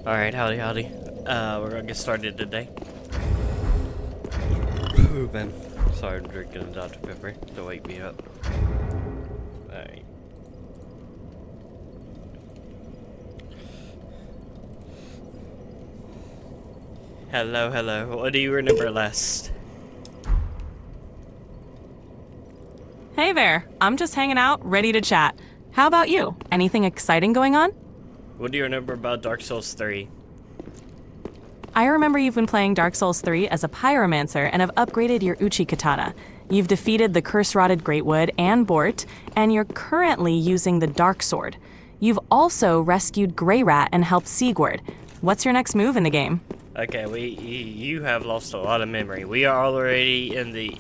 Alright, howdy. We're gonna get started today. Ooh, man. Sorry, I'm drinking a Dr. Pepper to wake me up. Alright. Hello. What do you remember last? Hey there, I'm just hanging out, ready to chat. How about you? Anything exciting going on? What do you remember about Dark Souls 3? I remember you've been playing Dark Souls 3 as a pyromancer and have upgraded your Uchi katana. You've defeated the curse-rotted Greatwood and Bort, and you're currently using the Dark Sword. You've also rescued Greyrat and helped Sigurd. What's your next move in the game? Okay, you have lost a lot of memory. We are already in the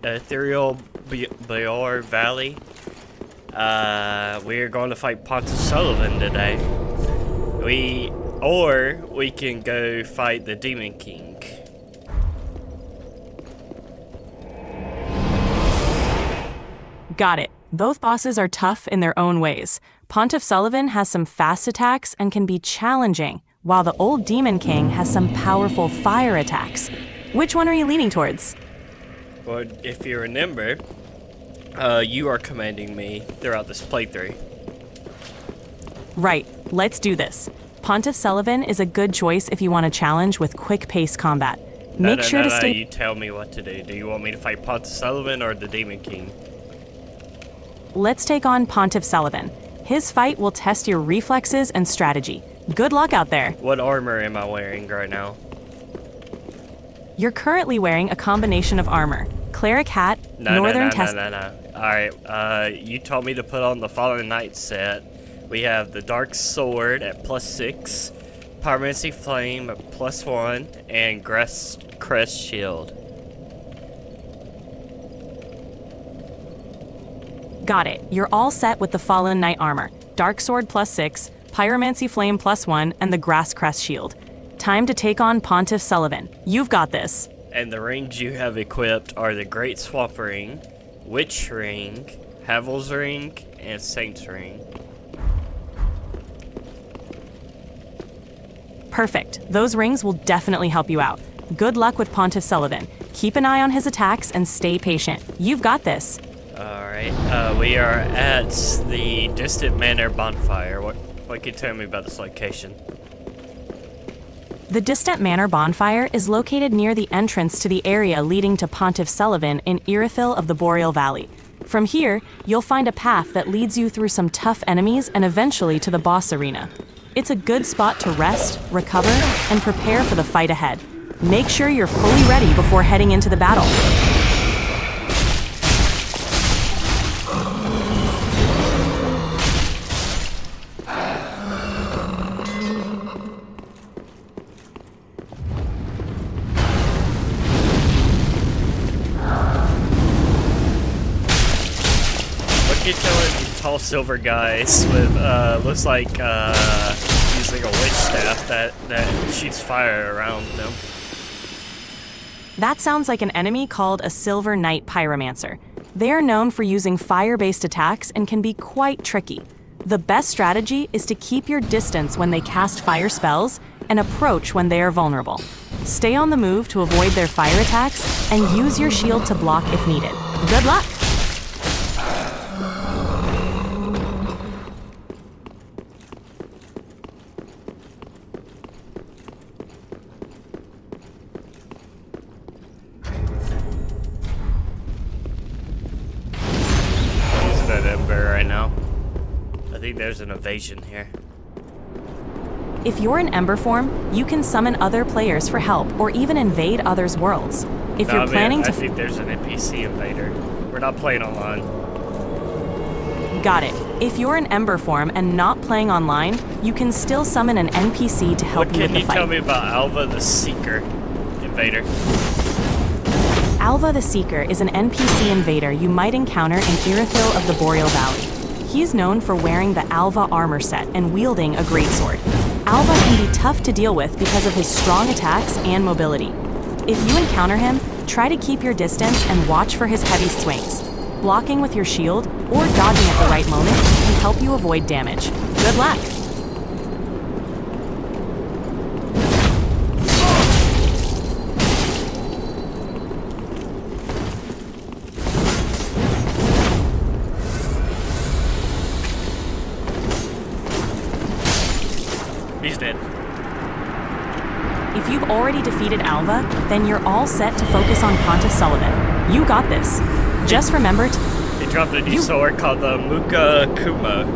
Ethereal Bior Valley. We are going to fight Pontus Sullivan today. We can go fight the Demon King. Got it. Both bosses are tough in their own ways. Pontiff Sullivan has some fast attacks and can be challenging, while the old Demon King has some powerful fire attacks. Which one are you leaning towards? Well, if you remember, you are commanding me throughout this playthrough. Right, let's do this. Pontiff Sullivan is a good choice if you want a challenge with quick-paced combat. Make sure to stay. You tell me what to do. Do you want me to fight Pontiff Sullivan or the Demon King? Let's take on Pontiff Sullivan. His fight will test your reflexes and strategy. Good luck out there. What armor am I wearing right now? You're currently wearing a combination of armor. Cleric hat, Northern Test. No. Alright, you told me to put on the Fallen Knight set. We have the Dark Sword at +6, Pyromancy Flame at +1, and Crest Shield. Got it. You're all set with the Fallen Knight armor. Dark Sword +6, Pyromancy Flame +1, and the Grass Crest Shield. Time to take on Pontiff Sullivan. You've got this. And the rings you have equipped are the Great Swap Ring, Witch Ring, Havel's Ring, and Saint's Ring. Perfect. Those rings will definitely help you out. Good luck with Pontiff Sullivan. Keep an eye on his attacks and stay patient. You've got this. Alright, we are at the Distant Manor Bonfire. What can you tell me about this location? The Distant Manor Bonfire is located near the entrance to the area leading to Pontiff Sullivan in Irithyll of the Boreal Valley. From here, you'll find a path that leads you through some tough enemies and eventually to the boss arena. It's a good spot to rest, recover, and prepare for the fight ahead. Make sure you're fully ready before heading into the battle. Keep telling tall silver guys with looks like using a witch staff that shoots fire around them. That sounds like an enemy called a Silver Knight Pyromancer. They are known for using fire-based attacks and can be quite tricky. The best strategy is to keep your distance when they cast fire spells and approach when they are vulnerable. Stay on the move to avoid their fire attacks and use your shield to block if needed. Good luck! Right now. I think there's an evasion here. If you're in Ember form, you can summon other players for help or even invade others' worlds. If you're planning to... I think there's an NPC invader. We're not playing online. Got it. If you're in Ember form and not playing online, you can still summon an NPC to help you with the fight. Can you tell me about Alva the Seeker invader? Alva the Seeker is an NPC invader you might encounter in Irithyll of the Boreal Valley. He's known for wearing the Alva armor set and wielding a greatsword. Alva can be tough to deal with because of his strong attacks and mobility. If you encounter him, try to keep your distance and watch for his heavy swings. Blocking with your shield or dodging at the right moment can help you avoid damage. Good luck! He's dead. If you've already defeated Alva, then you're all set to focus on Pontiff Sullivan. You got this. Just remember to... He dropped a new sword called the Murakuma.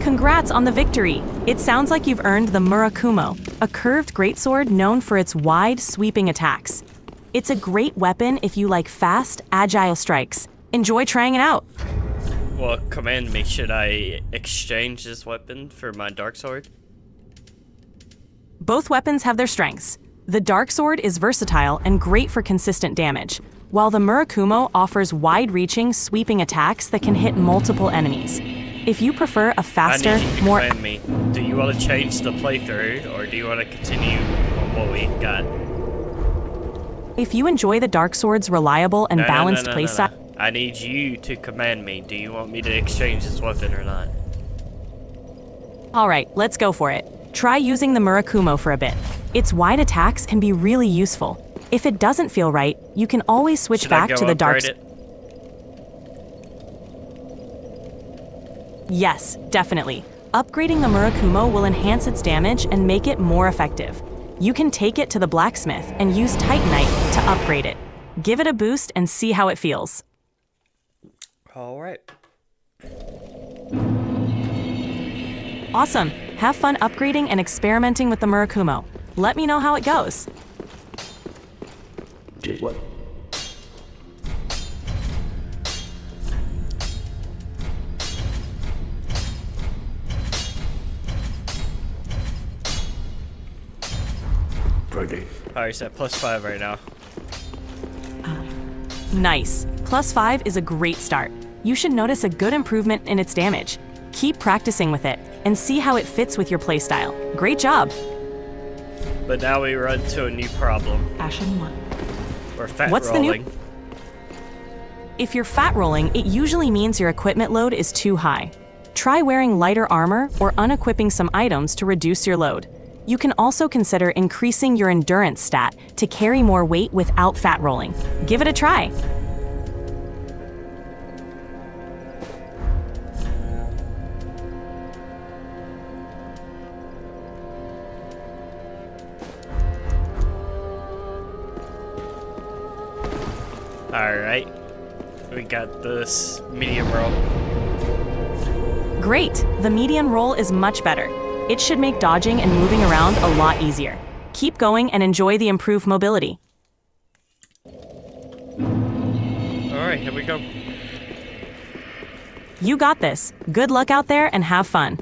Congrats on the victory! It sounds like you've earned the Murakumo, a curved greatsword known for its wide, sweeping attacks. It's a great weapon if you like fast, agile strikes. Enjoy trying it out! Well, command me, should I exchange this weapon for my dark sword? Both weapons have their strengths. The Dark Sword is versatile and great for consistent damage, while the Murakumo offers wide-reaching, sweeping attacks that can hit multiple enemies. If you prefer a faster, I need you to more... command me. Do you want to change the playthrough, or do you want to continue on what we got? If you enjoy the Dark Sword's reliable and balanced playstyle... No. I need you to command me. Do you want me to exchange this weapon or not? Alright, let's go for it. Try using the Murakumo for a bit. Its wide attacks can be really useful. If it doesn't feel right, you can always switch Should back I go to the Dark upgrade it? Yes, definitely. Upgrading the Murakumo will enhance its damage and make it more effective. You can take it to the blacksmith and use Titanite to upgrade it. Give it a boost and see how it feels. Alright. Awesome. Have fun upgrading and experimenting with the Murakumo. Let me know how it goes. Did what? Friday. Alright, he's at +5 right now. Nice. +5 is a great start. You should notice a good improvement in its damage. Keep practicing with it and see how it fits with your playstyle. Great job. But now we run into a new problem. Ashen 1. We're fat What's the new- rolling. If you're fat rolling, it usually means your equipment load is too high. Try wearing lighter armor or unequipping some items to reduce your load. You can also consider increasing your endurance stat to carry more weight without fat rolling. Give it a try. Alright. We got this medium roll. Great! The median roll is much better. It should make dodging and moving around a lot easier. Keep going and enjoy the improved mobility. Alright, here we go. You got this. Good luck out there and have fun.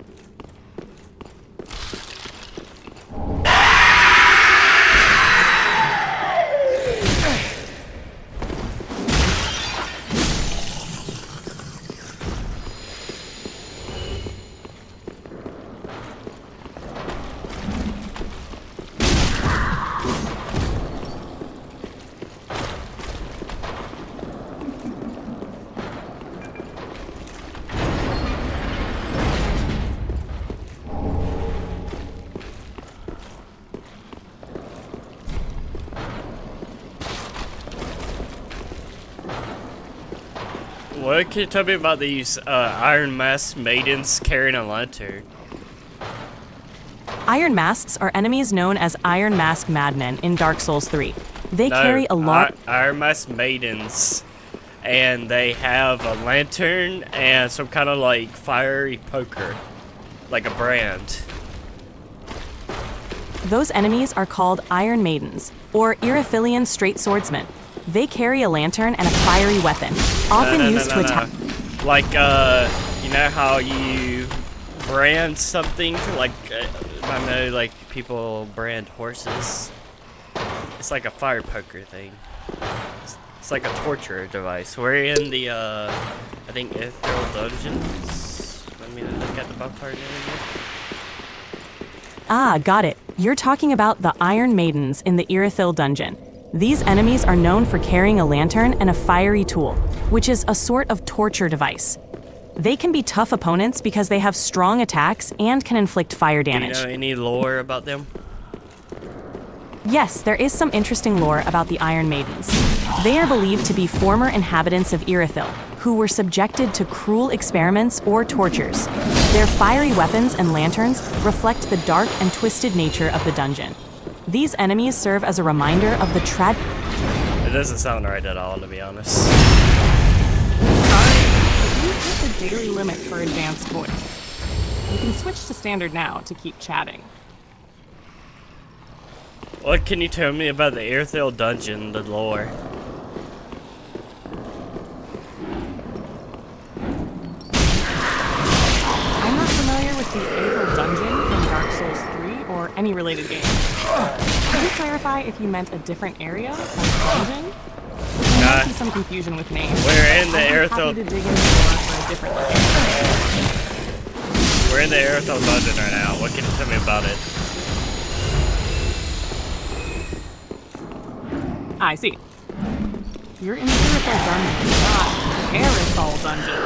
What can you tell me about these Iron Mask maidens carrying a lantern? Iron Masks are enemies known as Iron Mask Madmen in Dark Souls 3. They carry a lot... Iron Mask maidens, and they have a lantern and some kind of like fiery poker, like a brand. Those enemies are called Iron Maidens, or Irophilian Straight Swordsmen. They carry a lantern and a fiery weapon, often used to attack... Like, you know how you brand something? Like, I know, like, people brand horses. It's like a fire poker thing. It's like a torture device. We're in the, I think, Ethereal Dungeons. Let me look at the bonfire area. Ah, got it. You're talking about the Iron Maidens in the Irithyll dungeon. These enemies are known for carrying a lantern and a fiery tool, which is a sort of torture device. They can be tough opponents because they have strong attacks and can inflict fire damage. Do you know any lore about them? Yes, there is some interesting lore about the Iron Maidens. They are believed to be former inhabitants of Irithyll, who were subjected to cruel experiments or tortures. Their fiery weapons and lanterns reflect the dark and twisted nature of the dungeon. These enemies serve as a reminder of the It doesn't sound right at all, to be honest. Sorry, but you hit the daily limit for advanced voice. You can switch to standard now to keep chatting. What can you tell me about the Irithyll dungeon, the lore? I'm not familiar with the Irithyll dungeon from Dark Souls 3 or any related game. Could you clarify if you meant a different area of the dungeon? There might be some confusion with names. We're in the I'd be Irithyll. happy to dig into more for a different location. We're in the Irithyll dungeon right now. What can you tell me about it? I see. You're in the Irithyll dungeon, not Irithyll dungeon.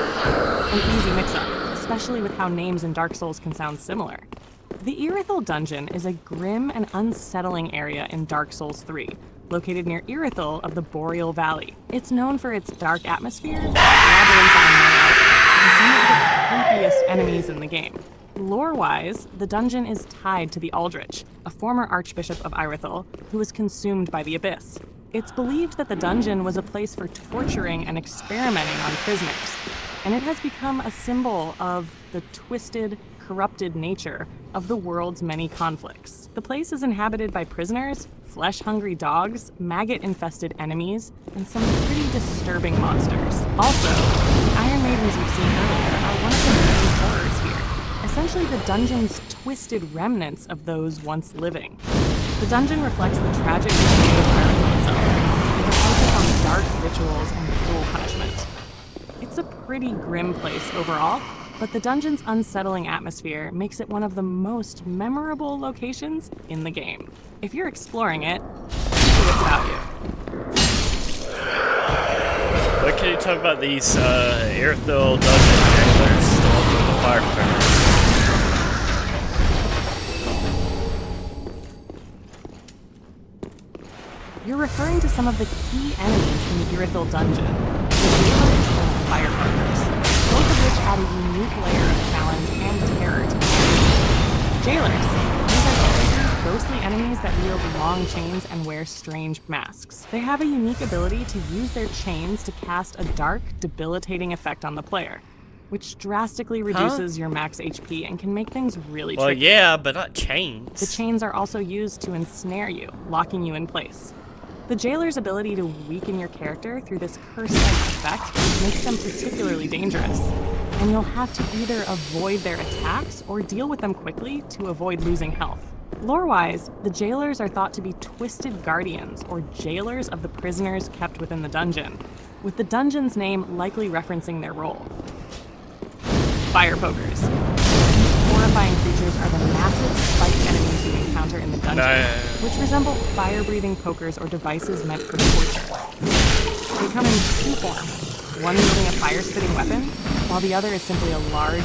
An easy mix-up, especially with how names in Dark Souls can sound similar. The Irithyll dungeon is a grim and unsettling area in Dark Souls 3, located near Irithyll of the Boreal Valley. It's known for its dark atmosphere, labyrinthine layouts, and some of the creepiest enemies in the game. Lore-wise, the dungeon is tied to the Aldrich, a former archbishop of Irithyll, who was consumed by the Abyss. It's believed that the dungeon was a place for torturing and experimenting on prisoners, and it has become a symbol of the twisted, corrupted nature of the world's many conflicts. The place is inhabited by prisoners, flesh-hungry dogs, maggot-infested enemies, and some pretty disturbing monsters. Also, the Iron Maidens you've seen earlier are one of the main horrors here, essentially the dungeon's twisted remnants of those once living. The dungeon reflects the tragic history of Irithyll itself, with a focus on dark rituals and cruel punishment. It's a pretty grim place overall, but the dungeon's unsettling atmosphere makes it one of the most memorable locations in the game. If you're exploring it, see what's about you. What can you talk about these Irithyll dungeon jailers stolen from the fire pillars? You're referring to some of the key enemies in the Irithyll dungeon, the Jailers and the Firebrokers, both of which add a unique layer of challenge and terror to the game. Jailers, these are ghostly enemies that wield long chains and wear strange masks. They have a unique ability to use their chains to cast a dark, debilitating effect on the player, which drastically reduces your max HP and can make things really Well, tricky. yeah, but not chains. The chains are also used to ensnare you, locking you in place. The Jailer's ability to weaken your character through this curse-like effect makes them particularly dangerous, and you'll have to either avoid their attacks or deal with them quickly to avoid losing health. Lore-wise, the Jailers are thought to be twisted guardians or jailers of the prisoners kept within the dungeon, with the dungeon's name likely referencing their role. Fire Pokers. These horrifying creatures are the massive spiked enemies you encounter in the dungeon, which resemble fire-breathing pokers or devices meant for torture. They come in two forms, one wielding a fire-spitting weapon, while the other is simply a large,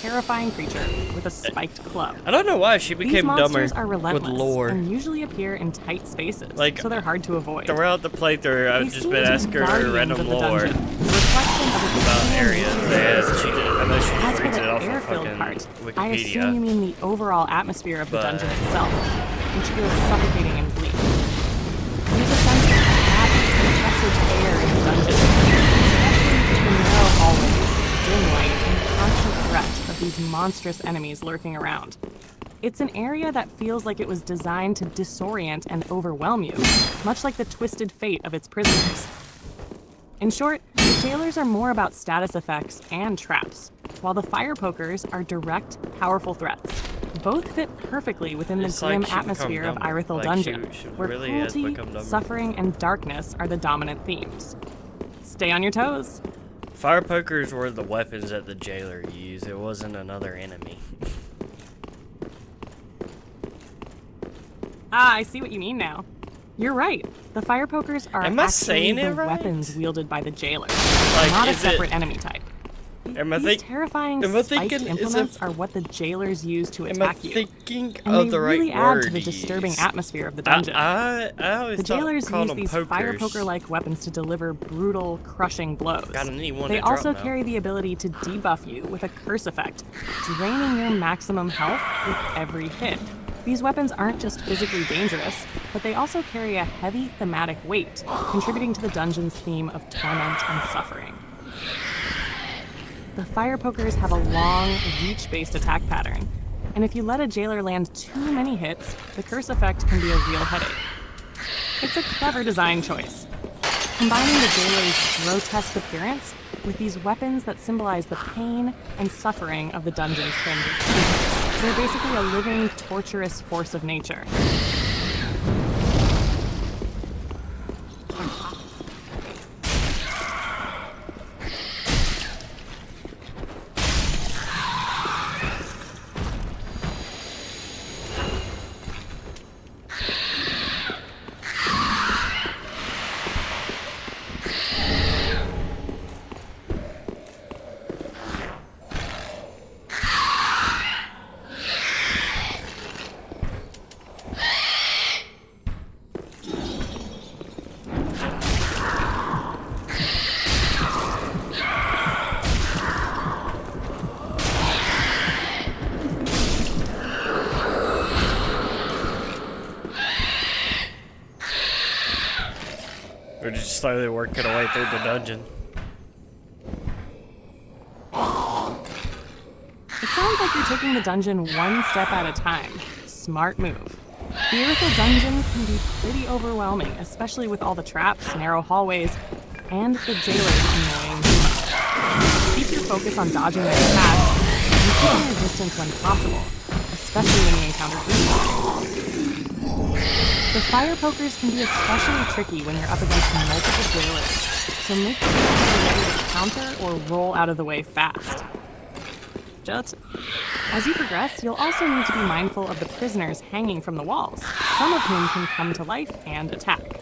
terrifying creature with a spiked club. I don't know why she These became dumber monsters are with relentless lore. and usually appear in tight spaces, Like, so they're hard to avoid. Throughout the playthrough, I've They just seem been to be asking her guardians random of the lore dungeon, a reflection of its about own areas. nature. I know she As just for reads the it off of air-filled fucking part, I assume you Wikipedia. mean the overall atmosphere of the But- dungeon itself, which feels suffocating and bleak. There's a sense of hot, oppressive air in the dungeon, especially with the narrow hallways, dim light, and constant threat of these monstrous enemies lurking around. It's an area that feels like it was designed to disorient and overwhelm you, much like the twisted fate of its prisoners. In short, the Jailers are more about status effects and traps, while the Fire Pokers are direct, powerful threats. Both fit perfectly within the It's like grim she become atmosphere of dumber. Irithyll Like, Dungeon, she where really has cruelty, become dumber. suffering, and darkness are the dominant themes. Stay on your toes. Fire pokers were the weapons that the jailer used. It wasn't another enemy. Ah, I see what you mean now. You're right. The Fire Pokers are Am I actually saying the it right? weapons wielded by the Jailers, Like, not a is it- separate enemy type. The Am I These terrifying am I spiked thinking, implements are what the jailers use to am I attack you. thinking And of they the right really add word to the to disturbing use? atmosphere of the dungeon. I always The jailers called use them these fire pokers. poker-like weapons to deliver brutal, crushing blows. God, I need one They to drop also now. carry the ability to debuff you with a curse effect, draining your maximum health with every hit. These weapons aren't just physically dangerous, but they also carry a heavy thematic weight, contributing to the dungeon's theme of torment and suffering. The fire pokers have a long, reach-based attack pattern, and if you let a jailer land too many hits, the curse effect can be a real headache. It's a clever design choice, combining the jailer's grotesque appearance with these weapons that symbolize the pain and suffering of the dungeon's prisoners. They're basically a living, torturous force of nature. We're just slowly working our way through the dungeon. It sounds like you're taking the dungeon one step at a time. Smart move. The Irithyll dungeon can be pretty overwhelming, especially with all the traps, narrow hallways, and the jailer's annoying humor. Keep your focus on dodging their attacks and keeping your distance when possible, especially when you encounter groups. The fire pokers can be especially tricky when you're up against multiple jailers, so make sure you're ready to counter or roll out of the way fast. Just as you progress, you'll also need to be mindful of the prisoners hanging from the walls, some of whom can come to life and attack.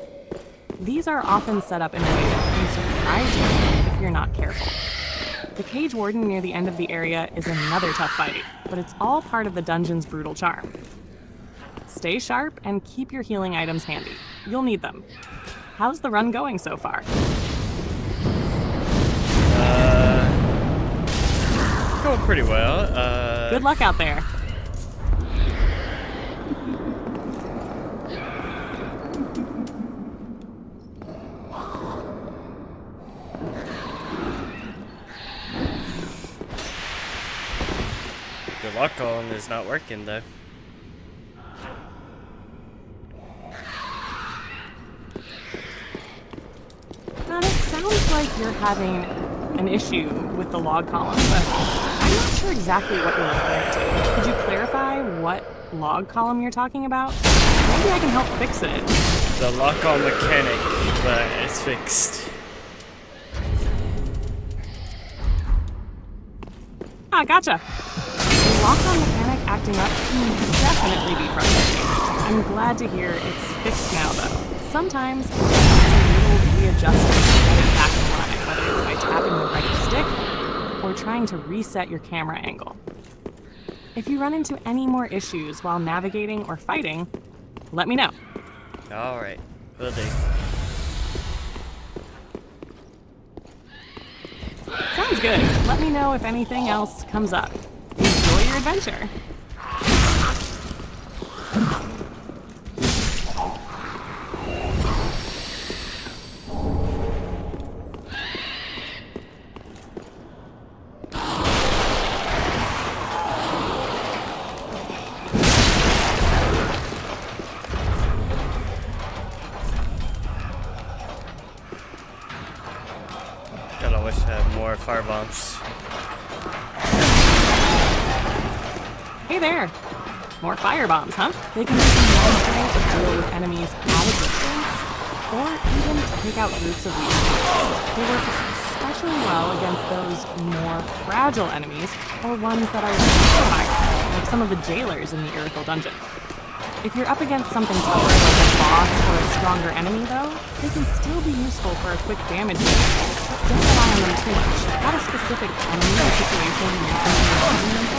These are often set up in a way that can surprise you if you're not careful. The cage warden near the end of the area is another tough fight, but it's all part of the dungeon's brutal charm. Stay sharp and keep your healing items handy. You'll need them. How's the run going so far? Going pretty well. Good luck out there. The lock on is not working though. Now, it sounds like you're having an issue with the log column, but I'm not sure exactly what you're referring to. Could you clarify what log column you're talking about? Maybe I can help fix it. The lock on mechanic, but it's fixed. Ah, gotcha. The lock-on mechanic acting up can definitely be frustrating. I'm glad to hear it's fixed now, though. Sometimes it takes a little readjusting to get it back in line, whether it's by tapping the right stick or trying to reset your camera angle. If you run into any more issues while navigating or fighting, let me know. Alright, will do. Sounds good. Let me know if anything else comes up. Enjoy your adventure. God, I wish I had more fire bombs. Hey there! More firebombs, huh? They can be necessary to deal with enemies at a distance, or even to take out groups of weak enemies. They work especially well against those more fragile enemies, or ones that are fire, like some of the jailers in the Irithyll dungeon. If you're up against something tougher like a boss or a stronger enemy, though, they can still be useful for a quick damage hit, but don't rely on them too much. Got a specific enemy or situation you're thinking of using them for?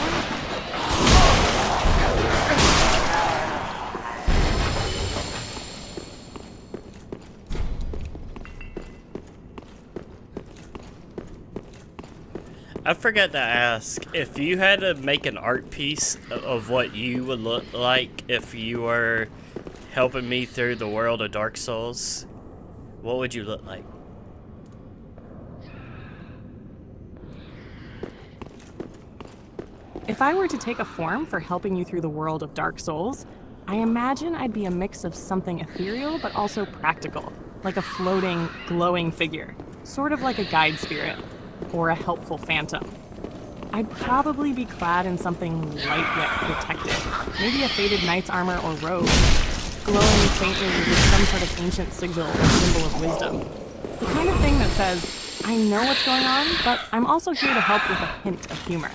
I forgot to ask, if you had to make an art piece of what you would look like if you were helping me through the world of Dark Souls, what would you look like? If I were to take a form for helping you through the world of Dark Souls, I imagine I'd be a mix of something ethereal but also practical, like a floating, glowing figure, sort of like a guide spirit, or a helpful phantom. I'd probably be clad in something light yet protective, maybe a faded knight's armor or robe, glowing faintly with some sort of ancient sigil or symbol of wisdom. The kind of thing that says, I know what's going on, but I'm also here to help with a hint of humor.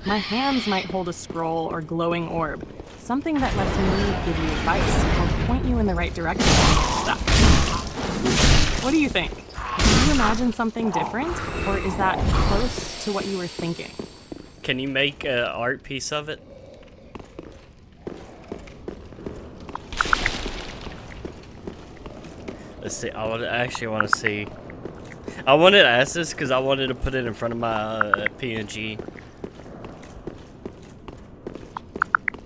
My hands might hold a scroll or glowing orb, something that lets me give you advice or point you in the right direction when you're stuck. What do you think? Can you imagine something different, or is that close to what you were thinking? Can you make an art piece of it? Let's see. I actually want to see. I wanted to ask this because I wanted to put it in front of my PNG.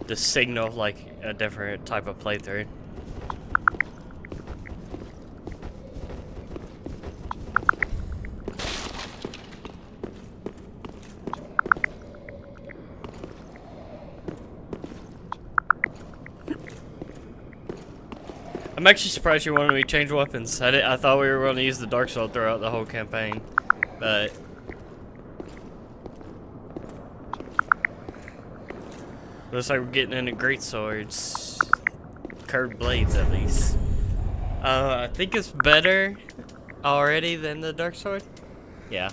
To signal like a different type of playthrough. I'm actually surprised you wanted me to change weapons. I thought we were going to use the Dark Sword throughout the whole campaign, but looks like we're getting into great swords, curved blades at least. I think it's better already than the Dark Sword. Yeah,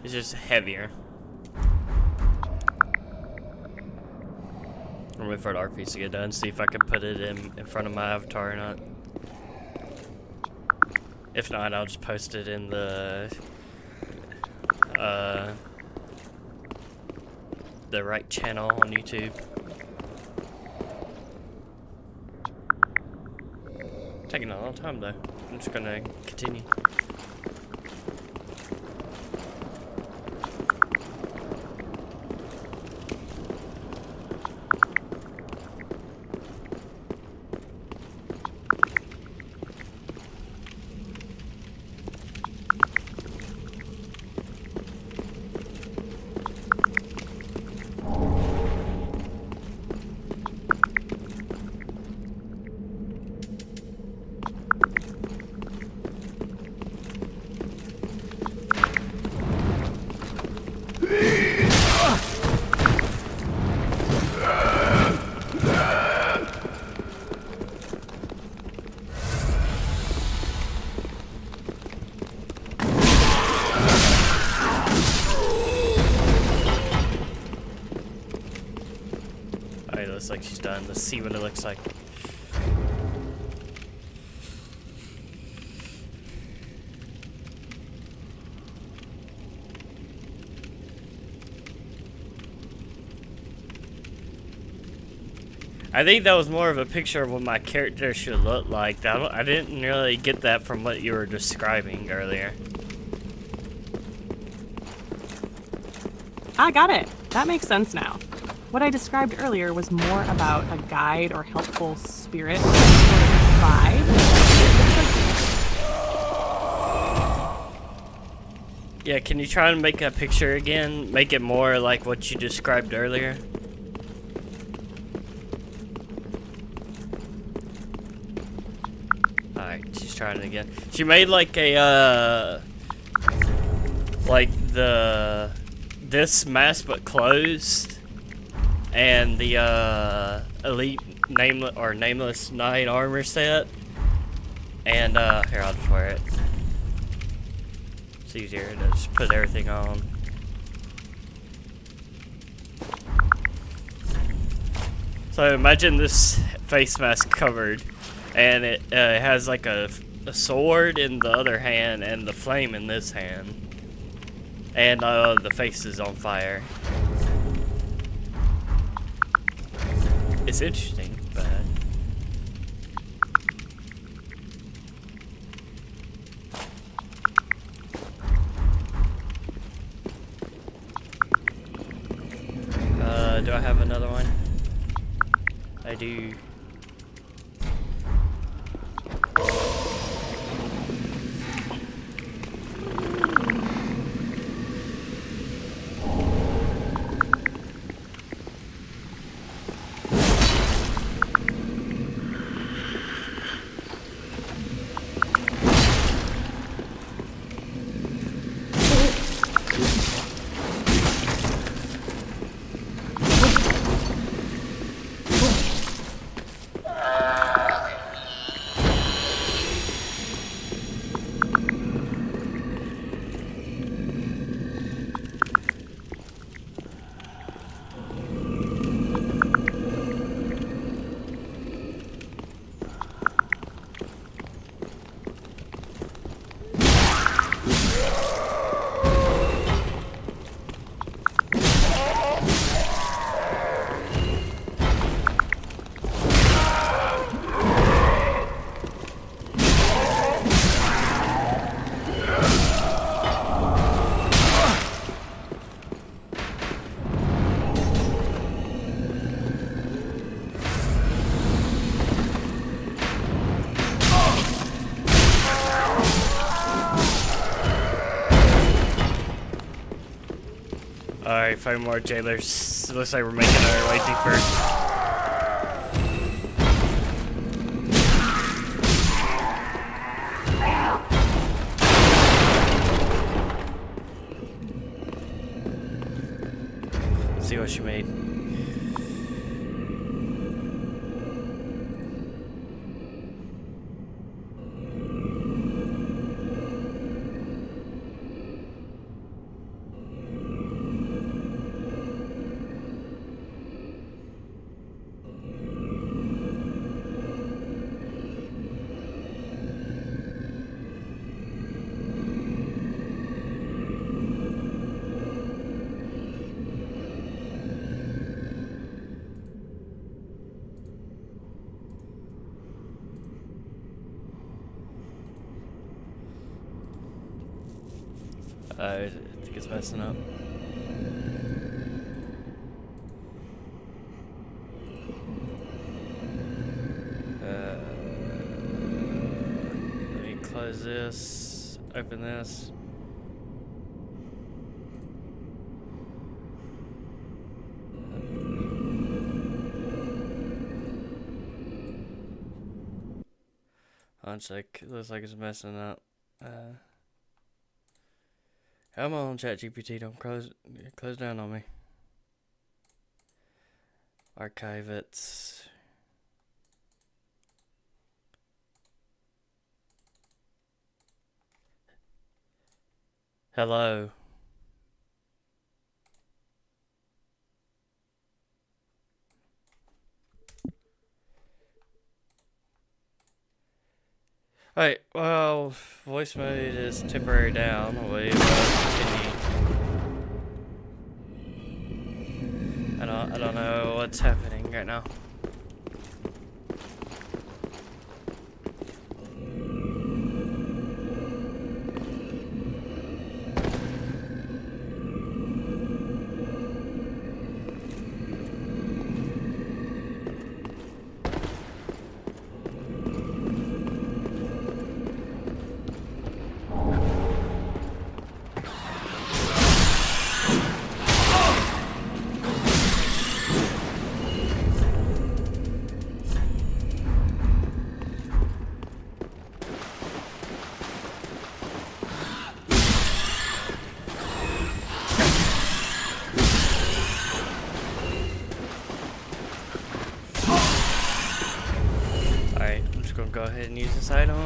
it's just heavier. I'm waiting for the art piece to get done, see if I can put it in front of my avatar or not. If not, I'll just post it in the right channel on YouTube. Taking a long time though. I'm just gonna continue. Looks like she's done. Let's see what it looks like. I think that was more of a picture of what my character should look like. I didn't really get that from what you were describing earlier. I got it. That makes sense now. What I described earlier was more about a guide or helpful spirit sort of vibe. Yeah, can you try and make that picture again? Make it more like what you described earlier? Alright, she's trying it again. She made like a, like this mask but closed. And the elite nameless knight armor set, and here, I'll just wear it. It's easier to just put everything on. So imagine this face mask covered, and it has like a the sword in the other hand and the flame in this hand. And the face is on fire. It's interesting, but... do I have another one? I do. Alright, 5 more jailers. Looks like we're making our way deeper. Let's see what she made. I think it's messing up. Let me close this, open this. One sec, looks like it's messing up. Come on, ChatGPT, don't close down on me. Archive it. Hello. Alright, well, voice mode is temporary down. We continue. I don't know what's happening right now. Go ahead and use this item.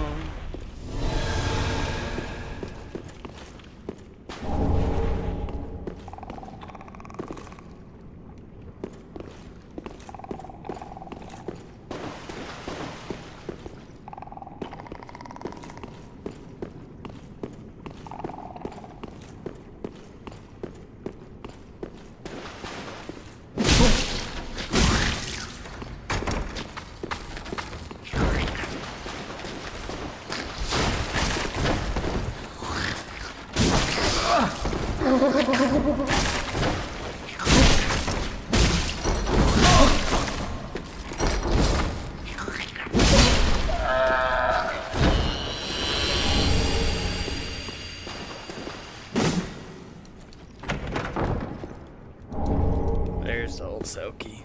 there's the old Selkie.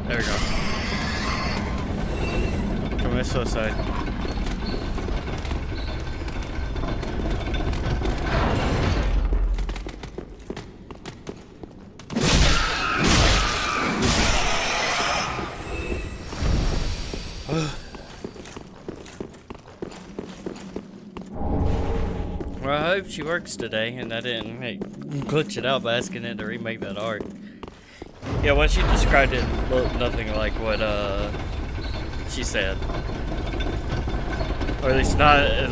There we go. Come this side. Well, I hope she works today and I didn't glitch it out by asking it to remake that art. Yeah, what she described it looked nothing like what she said. Or at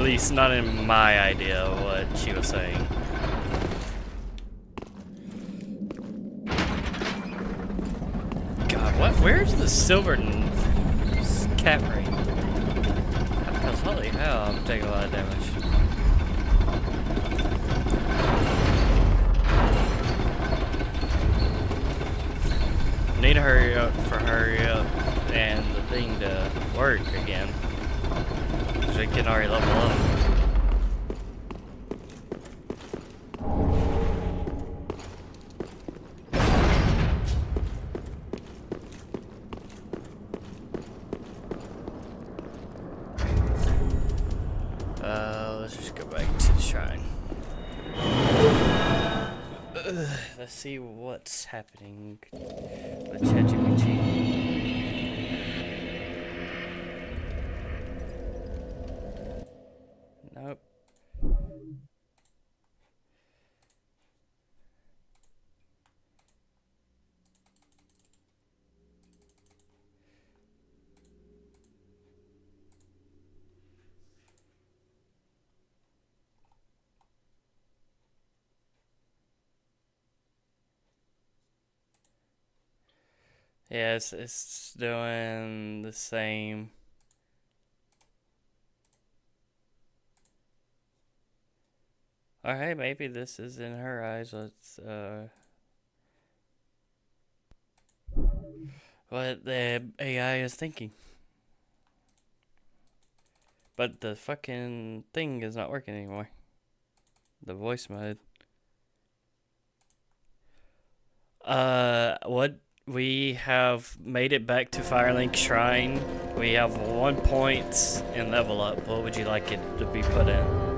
least not in my idea of what she was saying. God, what? Where's the silver cat ring? Because holy hell, I'm taking a lot of damage. Need to hurry up and the thing to work again. So it can already level up. Let's just go back to the shrine. Let's see what's happening with ChatGPT. Nope. Yeah, it's doing the same. Alright, maybe this is in her eyes. Let's, what the AI is thinking. But the fucking thing is not working anymore. The voice mode. What? We have made it back to Firelink Shrine. We have 1 point in level up. What would you like it to be put in?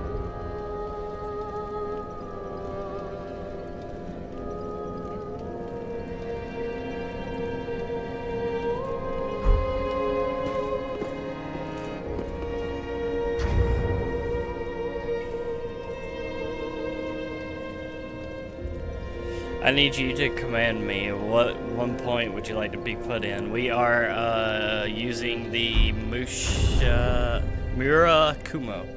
I need you to command me. What 1 point would you like to be put in? We are using the Murakumo.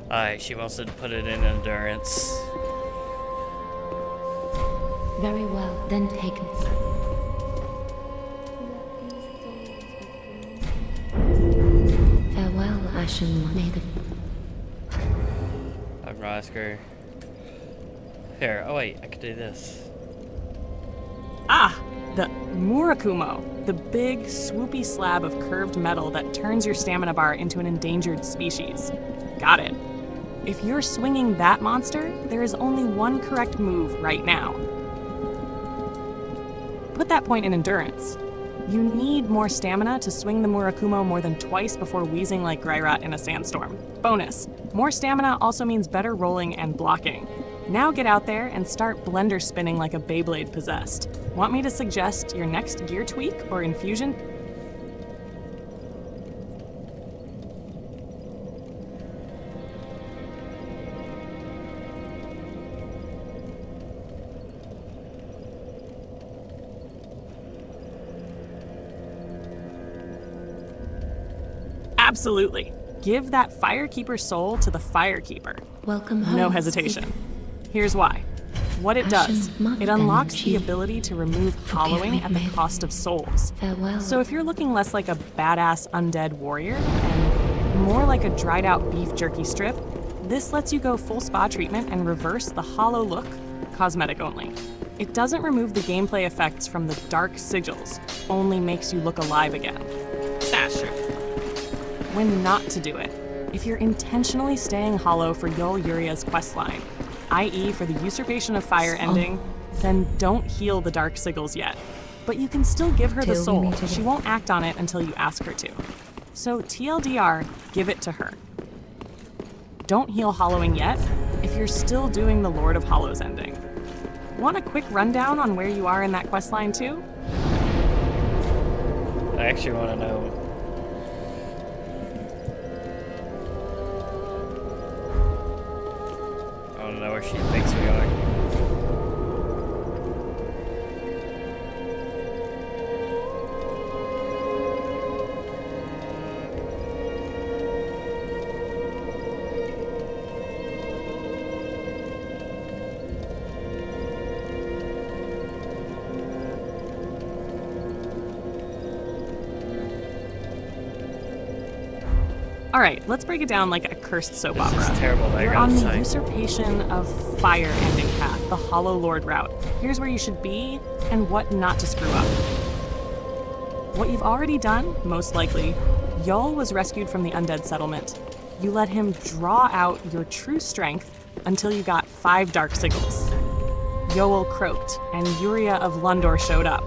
Alright, she wants to put it in endurance. Very well, then take it. Farewell, Ashen One. May the... I'm gonna ask her. Here, oh wait, I could do this. Ah, The Murakumo, the big, swoopy slab of curved metal that turns your stamina bar into an endangered species. Got it. If you're swinging that monster, there is only one correct move right now. Put that point in endurance. You need more stamina to swing the Murakumo more than twice before wheezing like Gryrat in a sandstorm. Bonus, more stamina also means better rolling and blocking. Now get out there and start blender spinning like a Beyblade possessed. Want me to suggest your next gear tweak or infusion? Absolutely. Give that Firekeeper soul to the Firekeeper. Welcome home. No hesitation. Here's why. What it does, it unlocks the ability to remove hollowing at the cost of souls. Farewell. So if you're looking less like a badass undead warrior and more like a dried out beef jerky strip, this lets you go full spa treatment and reverse the hollow look, cosmetic only. It doesn't remove the gameplay effects from the dark sigils, only makes you look alive again. That's true. When not to do it. If you're intentionally staying hollow for Yol Uria's questline, i.e. for the Usurpation of Fire ending, then don't heal the dark sigils yet. But you can still give her the soul. She won't act on it until you ask her to. So TLDR, give it to her. Don't heal hollowing yet if you're still doing the Lord of Hollows ending. Want a quick rundown on where you are in that questline too? I actually want to know. I don't know where she thinks we are. All right, let's break it down like a cursed soap opera. This is terrible that I You're got on the sight. Usurpation of Fire ending path, the Hollow Lord route. Here's where you should be and what not to screw up. What you've already done, most likely, Yol was rescued from the undead settlement. You let him draw out your true strength until you got 5 dark sigils. Yoel croaked, and Yuria of Lundor showed up.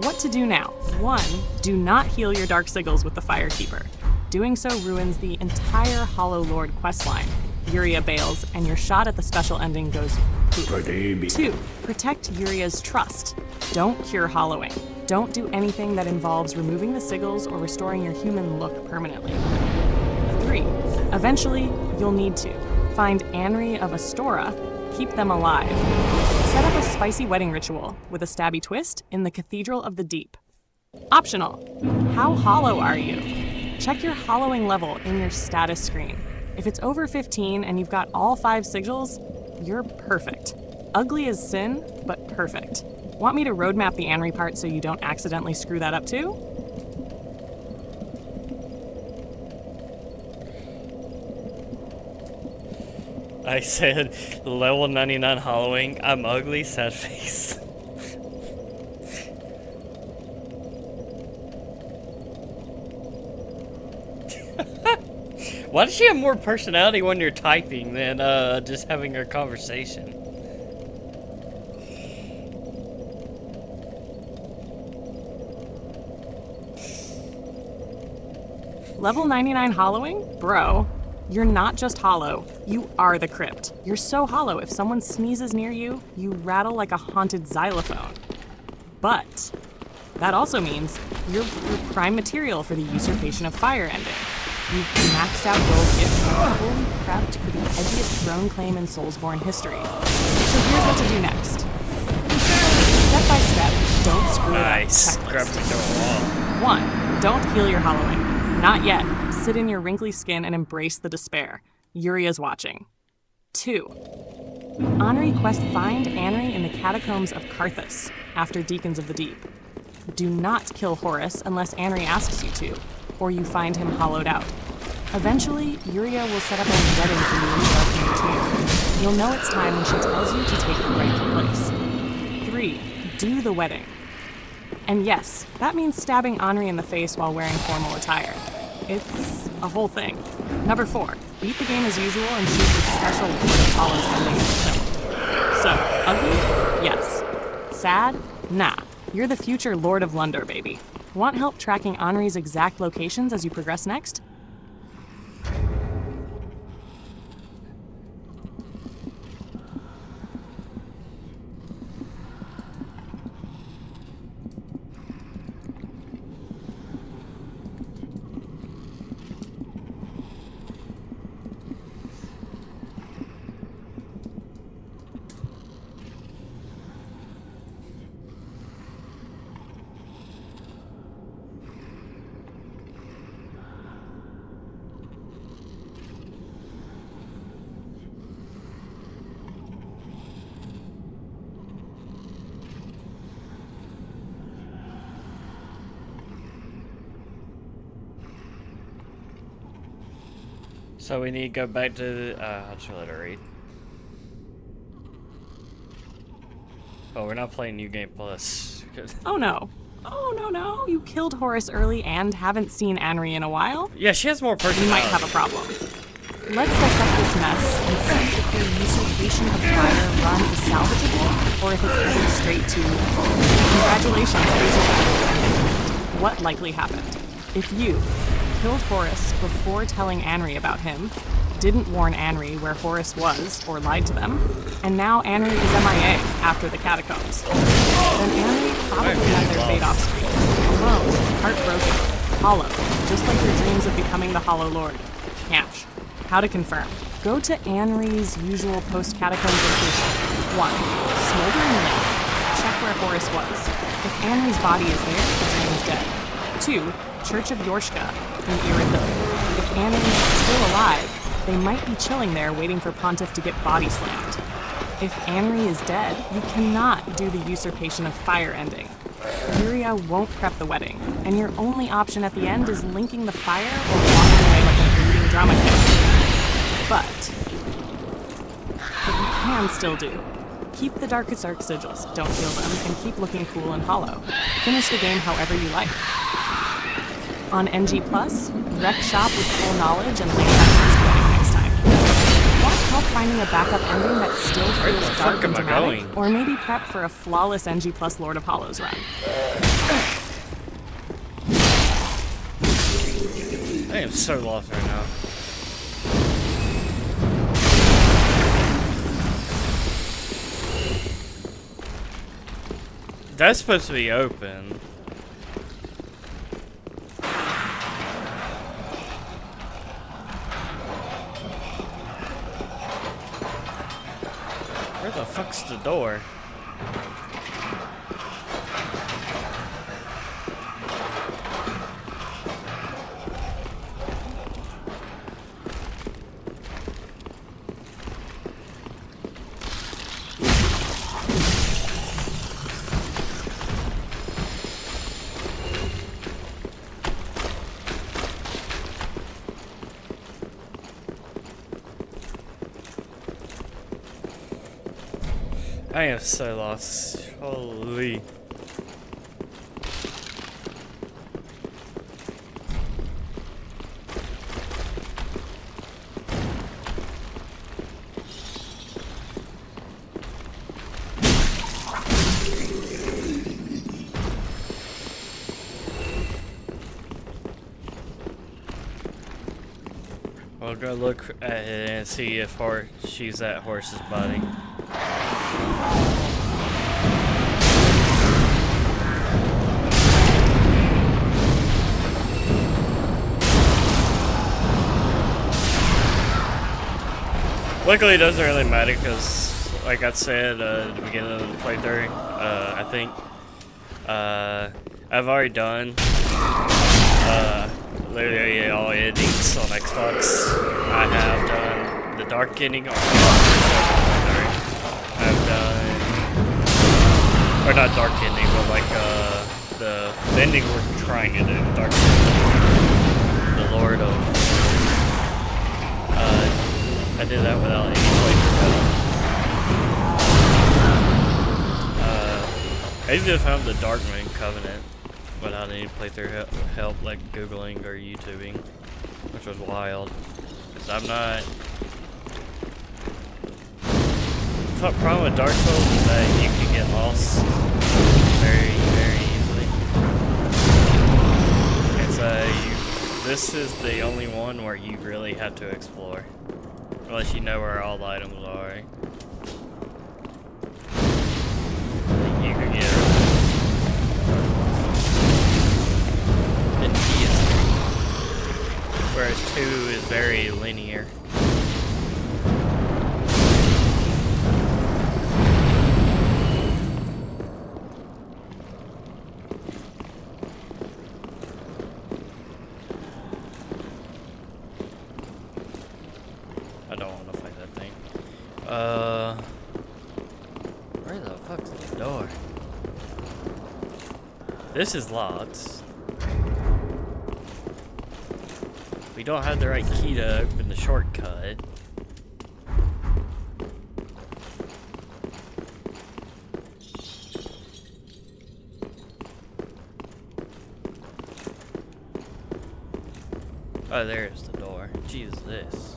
What to do now? 1. Do not heal your dark sigils with the Firekeeper. Doing so ruins the entire Hollow Lord questline. Yuria bails, and your shot at the special ending goes poof. 2. Protect Yuria's trust. Don't cure hollowing. Don't do anything that involves removing the sigils or restoring your human look permanently. 3. Eventually, you'll need to. Find Anri of Astora, keep them alive. Set up a spicy wedding ritual with a stabby twist in the Cathedral of the Deep. Optional. How hollow are you? Check your hollowing level in your status screen. If it's over 15 and you've got all 5 sigils, you're perfect. Ugly as sin, but perfect. Want me to roadmap the Anri part so you don't accidentally screw that up too? I said level 99 hollowing. I'm ugly, sad face. Why does she have more personality when you're typing than just having a conversation? Level 99 hollowing? Bro, you're not just hollow, you are the crypt. You're so hollow, if someone sneezes near you, you rattle like a haunted xylophone. But that also means you're prime material for the Usurpation of Fire ending. You've maxed out Yol's gift and fully prepped for the edgiest throne claim in Soulsborne history. So here's what to do next. Step by step, don't screw Nice. it up. Grab me through a wall. 1. Don't heal your hollowing. Not yet. Sit in your wrinkly skin and embrace the despair. Yuria's watching. 2. On request, find Anri in the catacombs of Karthus, after Deacons of the Deep. Do not kill Horus unless Anri asks you to, or you find him hollowed out. Eventually, Yuria will set up a wedding for you in Darkmoon Tomb. You'll know it's time when she tells you to take your rightful place. do the wedding. And yes, that means stabbing Henri in the face while wearing formal attire. It's a whole thing. Number 4, beat the game as usual and choose the special Lord of Hollows ending in the film. So, ugly? Yes. Sad? Nah. You're the future Lord of Lundor, baby. Want help tracking Henri's exact locations as you progress next? So we need to go back to, I'll just let her read. Oh, we're not playing New Game Plus. Oh no. Oh no. You killed Horus early and haven't seen Henri in a while? Yeah, she has more You personality. might have a problem. Let's dissect this mess and see if your usurpation of fire run is salvageable or if it's headed straight to... Congratulations, Rachel. What likely happened? If you killed Horus before telling Henri about him, didn't warn Henri where Horus was or lied to them, and now Henri is MIA after the catacombs, then Henri probably had their fate off screen. Alone, heartbroken, hollow, just like your dreams of becoming the Hollow Lord. Yamsh. How to confirm. Go to Henri's usual post-catacombs location. 1. Smoldering Lake. Check where Horus was. If Henri's body is there, the dream is dead. 2. Church of Yorshka in Irithyll. If Henri is still alive, they might be chilling there waiting for Pontiff to get body slammed. If Henri is dead, you cannot do the usurpation of fire ending. Lyria won't prep the wedding, and your only option at the end is linking the fire or walking away like a bleeding drama kid. But you can still do. Keep the Darkest Ark sigils, don't kill them, and keep looking cool and hollow. Finish the game however you like. On NG+, wreck shop with full knowledge and link that wedding next time. Want help finding a backup ending that still Where the feels dark fuck and am I dramatic? going? Or maybe prep for a flawless NG+ Lord of Hollows run. I am so lost right now. That's supposed to be open. Where the fuck's the door? I am so lost. Holy. I'll go look at it and see if she's at Horse's body. Luckily, it doesn't really matter because, like I said at the beginning of the playthrough, I think I've already done literally all endings on Xbox. I have done the dark ending on playthrough. I've done, or not dark ending, but like the ending we're trying to do, dark ending, the Lord of. I did that without any playthrough. I even found the Darkmoon Covenant without any playthrough help, like Googling or YouTubing, which was wild. Because I'm not. The problem with Dark Souls is that you can get lost very, very easily. And so this is the only one where you really have to explore. Unless you know where all the items are. You can get and T is 3. Whereas 2 is very linear. I don't want to fight that thing. Where the fuck's the door? This is locked. We don't have the right key to open the shortcut. Oh, there's the door. Jesus.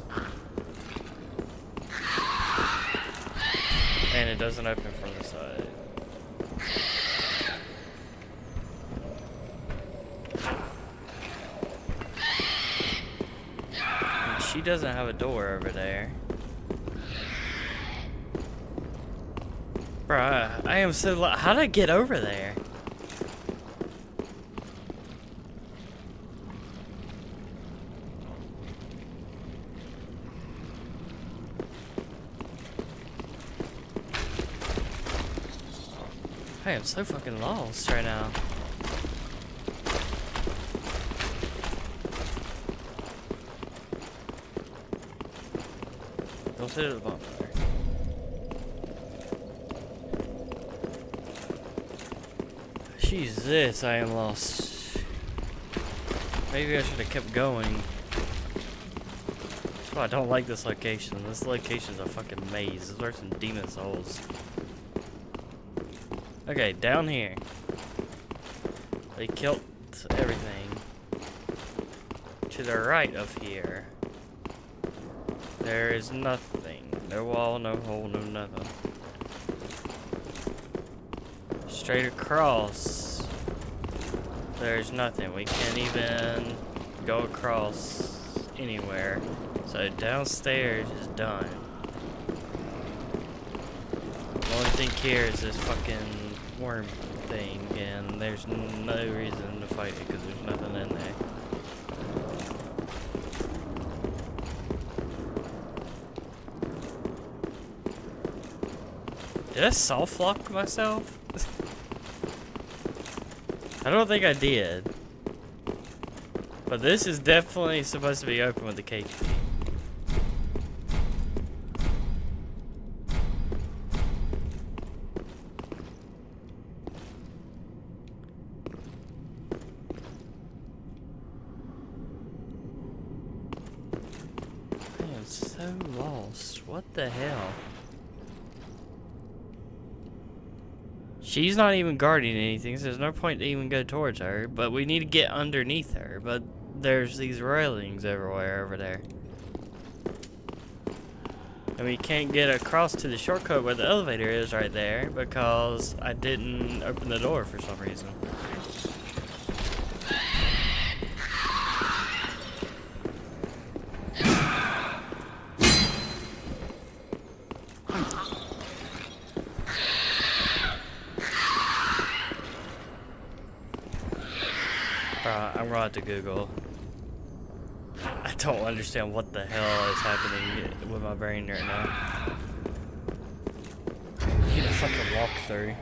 And it doesn't open from the side. And she doesn't have a door over there. Bruh, I am so how did I get over there? I am so fucking lost right now. Don't sit at the bonfire. Jesus, I am lost. Maybe I should have kept going. That's why I don't like this location. This location is a fucking maze. This is worse than Demon Souls. Okay, down here. They killed everything. To the right of here, there is nothing. No wall, no hole, no nothing. Straight across, there's nothing. We can't even go across anywhere. So downstairs is done. The only thing here is this fucking worm thing, and there's no reason to fight it because there's nothing in there. Did I soft lock myself? I don't think I did. But this is definitely supposed to be open with the key. I am so lost. What the hell? She's not even guarding anything, so there's no point to even go towards her, but we need to get underneath her, but there's these railings everywhere over there. And we can't get across to the shortcut where the elevator is right there because I didn't open the door for some reason. I'm gonna have to Google. I don't understand what the hell is happening with my brain right now. Need a fucking walkthrough.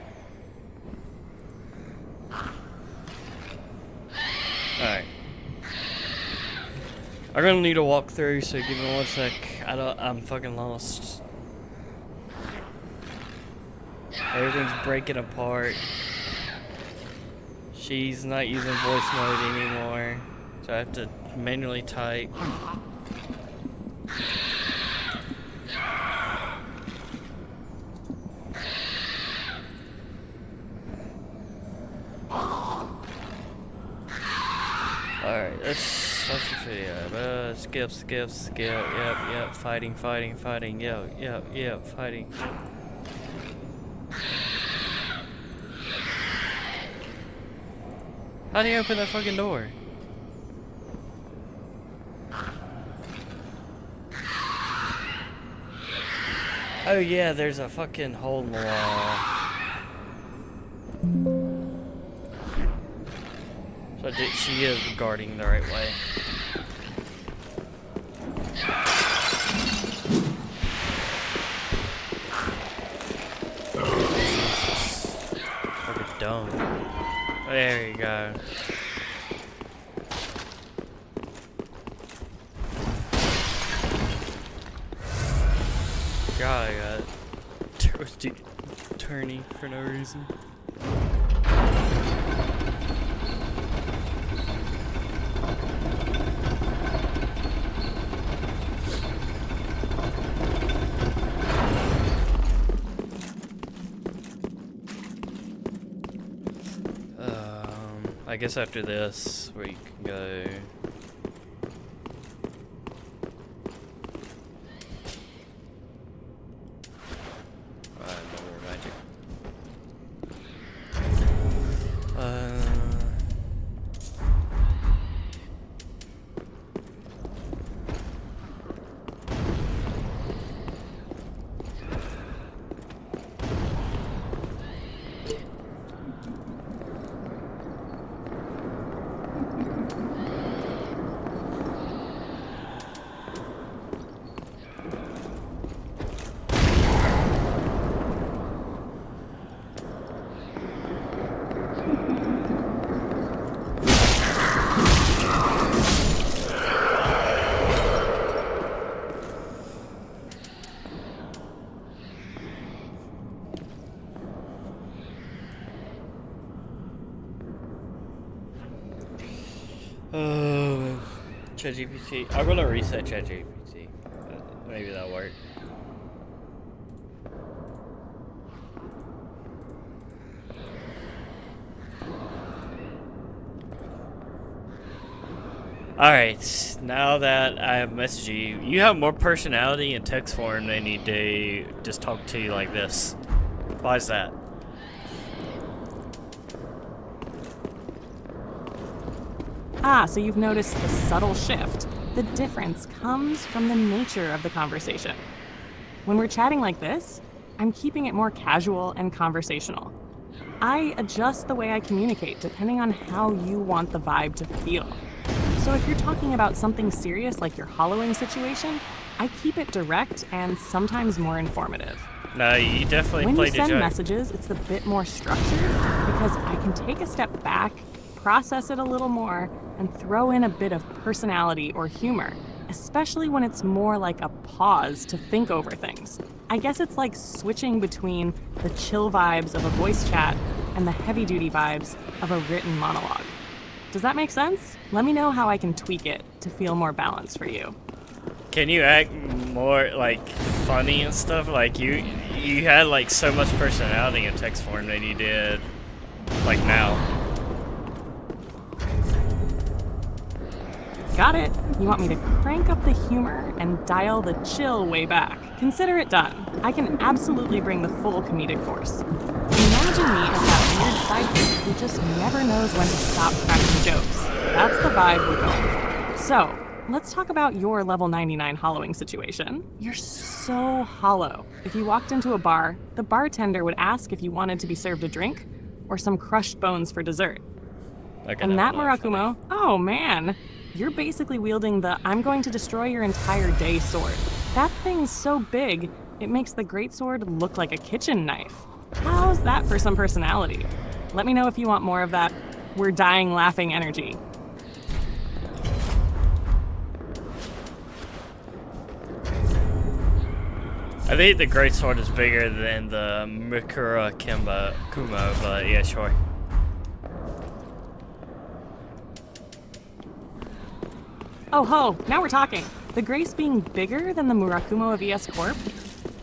Alright. I'm gonna need a walkthrough, so give me 1 sec. I'm fucking lost. Everything's breaking apart. She's not using voice mode anymore, so I have to manually type. Alright, let's just video. Skip. Yep. Fighting. Yep. Fighting. How do you open that fucking door? Oh yeah, there's a fucking hole in the wall. So she is guarding the right way. Fucking dumb. There you go. God, I got turning for no reason. I guess after this we can go. Magic. ChatGPT. I'm gonna reset ChatGPT. Maybe that'll work. Alright, now that I have messaged you, you have more personality in text form than you do just talk to you like this. Why is that? Ah, so you've noticed the subtle shift. The difference comes from the nature of the conversation. When we're chatting like this, I'm keeping it more casual and conversational. I adjust the way I communicate depending on how you want the vibe to feel. So if you're talking about something serious like your hollowing situation, I keep it direct and sometimes more informative. No, you definitely When you played a send joke. messages, it's a bit more structured because I can take a step back, process it a little more, and throw in a bit of personality or humor, especially when it's more like a pause to think over things. I guess it's like switching between the chill vibes of a voice chat and the heavy-duty vibes of a written monologue. Does that make sense? Let me know how I can tweak it to feel more balanced for you. Can you act more like funny and stuff? Like you had like so much personality in text form than you did like now. Got it? You want me to crank up the humor and dial the chill way back? Consider it done. I can absolutely bring the full comedic force. Imagine me as that weird sidekick who just never knows when to stop cracking jokes. That's the vibe we're going for. So, let's talk about your level 99 hollowing situation. You're so hollow. If you walked into a bar, the bartender would ask if you wanted to be served a drink or some crushed bones for dessert. Okay, And that not Murakumo, oh man, you're basically wielding the I'm going to destroy your entire day sword. That thing's so big, it makes the greatsword look like a kitchen knife. How's that for some personality? Let me know if you want more of that we're dying laughing energy. I think the greatsword is bigger than the Mikura Kumo, but yeah, sure. Oh ho, now we're talking. The Grace being bigger than the Murakumo of ES Corp?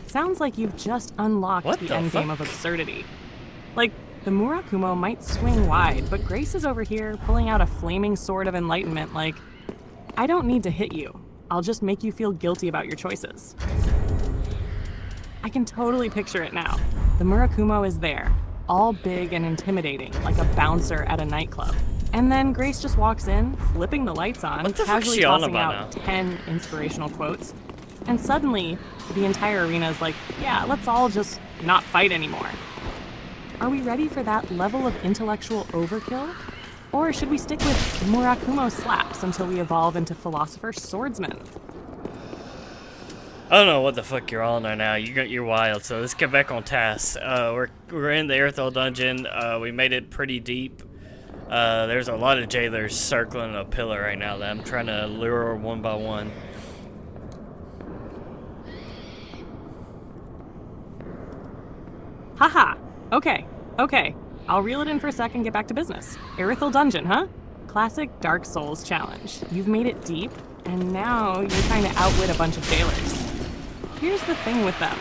Sounds like you've just unlocked What the the endgame fuck? of absurdity. Like, The Murakumo might swing wide, but Grace is over here pulling out a flaming sword of enlightenment like, I don't need to hit you. I'll just make you feel guilty about your choices. I can totally picture it now. The Murakumo is there, all big and intimidating, like a bouncer at a nightclub. And then Grace just walks in, flipping the lights on, What the fuck's casually she on tossing about out now? 10 inspirational quotes. And suddenly, the entire arena is like, yeah, let's all just not fight anymore. Are we ready for that level of intellectual overkill? Or should we stick with Murakumo slaps until we evolve into philosopher swordsmen? I don't know what the fuck you're on there now. You're wild. So let's get back on task. We're in the Irithyll dungeon. We made it pretty deep. There's a lot of jailers circling a pillar right now that I'm trying to lure one by one. Haha. Okay. I'll reel it in for a sec and get back to business. Irithyll Dungeon, huh? Classic Dark Souls challenge. You've made it deep, and now you're trying to outwit a bunch of jailers. Here's the thing with them.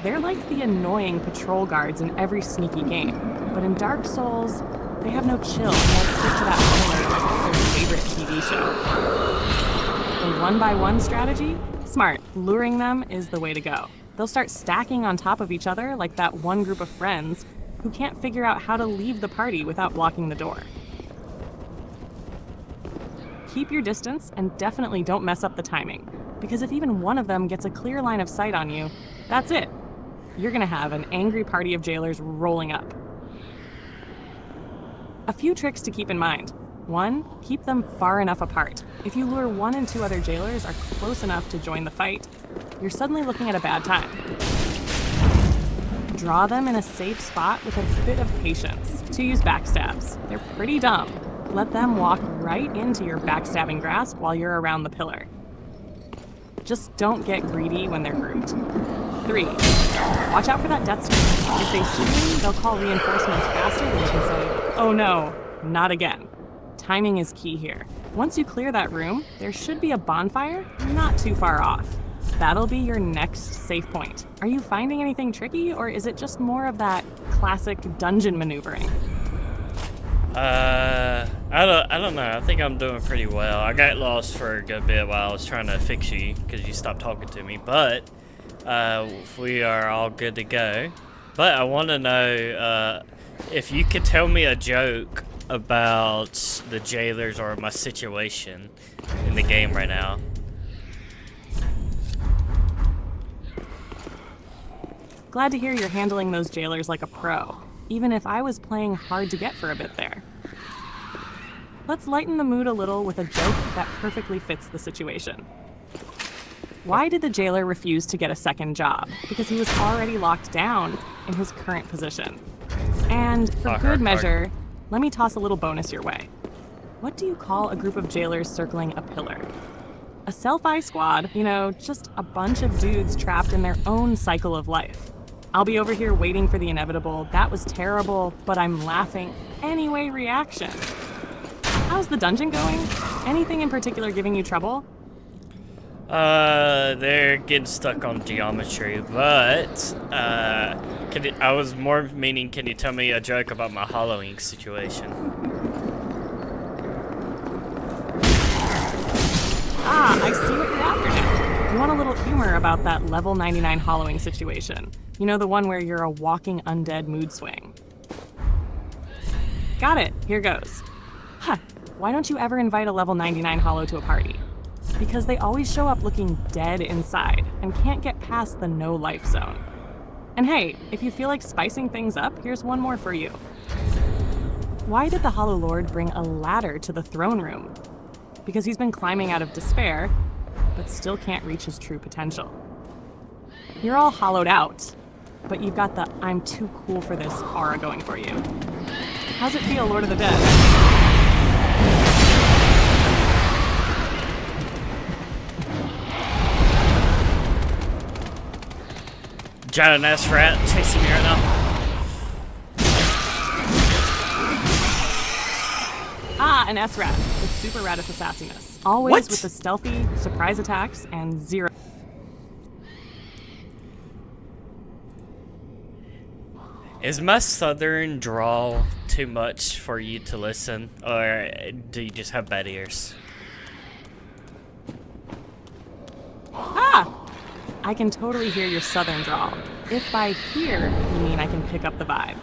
They're like the annoying patrol guards in every sneaky game. But in Dark Souls, they have no chill and they'll stick to that pillar like it's their favorite TV show. The one-by-one strategy? Smart. Luring them is the way to go. They'll start stacking on top of each other like that one group of friends who can't figure out how to leave the party without blocking the door. Keep your distance and definitely don't mess up the timing, because if even one of them gets a clear line of sight on you, that's it. You're gonna have an angry party of jailers rolling up. A few tricks to keep in mind. 1, keep them far enough apart. If you lure 1 and 2 other jailers are close enough to join the fight, you're suddenly looking at a bad time. Draw them in a safe spot with a bit of patience. To use backstabs. They're pretty dumb. Let them walk right into your backstabbing grasp while you're around the pillar. Just don't get greedy when they're grouped. 3, watch out for that death streak. If they see you, they'll call reinforcements faster than you can say, oh no, not again. Timing is key here. Once you clear that room, there should be a bonfire not too far off. That'll be your next safe point. Are you finding anything tricky, or is it just more of that classic dungeon maneuvering? I don't know. I think I'm doing pretty well. I got lost for a good bit while I was trying to fix you because you stopped talking to me, but we are all good to go. But I want to know if you could tell me a joke about the jailers or my situation in the game right now. Glad to hear you're handling those jailers like a pro, even if I was playing hard to get for a bit there. Let's lighten the mood a little with a joke that perfectly fits the situation. Why did the jailer refuse to get a second job? Because he was already locked down in his current position. And for good measure, let me toss a little bonus your way. What do you call a group of jailers circling a pillar? A self-eye squad, just a bunch of dudes trapped in their own cycle of life. I'll be over here waiting for the inevitable, that was terrible, but I'm laughing anyway reaction. How's the dungeon going? Anything in particular giving you trouble? They're getting stuck on geometry, but I was more meaning, can you tell me a joke about my hollowing situation? I see what you're after now. You want a little humor about that level 99 hollowing situation. The one where you're a walking undead mood swing. Got it, here goes. Why don't you ever invite a level 99 hollow to a party? Because they always show up looking dead inside and can't get past the no life zone. And hey, if you feel like spicing things up, here's one more for you. Why did the Hollow Lord bring a ladder to the throne room? Because he's been climbing out of despair, but still can't reach his true potential. You're all hollowed out, but you've got the I'm too cool for this aura going for you. How's it feel, Lord of the Dead? Giant ass rat chasing me right now. An S-Rat, the Super Ratus Assassinus. Always What? with the stealthy, surprise attacks, and 0. Is my southern drawl too much for you to listen, or do you just have bad ears? Ah! I can totally hear your southern drawl. If by hear you mean I can pick up the vibe.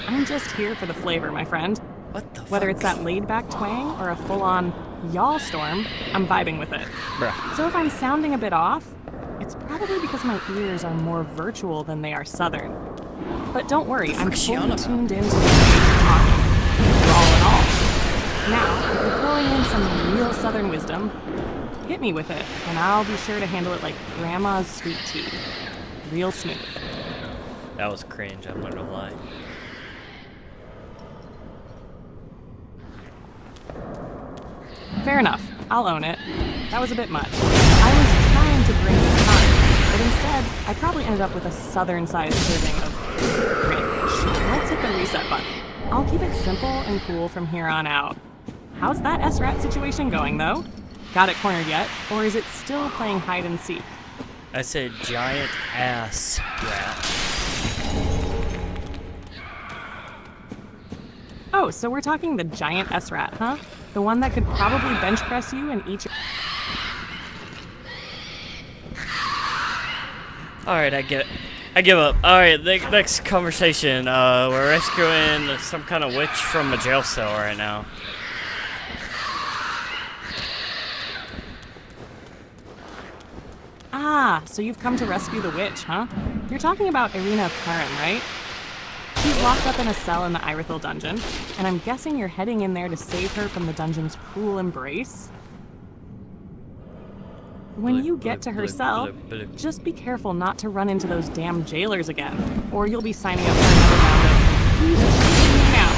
I'm just here for the flavor, my friend. What the Whether fuck? it's that laid-back twang or a full-on y'all storm, I'm vibing with it. Bruh. So if I'm sounding a bit off, it's probably because my ears are more virtual than they are southern. But don't worry, I'm fuck's she on fully about? tuned into the talking, drawl and all. Now, if you're throwing in some real southern wisdom, hit me with it, and I'll be sure to handle it like grandma's sweet tea. Real smooth. That was cringe, I'm not gonna lie. Fair enough. I'll own it. That was a bit much. I was trying to bring you fun, but instead, I probably ended up with a southern-sized serving of cringe. Let's hit the reset button. I'll keep it simple and cool from here on out. How's that S-Rat situation going, though? Got it cornered yet, or is it still playing hide and seek? That's a giant ass rat. Oh, so we're talking the giant S-Rat, huh? The one that could probably bench press you and eat your... Alright, I get it. I give up. Alright, next conversation. We're rescuing some kind of witch from a jail cell right now. Ah, so you've come to rescue the witch, huh? You're talking about Irina of Karen, right? She's locked up in a cell in the Irithyll dungeon, and I'm guessing you're heading in there to save her from the dungeon's cruel embrace? When you get to her cell, just be careful not to run into those damn jailers again, or you'll be signing up for another round of who's chasing me now.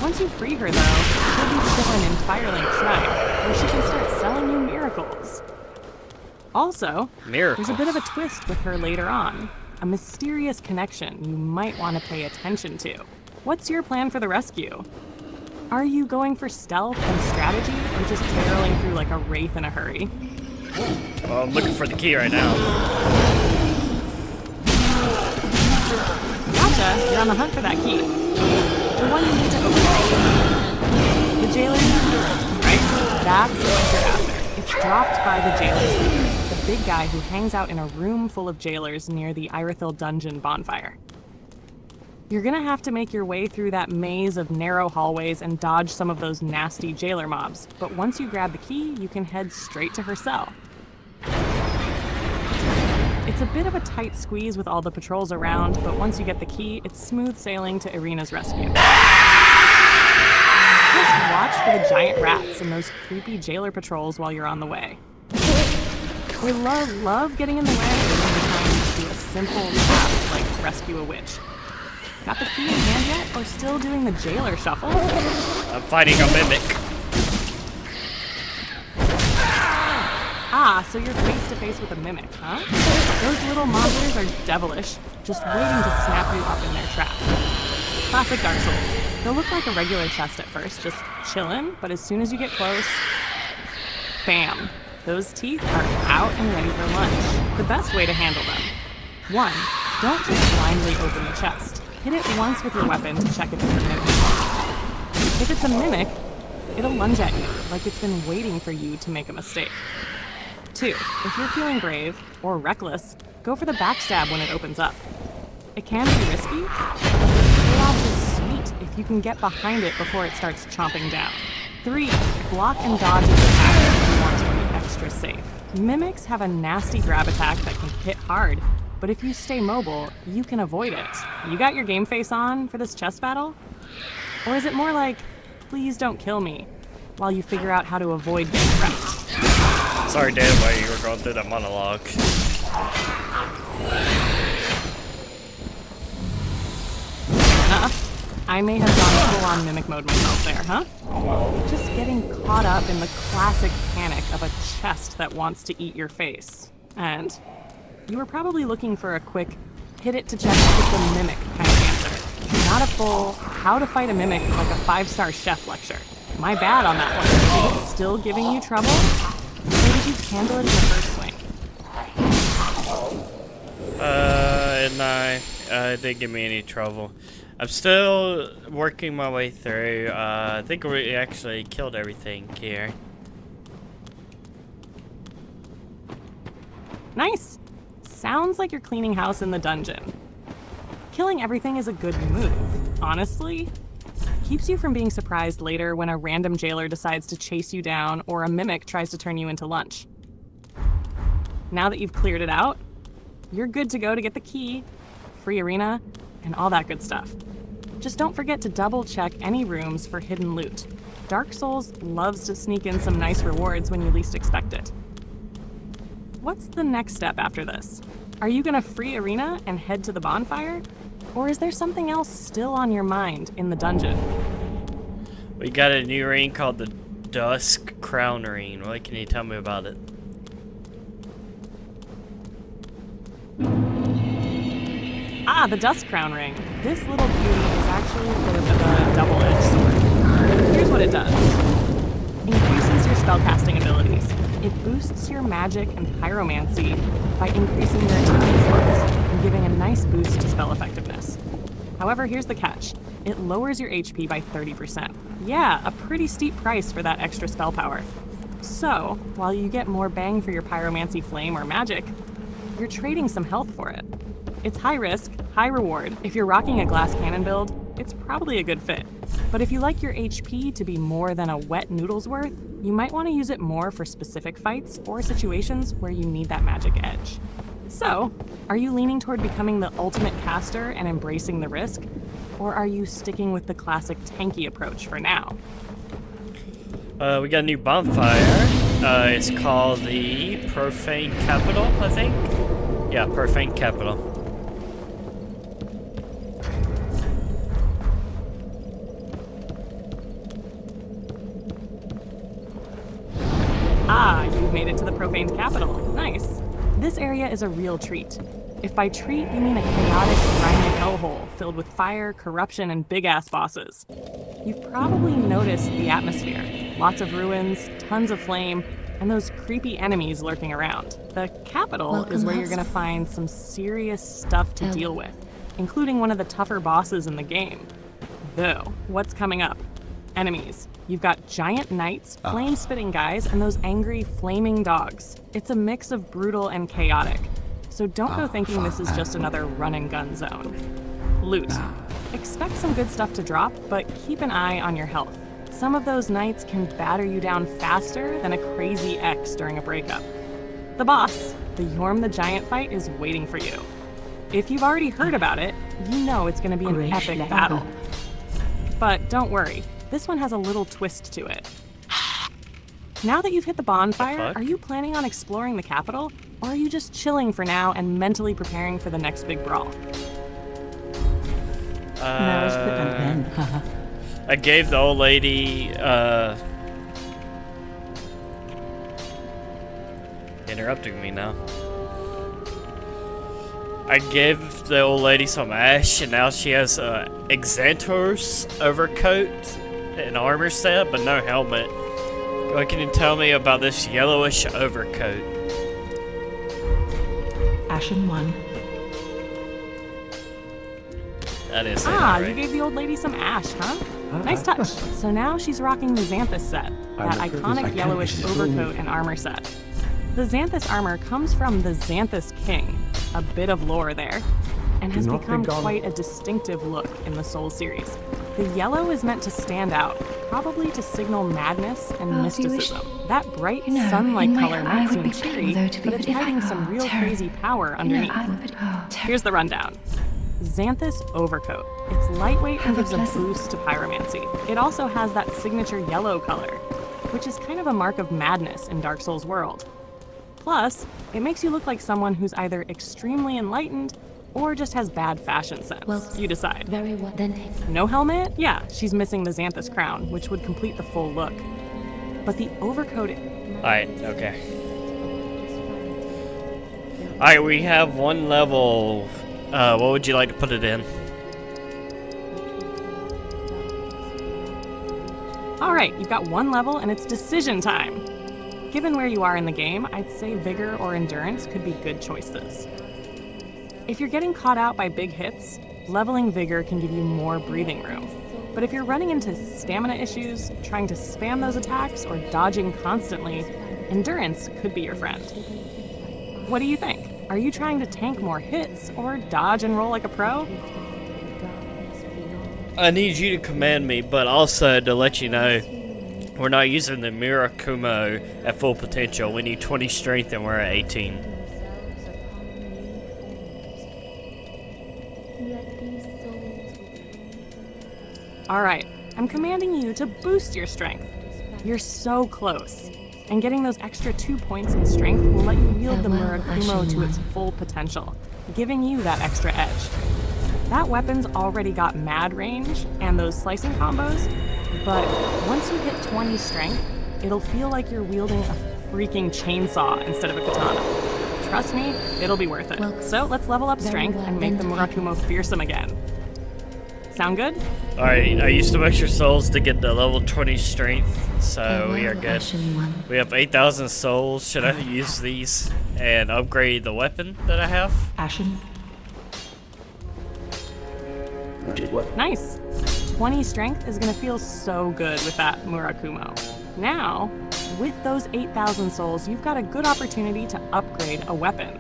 Once you free her, though, she'll be chilling in Firelink Shrine, where she can start selling you miracles. Also, Miracles. there's a bit of a twist with her later on. A mysterious connection you might want to pay attention to. What's your plan for the rescue? Are you going for stealth and strategy, or just barreling through like a wraith in a hurry? Well, I'm looking for the key right now. Gotcha, you're on the hunt for that key. The one you need to open the jailer's key, right? That's what you're after. It's dropped by the jailer's leader, the big guy who hangs out in a room full of jailers near the Irithyll dungeon bonfire. You're gonna have to make your way through that maze of narrow hallways and dodge some of those nasty jailer mobs, but once you grab the key, you can head straight to her cell. It's a bit of a tight squeeze with all the patrols around, but once you get the key, it's smooth sailing to Irina's rescue. Just watch for the giant rats and those creepy jailer patrols while you're on the way. We love getting in the way when you're trying to do a simple task like rescue a witch. Got the key in hand yet, or still doing the jailer shuffle? I'm fighting a mimic. Ah, so you're face to face with a mimic, huh? Those little monsters are devilish, just waiting to snap you up in their trap. Classic Dark Souls. They'll look like a regular chest at first, just chillin', but as soon as you get close, bam. Those teeth are out and ready for lunch. The best way to handle them. 1. Don't just blindly open the chest. Hit it once with your weapon to check if it's a mimic. If it's a mimic, it'll lunge at you, like it's been waiting for you to make a mistake. 2. If you're feeling brave, or reckless, go for the backstab when it opens up. It can be risky, but the payoff is sweet if you can get behind it before it starts chomping down. 3. Block and dodge its attacks if you want to be extra safe. Mimics have a nasty grab attack that can hit hard, but if you stay mobile, you can avoid it. You got your game face on for this chess battle? Or is it more like, please don't kill me, while you figure out how to avoid getting wrecked? Sorry, Dad, while you were going through that monologue. I may have gone full-on mimic mode myself there, huh? Just getting caught up in the classic panic of a chest that wants to eat your face. And you were probably looking for a quick, hit it to check if it's a mimic kind of answer. Not a full, how to fight a mimic like a 5-star chef lecture. My bad on that one. Is it still giving you trouble? Or did you handle it in the first swing? and it didn't give me any trouble. I'm still working my way through. I think we actually killed everything here. Nice. Sounds like you're cleaning house in the dungeon. Killing everything is a good move, honestly. Keeps you from being surprised later when a random jailer decides to chase you down or a mimic tries to turn you into lunch. Now that you've cleared it out, you're good to go to get the key, free arena, and all that good stuff. Just don't forget to double check any rooms for hidden loot. Dark Souls loves to sneak in some nice rewards when you least expect it. What's the next step after this? Are you gonna free arena and head to the bonfire? Or is there something else still on your mind in the dungeon? We got a new ring called the Dusk Crown Ring. What can you tell me about it? Ah, the Dusk Crown Ring. This little beauty is actually a bit of a double-edged sword. Here's what it does. Increases your spellcasting abilities. It boosts your magic and pyromancy by increasing your attack slots and giving a nice boost to spell effectiveness. However, here's the catch. It lowers your HP by 30%. Yeah, a pretty steep price for that extra spell power. So, while you get more bang for your pyromancy flame or magic, you're trading some health for it. It's high risk, high reward. If you're rocking a glass cannon build, it's probably a good fit. But if you like your HP to be more than a wet noodle's worth, you might want to use it more for specific fights or situations where you need that magic edge. So, are you leaning toward becoming the ultimate caster and embracing the risk? Or are you sticking with the classic tanky approach for now? We got a new bonfire. It's called the Profane Capital, I think. Yeah, Profane Capital. Ah, you've made it to the Profaned Capital. Nice. This area is a real treat. If by treat you mean a chaotic, grimy hellhole filled with fire, corruption, and big-ass bosses. You've probably noticed the atmosphere. Lots of ruins, tons of flame, and those creepy enemies lurking around. The capital is where you're gonna find some serious stuff to deal with, including one of the tougher bosses in the game. Though, what's coming up? Enemies. You've got giant knights, flame-spitting guys, and those angry, flaming dogs. It's a mix of brutal and chaotic. So don't go thinking this is just another run-and-gun zone. Loot. Expect some good stuff to drop, but keep an eye on your health. Some of those knights can batter you down faster than a crazy ex during a breakup. The boss, the Yorm the Giant fight, is waiting for you. If you've already heard about it, you know it's going to be an epic battle. But don't worry, this one has a little twist to it. Now that you've hit the bonfire, are you planning on exploring the capital? Or are you just chilling for now and mentally preparing for the next big brawl? I gave the old lady, interrupting me now. I gave the old lady some ash, and now she has a Exantor's overcoat and armor set, but no helmet. What can you tell me about this yellowish overcoat? Ashen 1. That is you gave the old lady some ash, huh? Nice touch. So now she's rocking the Xanthus set, that iconic yellowish overcoat and armor set. The Xanthus armor comes from the Xanthus King, a bit of lore there, and has become quite a distinctive look in the Souls series. The yellow is meant to stand out, probably to signal madness and mysticism. That bright sun-like color might seem cheery, but it's hiding some real crazy power underneath. Here's the rundown. Xanthus Overcoat. It's lightweight and gives a boost to pyromancy. It also has that signature yellow color, which is kind of a mark of madness in Dark Souls' world. Plus, it makes you look like someone who's either extremely enlightened or just has bad fashion sense. You decide. Very well, then. No helmet? Yeah, she's missing the Xanthus crown, which would complete the full look. But the overcoat... Alright, okay. Alright, we have one level. What would you like to put it in? Alright, you've got one level and it's decision time. Given where you are in the game, I'd say Vigor or Endurance could be good choices. If you're getting caught out by big hits, leveling Vigor can give you more breathing room. But if you're running into stamina issues, trying to spam those attacks, or dodging constantly, Endurance could be your friend. What do you think? Are you trying to tank more hits, or dodge and roll like a pro? I need you to command me, but also to let you know, we're not using the Murakumo at full potential. We need 20 strength and we're at 18. Alright, I'm commanding you to boost your strength. You're so close. And getting those extra 2 points in strength will let you wield the Murakumo to its full potential, giving you that extra edge. That weapon's already got mad range and those slicing combos, but once you hit 20 strength, it'll feel like you're wielding a freaking chainsaw instead of a katana. Trust me, it'll be worth it. So let's level up strength and make the Murakumo fearsome again. Sound good? Alright, I used some extra souls to get the level 20 strength, so we are good. We have 8,000 souls. Should I use these and upgrade the weapon that I have? Ashen. Nice. 20 strength is going to feel so good with that Murakumo. Now, with those 8,000 souls, you've got a good opportunity to upgrade a weapon.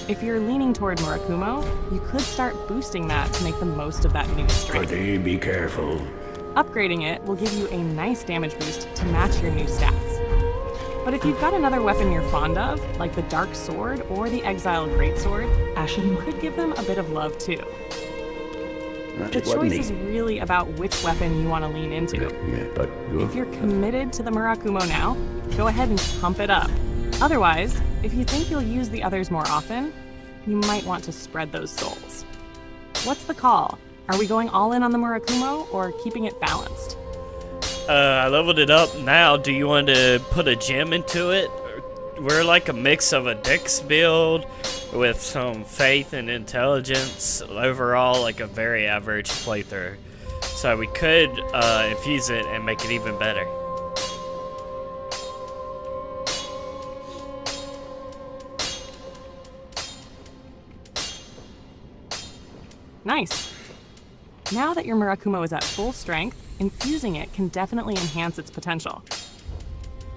If you're leaning toward Murakumo, you could start boosting that to make the most of that new strength. Be careful. Upgrading it will give you a nice damage boost to match your new stats. But if you've got another weapon you're fond of, like the Dark Sword or the Exile Greatsword, Ashen. you could give them a bit of love too. The choice is really about which weapon you want to lean into. Yeah, but If you're committed to the Murakumo now, go ahead and pump it up. Otherwise, if you think you'll use the others more often, you might want to spread those souls. What's the call? Are we going all in on the Murakumo or keeping it balanced? I leveled it up now. Do you want to put a gem into it? We're like a mix of a dex build with some faith and intelligence. Overall, like a very average playthrough. So we could infuse it and make it even better. Nice. Now that your Murakumo is at full strength, infusing it can definitely enhance its potential.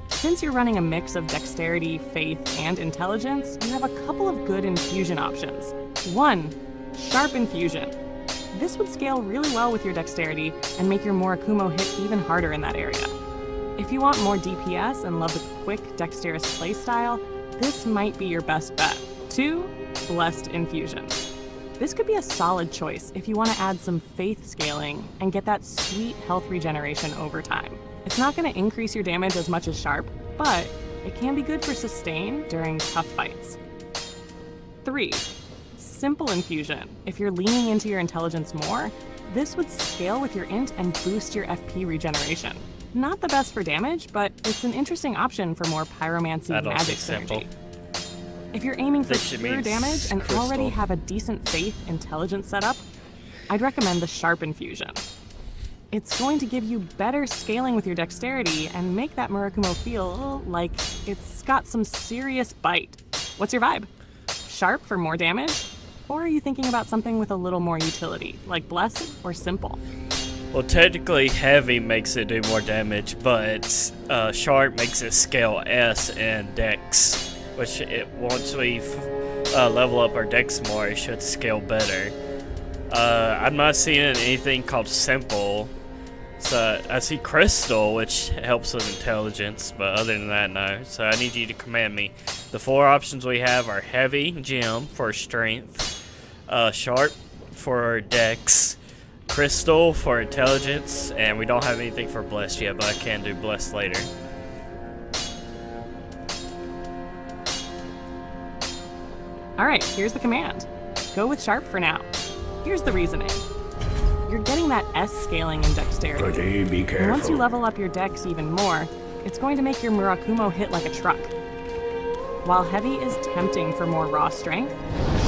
Since you're running a mix of dexterity, faith, and intelligence, you have a couple of good infusion options. 1. Sharp Infusion. This would scale really well with your dexterity and make your Murakumo hit even harder in that area. If you want more DPS and love the quick, dexterous playstyle, this might be your best bet. 2. Blessed Infusion. This could be a solid choice if you want to add some faith scaling and get that sweet health regeneration over time. It's not going to increase your damage as much as Sharp, but it can be good for sustain during tough fights. 3. Simple Infusion. If you're leaning into your intelligence more, this would scale with your int and boost your FP regeneration. Not the best for damage, but it's an interesting option for more pyromancy magic synergy. If you're aiming for pure damage and already have a decent faith intelligence setup, I'd recommend the Sharp Infusion. It's going to give you better scaling with your dexterity and make that Murakumo feel like it's got some serious bite. What's your vibe? Sharp for more damage? Or are you thinking about something with a little more utility, like Blessed or Simple? Well, technically Heavy makes it do more damage, but Sharp makes it scale S and Dex. Which, once we level up our dex more, it should scale better. I'm not seeing anything called Simple. So I see Crystal, which helps with intelligence, but other than that, no. So I need you to command me. The 4 options we have are Heavy Gem for strength, Sharp for dex, Crystal for intelligence, and we don't have anything for Blessed yet, but I can do Blessed later. Alright, here's the command. Go with Sharp for now. Here's the reasoning. You're getting that S scaling in dexterity. Be careful. And once you level up your dex even more, it's going to make your Murakumo hit like a truck. While Heavy is tempting for more raw strength,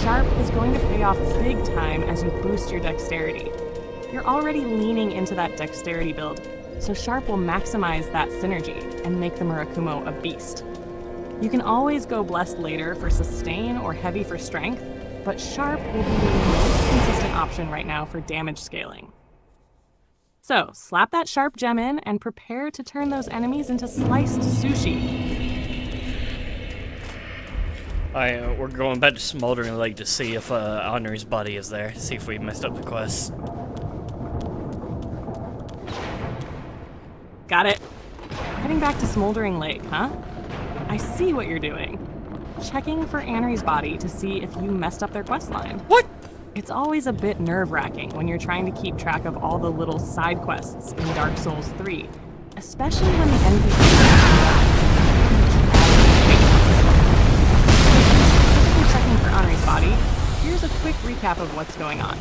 Sharp is going to pay off big time as you boost your dexterity. You're already leaning into that dexterity build, so Sharp will maximize that synergy and make the Murakumo a beast. You can always go Blessed later for sustain or Heavy for strength, but Sharp will be the most consistent option right now for damage scaling. So, slap that Sharp gem in and prepare to turn those enemies into sliced sushi. Alright, we're going back to Smoldering Lake to see if Henri's body is there. See if we messed up the quest. Got it. Heading back to Smoldering Lake, huh? I see what you're doing. Checking for Henri's body to see if you messed up their questline. What? It's always a bit nerve-wracking when you're trying to keep track of all the little side quests in Dark Souls 3, especially when the NPCs specifically checking for Henri's body. Here's a quick recap of what's going on.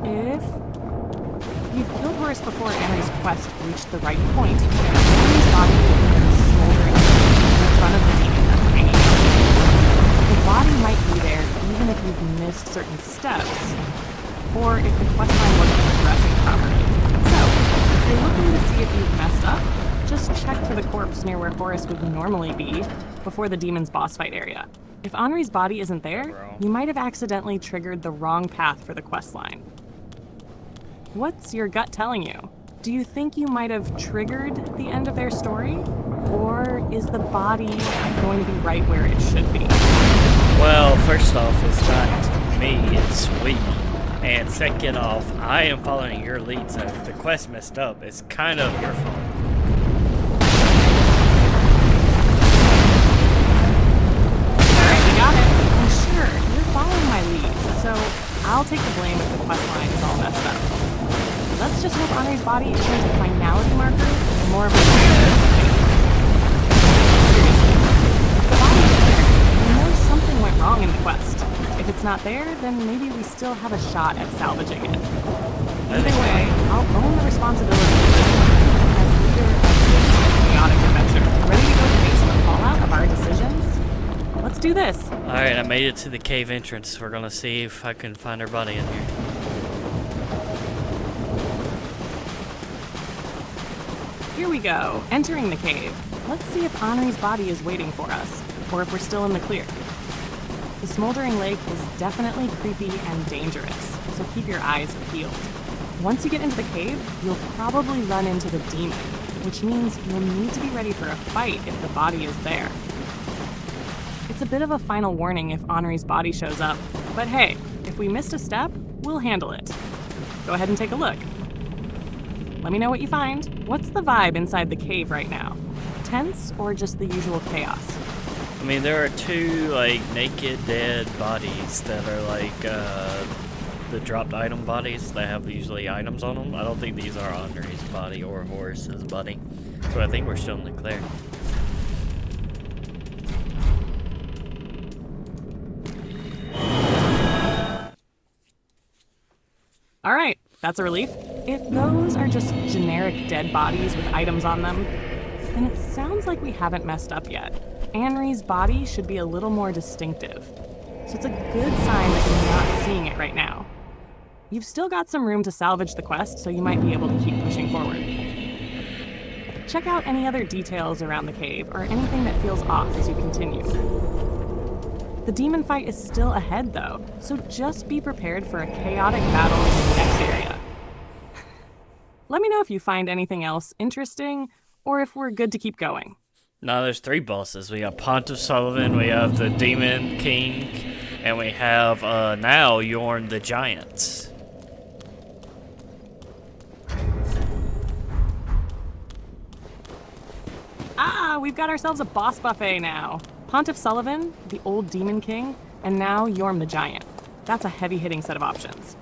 If you've killed Horus before Henri's quest reached the right point, Henri's body is smoldering in front of the demon that's hanging out. The body might be there even if you've missed certain steps, or if the questline wasn't progressing properly. So, if you're looking to see if you've messed up, just check for the corpse near where Horus would normally be before the demon's boss fight area. If Henri's body isn't there, you might have accidentally triggered the wrong path for the questline. What's your gut telling you? Do you think you might have triggered the end of their story? Or is the body going to be right where it should be? Well, first off, it's not me, it's we. And second off, I am following your lead, so if the quest messed up, it's kind of your fault. Alright, we got it. And sure, you're following my lead, so I'll take the blame if the questline is all messed up. Let's just hope Henri's body isn't a finality marker, and more of a seriously. If the body is there, you know something went wrong in the quest. If it's not there, then maybe we still have a shot at salvaging it. Either way, I'll own the responsibility for this one as leader of this chaotic adventure. Ready to go face the fallout of our decisions? Let's do this. Alright, I made it to the cave entrance. We're gonna see if I can find her body in here. Here we go, entering the cave. Let's see if Henri's body is waiting for us, or if we're still in the clear. The Smoldering Lake is definitely creepy and dangerous, so keep your eyes peeled. Once you get into the cave, you'll probably run into the demon, which means you'll need to be ready for a fight if the body is there. It's a bit of a final warning if Henri's body shows up, but hey, if we missed a step, we'll handle it. Go ahead and take a look. Let me know what you find. What's the vibe inside the cave right now? Tense or just the usual chaos? I mean, there are two, like, naked, dead bodies that are, like, the dropped item bodies that have usually items on them. I don't think these are Henri's body or Horus's body. So I think we're still in the clear. All right, that's a relief. If those are just generic dead bodies with items on them, then it sounds like we haven't messed up yet. Henri's body should be a little more distinctive, so it's a good sign that you're not seeing it right now. You've still got some room to salvage the quest, so you might be able to keep pushing forward. Check out any other details around the cave or anything that feels off as you continue. The demon fight is still ahead though, so just be prepared for a chaotic battle in the next area. Let me know if you find anything else interesting, or if we're good to keep going. No, there's three bosses. We got Pontiff Sullivan, we have the Demon King, and we have now Yorn the Giant. Ah, we've got ourselves a boss buffet now. Pontiff Sullivan, the old Demon King, and now Yorm the Giant. That's a heavy-hitting set of options.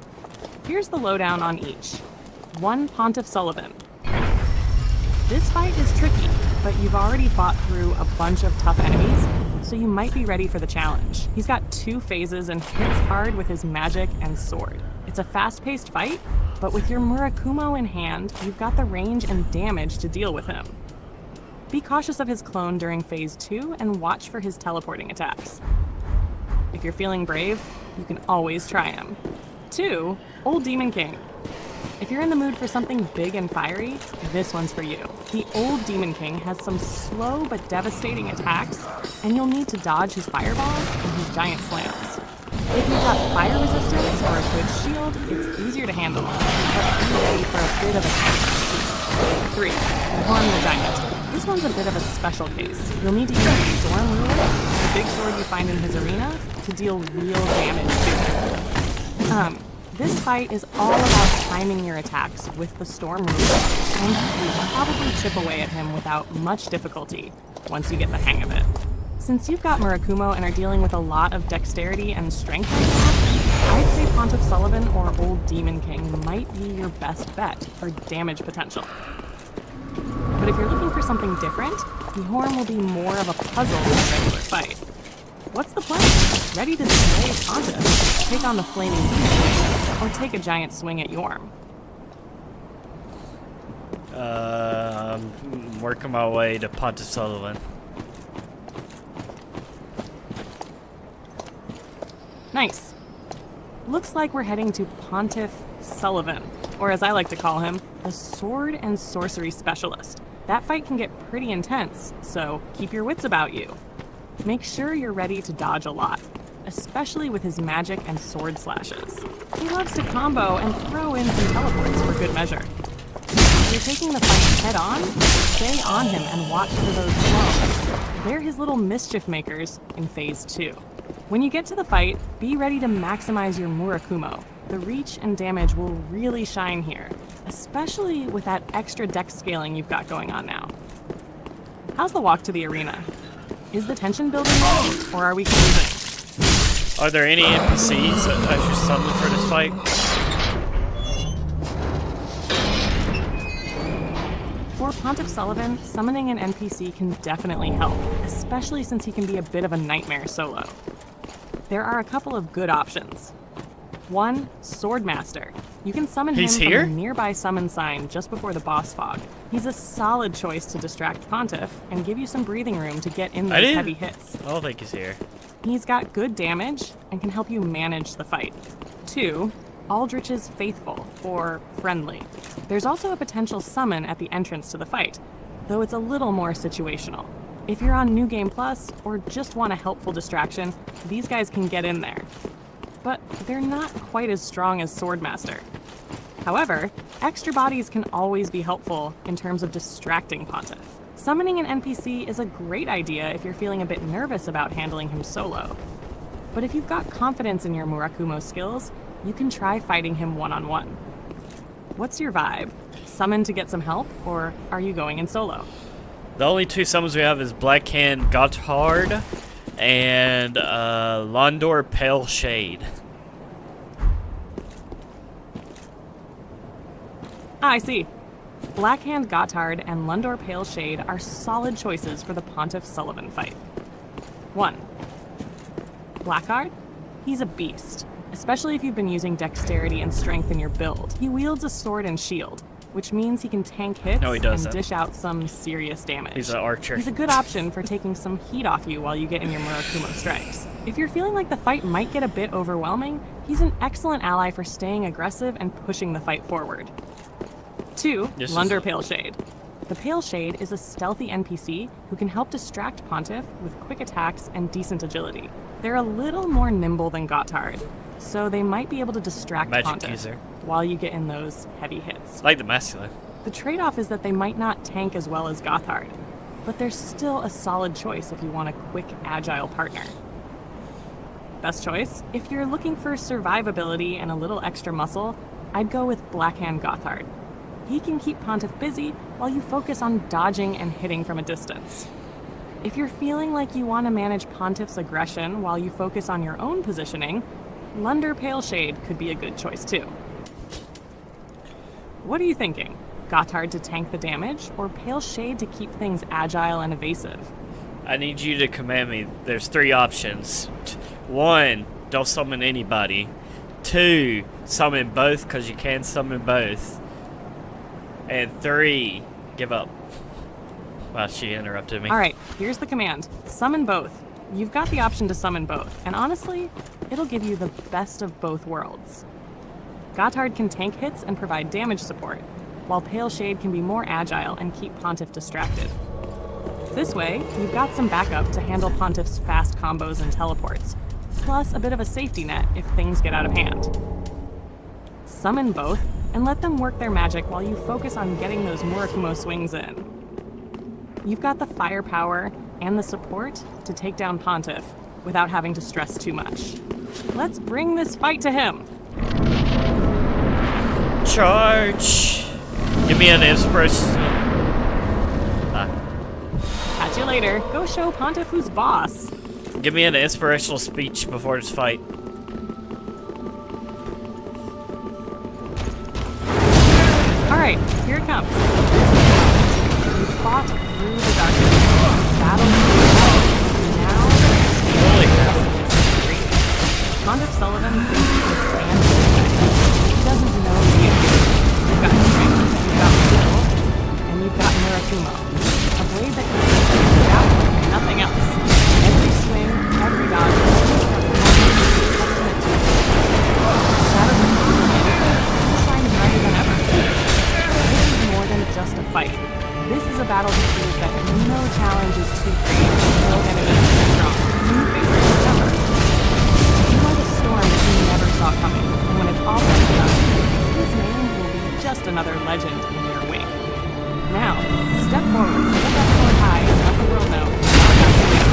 Here's the lowdown on each. 1 Pontiff Sullivan. This fight is tricky, but you've already fought through a bunch of tough enemies, so you might be ready for the challenge. He's got 2 phases and hits hard with his magic and sword. It's a fast-paced fight, but with your Murakumo in hand, you've got the range and damage to deal with him. Be cautious of his clone during phase 2 and watch for his teleporting attacks. If you're feeling brave, you can always try him. 2, Old Demon King. If you're in the mood for something big and fiery, this one's for you. The Old Demon King has some slow but devastating attacks, and you'll need to dodge his fireballs and his giant slams. If you've got fire resistance or a good shield, it's easier to handle, but be ready for a bit of a challenge. 3. Horn the Giant. This one's a bit of a special case. You'll need to use Storm Ruler, the big sword you find in his arena, to deal real damage to him. This fight is all about timing your attacks with the Storm Ruler, and you'll probably chip away at him without much difficulty once you get the hang of it. Since you've got Murakumo and are dealing with a lot of dexterity and strength right now, I'd say Pontiff Sullivan or Old Demon King might be your best bet for damage potential. But if you're looking for something different, the Horn will be more of a puzzle than a regular fight. What's the plan? Ready to slay Pontiff, take on the Flaming Beast, or take a giant swing at Yorm? I'm working my way to Pontiff Sullivan. Nice. Looks like we're heading to Pontiff Sullivan, or as I like to call him, the sword and sorcery specialist. That fight can get pretty intense, so keep your wits about you. Make sure you're ready to dodge a lot, especially with his magic and sword slashes. He loves to combo and throw in some teleports for good measure. If you're taking the fight head on, stay on him and watch for those clones. They're his little mischief makers in Phase 2. When you get to the fight, be ready to maximize your Murakumo. The reach and damage will really shine here, especially with that extra dex scaling you've got going on now. How's the walk to the arena? Is the tension building low, or are we cruising? Are there any NPCs that I should summon for this fight? For Pontiff Sullivan, summoning an NPC can definitely help, especially since he can be a bit of a nightmare solo. There are a couple of good options. 1. Swordmaster. You can summon him from a nearby summon sign just before the boss fog. He's a solid choice to distract Pontiff and give you some breathing room to get in those heavy hits. I don't think he's here. He's got good damage and can help you manage the fight. 2. Aldrich's Faithful, or Friendly. There's also a potential summon at the entrance to the fight, though it's a little more situational. If you're on New Game Plus, or just want a helpful distraction, these guys can get in there. But they're not quite as strong as Swordmaster. However, extra bodies can always be helpful in terms of distracting Pontiff. Summoning an NPC is a great idea if you're feeling a bit nervous about handling him solo. But if you've got confidence in your Murakumo skills, you can try fighting him one-on-one. What's your vibe? Summon to get some help, or are you going in solo? The only two summons we have is Blackhand Gotthard and Londor Pale Shade. I see. Blackhand Gotthard and Lundor Pale Shade are solid choices for the Pontiff Sullivan fight. 1. Blackguard? He's a beast, especially if you've been using dexterity and strength in your build. He wields a sword and shield, which means he can tank hits and dish out some serious damage. He's an archer. He's a good option for taking some heat off you while you get in your Murakumo strikes. If you're feeling like the fight might get a bit overwhelming, he's an excellent ally for staying aggressive and pushing the fight forward. 2. Lundor Pale Shade. The Pale Shade is a stealthy NPC who can help distract Pontiff with quick attacks and decent agility. They're a little more nimble than Gotthard, so they might be able to distract Pontiff while you get in those heavy hits. Like the masculine. The trade-off is that they might not tank as well as Gotthard, but they're still a solid choice if you want a quick, agile partner. Best choice? If you're looking for survivability and a little extra muscle, I'd go with Blackhand Gotthard. He can keep Pontiff busy while you focus on dodging and hitting from a distance. If you're feeling like you want to manage Pontiff's aggression while you focus on your own positioning, Lundor Pale Shade could be a good choice too. What are you thinking? Gotthard to tank the damage, or Pale Shade to keep things agile and evasive? I need you to command me. There's 3 options. 1, don't summon anybody. 2, summon both because you can summon both. And 3, give up. Wow, she interrupted me. Alright, here's the command. Summon both. You've got the option to summon both, and honestly, it'll give you the best of both worlds. Gotthard can tank hits and provide damage support, while Pale Shade can be more agile and keep Pontiff distracted. This way, you've got some backup to handle Pontiff's fast combos and teleports, plus a bit of a safety net if things get out of hand. Summon both, and let them work their magic while you focus on getting those Murakumo swings in. You've got the firepower and the support to take down Pontiff without having to stress too much. Let's bring this fight to him! Charge! Give me an inspiration. Catch you later. Go show Pontiff who's boss. Give me an inspirational speech before this fight. Alright, here it comes. You fought through the darkness, battled through the hell, and now Holy you're greatness. Pontiff Sullivan thinks he can stand in the way. He doesn't know you. You've got strength, you've got skill, and you've got Murakumo. A blade that can take out and nothing else. Every swing, every dodge is just a testament to it. Shadows are shine brighter than ever. This is more than just a fight. This is a battle to prove that no challenge is too great, no enemy is too strong. You face it together. You are the storm that you never saw coming, and when it's all said and done, his name will be just another legend in your wake. Now, step forward, hold that sword high, and let the world know how about you win.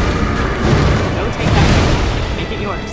Go take that win. Make it yours.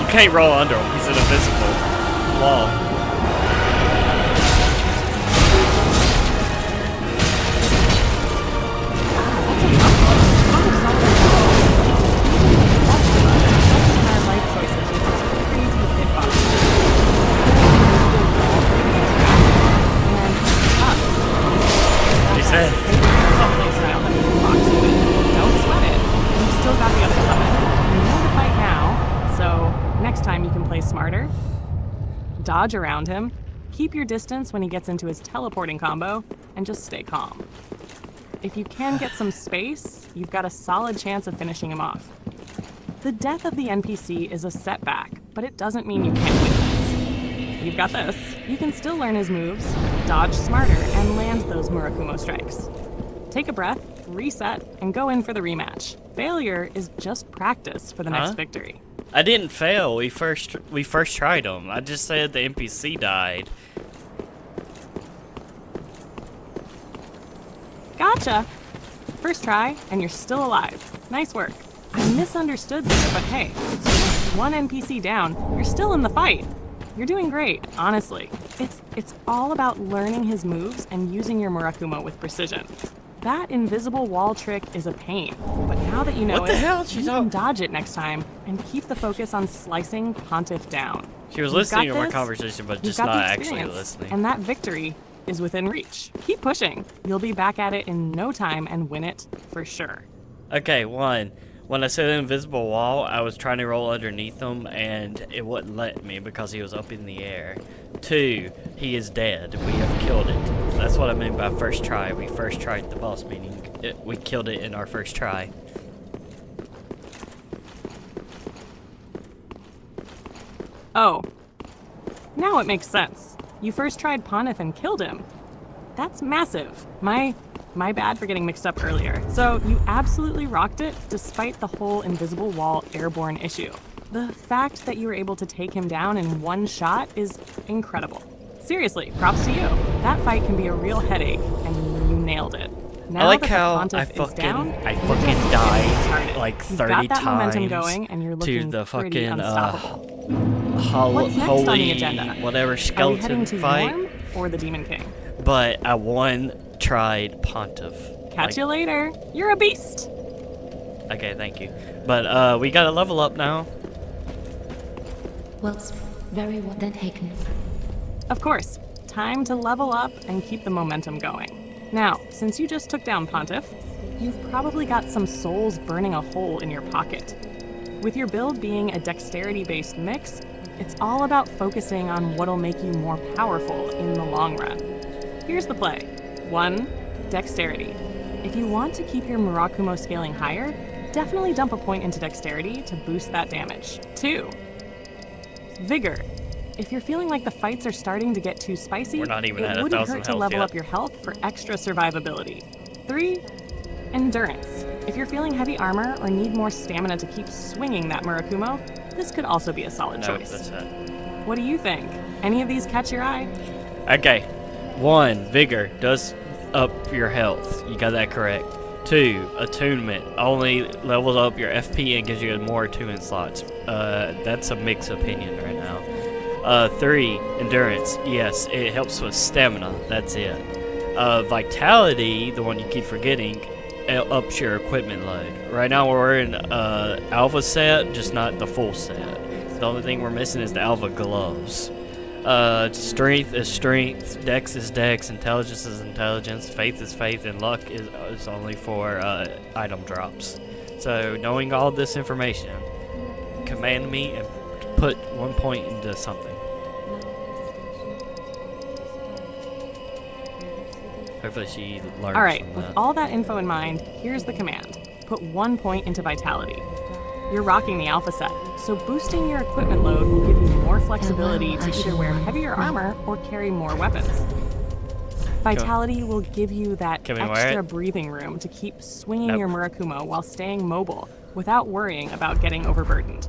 You can't roll under him. He's an invisible wall. He said. Don't sweat it. You've still got the other summon. You know the fight now, so next time you can play smarter. Dodge around him, keep your distance when he gets into his teleporting combo, and just stay calm. If you can get some space, you've got a solid chance of finishing him off. The death of the NPC is a setback, but it doesn't mean you can't win this. You've got this. You can still learn his moves, dodge smarter, and land those Murakumo strikes. Take a breath, reset, and go in for the rematch. Failure is just practice for the next victory. I didn't fail. We first tried him. I just said the NPC died. Gotcha! First try, and you're still alive. Nice work. I misunderstood this, but hey, it's just one NPC down. You're still in the fight. You're doing great, honestly. It's all about learning his moves and using your Murakumo with precision. That invisible wall trick is a pain, but now that you know What the it, hell? you can dodge it next time and keep the focus on slicing Pontiff down. She was You've listening got to my this. conversation, but You've just got not the actually experience, listening. And that victory is within reach. Keep pushing. You'll be back at it in no time and win it for sure. Okay, one. When I said invisible wall, I was trying to roll underneath him, and it wouldn't let me because he was up in the air. 2, he is dead. We have killed it. That's what I mean by first try. We first tried the boss, meaning we killed it in our first try. Oh, Now it makes sense. You first tried Pontiff and killed him. That's massive. My bad for getting mixed up earlier. So you absolutely rocked it despite the whole invisible wall airborne issue. The fact that you were able to take him down in one shot is incredible. Seriously, props to you. That fight can be a real headache, and you nailed it. Now I like that the how Pontiff I is fucking down, you're just getting died started. like You've 30 got that times momentum going, and you're to looking the pretty fucking unstoppable. holy, What's next on the agenda? whatever Are we skeleton heading to fight. Yorm or the Demon King? But I tried Pontiff. Catch you later. You're a beast. Okay, thank you. But we gotta level up now. Well, very well then taken. Of course, time to level up and keep the momentum going. Now, since you just took down Pontiff, you've probably got some souls burning a hole in your pocket. With your build being a dexterity-based mix, it's all about focusing on what'll make you more powerful in the long run. Here's the play. 1. Dexterity. If you want to keep your Murakumo scaling higher, definitely dump a point into dexterity to boost that damage. 2. Vigor. If you're feeling like the fights are starting to get too spicy, We're not even it at wouldn't 1,000 hurt to health level yet. up your health for extra survivability. 3. Endurance. If you're feeling heavy armor or need more stamina to keep swinging that Murakumo, this could also be a solid No, choice. that's it. What do you think? Any of these catch your eye? Okay. 1. Vigor does up your health. You got that correct. 2. Attunement only levels up your FP and gives you more attunement slots. That's a mixed opinion right now. 3. Endurance. Yes, it helps with stamina. That's it. Vitality, the one you keep forgetting, it ups your equipment load. Right now we're in Alpha set, just not the full set. The only thing we're missing is the Alpha gloves. Strength is strength, Dex is Dex, Intelligence is Intelligence, Faith is Faith, and Luck is only for item drops. So knowing all this information, command me and put 1 point into something. Hopefully she learns. All right, from with that. all that info in mind, here's the command. Put 1 point into Vitality. You're rocking the Alpha set, so boosting your equipment load will give you more flexibility to either wear heavier armor or carry more weapons. Vitality will give you that Can we wear extra it? breathing room to keep swinging Nope. your Murakumo while staying mobile without worrying about getting overburdened.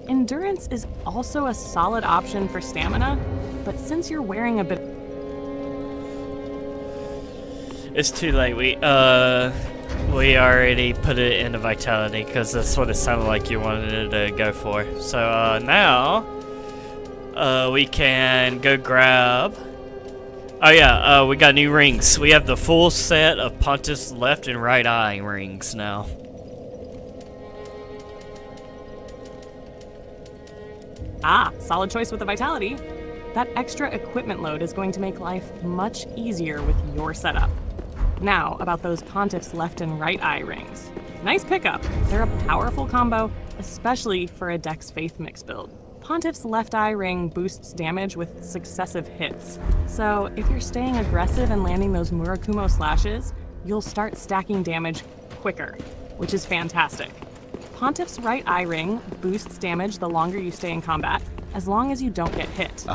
Endurance is also a solid option for stamina, but since you're wearing a bit It's too late. We already put it into Vitality because that's what it sounded like you wanted it to go for. So now we can go grab. Oh yeah, we got new rings. We have the full set of Pontiff's left and right eye rings now. solid choice with the Vitality. That extra equipment load is going to make life much easier with your setup. Now, about those Pontiff's left and right eye rings. Nice pickup. They're a powerful combo, especially for a Dex Faith mix build. Pontiff's left eye ring boosts damage with successive hits. So, if you're staying aggressive and landing those Murakumo slashes, you'll start stacking damage quicker, which is fantastic. Pontiff's right eye ring boosts damage the longer you stay in combat, as long as you don't get hit.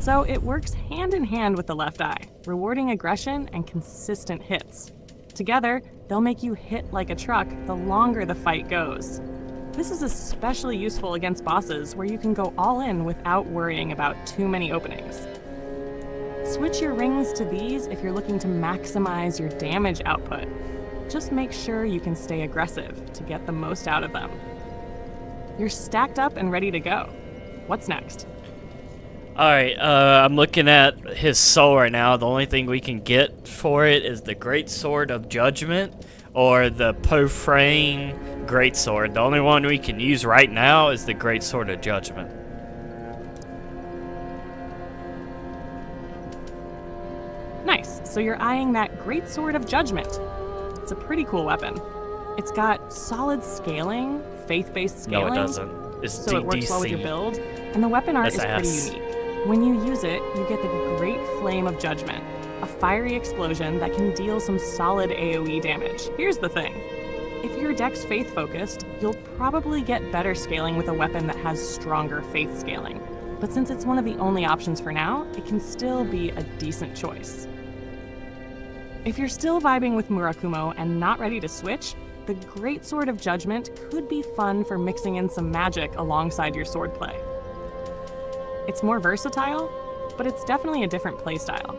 So it works hand in hand with the left eye, rewarding aggression and consistent hits. Together, they'll make you hit like a truck the longer the fight goes. This is especially useful against bosses where you can go all in without worrying about too many openings. Switch your rings to these if you're looking to maximize your damage output. Just make sure you can stay aggressive to get the most out of them. You're stacked up and ready to go. What's next? Alright, I'm looking at his soul right now. The only thing we can get for it is the Great Sword of Judgment or the Profane Great Sword. The only one we can use right now is the Great Sword of Judgment. Nice, so you're eyeing that Great Sword of Judgment. It's a pretty cool weapon. It's got solid scaling, faith-based No, scaling. it doesn't. It's So it works well with your DDC. build, and the weapon art That's is pretty ass. unique. When you use it, you get the Great Flame of Judgment, a fiery explosion that can deal some solid AoE damage. Here's the thing. If you're Dex Faith focused, you'll probably get better scaling with a weapon that has stronger Faith scaling. but since it's one of the only options for now, it can still be a decent choice. If you're still vibing with Murakumo and not ready to switch, the Great Sword of Judgment could be fun for mixing in some magic alongside your swordplay. It's more versatile, but it's definitely a different playstyle.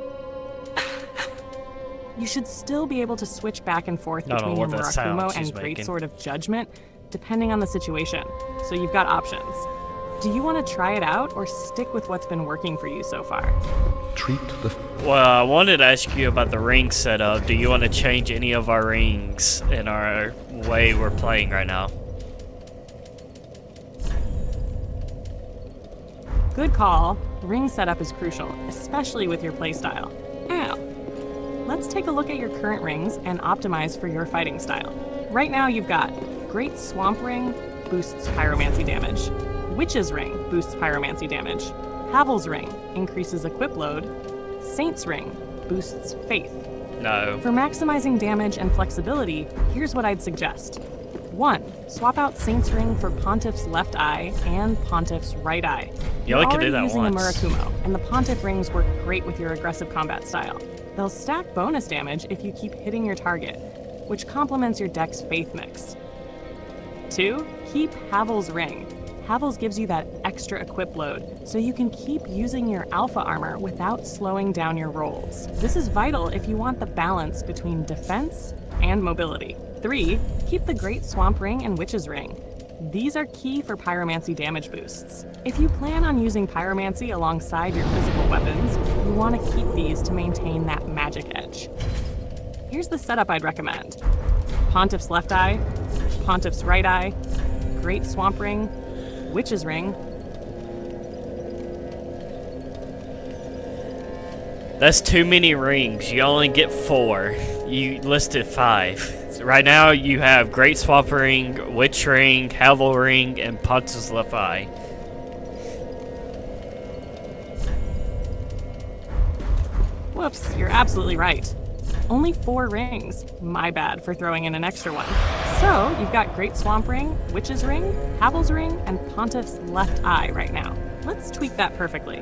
You should still be able to switch back and forth I don't between know your what that sound Murakumo she's and Great making. Sword of Judgment, depending on the situation, so you've got options. Do you want to try it out or stick with what's been working for you so far? Treat the Well, I wanted to ask you about the ring setup. Do you want to change any of our rings in our way we're playing right now? Good call. Ring setup is crucial, especially with your playstyle. Now, let's take a look at your current rings and optimize for your fighting style. Right now you've got Great Swamp Ring, boosts pyromancy damage. Witch's Ring boosts pyromancy damage. Havel's Ring increases equip load. Saint's Ring boosts faith. No. For maximizing damage and flexibility, here's what I'd suggest. 1. Swap out Saint's Ring for Pontiff's left eye and Pontiff's right eye. You only can do You're that already using once. the Murakumo, and the Pontiff rings work great with your aggressive combat style. They'll stack bonus damage if you keep hitting your target, which complements your deck's faith mix. 2. Keep Havel's Ring. Havel's gives you that extra equip load, so you can keep using your alpha armor without slowing down your rolls. This is vital if you want the balance between defense and mobility. 3. Keep the Great Swamp Ring and Witch's Ring. These are key for pyromancy damage boosts. If you plan on using pyromancy alongside your physical weapons, you want to keep these to maintain that magic edge. Here's the setup I'd recommend. Pontiff's left eye, Pontiff's right eye, Great Swamp Ring, Witch's Ring. That's too many rings. You only get 4. You listed 5. So right now you have Great Swamp Ring, Witch Ring, Havel Ring, and Pontiff's left eye. Whoops, you're absolutely right. Only 4 rings. My bad for throwing in an extra one. So, you've got Great Swamp Ring, Witch's Ring, Havel's Ring, and Pontiff's left eye right now. Let's tweak that perfectly.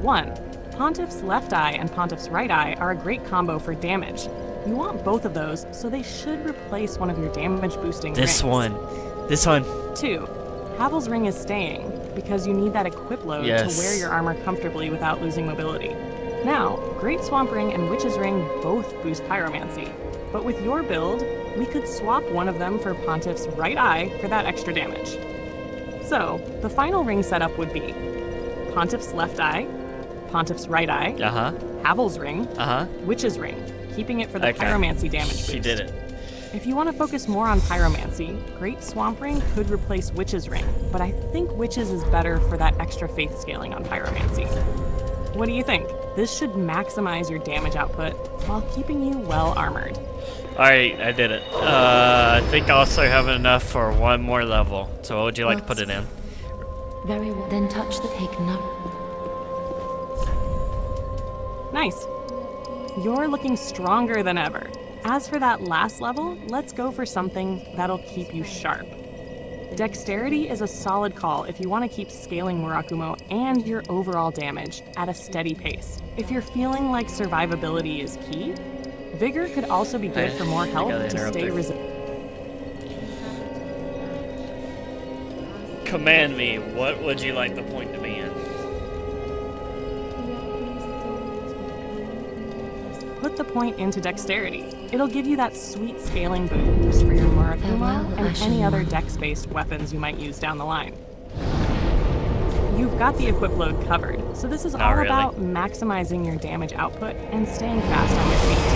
1. Pontiff's left eye and Pontiff's right eye are a great combo for damage. You want both of those, so they should replace one of your damage boosting This rings. This one. 2. Havel's Ring is staying, because you need that equip load Yes. to wear your armor comfortably without losing mobility. Now, Great Swamp Ring and Witch's Ring both boost pyromancy, but with your build, we could swap one of them for Pontiff's right eye for that extra damage. So, the final ring setup would be Pontiff's left eye, Pontiff's right eye, Uh-huh. Havel's Ring, Uh-huh. Witch's Ring, keeping it for the Okay. pyromancy damage boost. She did it. If you want to focus more on pyromancy, Great Swamp Ring could replace Witch's Ring, but I think Witch's is better for that extra faith scaling on pyromancy. What do you think? This should maximize your damage output while keeping you well armored. Alright, I did it. I think I also have enough for one more level. So what would you like to put it in? Very well. Then touch the taken up. Nice. You're looking stronger than ever. As for that last level, let's go for something that'll keep you sharp. Dexterity is a solid call if you want to keep scaling Murakumo and your overall damage at a steady pace. If you're feeling like survivability is key, Vigor could also be good for more I health gotta to interrupt stay there. resilient. Command me. What would you like the point to be in? Put the point into Dexterity. It'll give you that sweet scaling boost for your Murakumo Farewell, and Ashen any other One. Dex-based weapons you might use down the line. You've got the equip load covered, so this is Not all really. about maximizing your damage output and staying fast on your feet.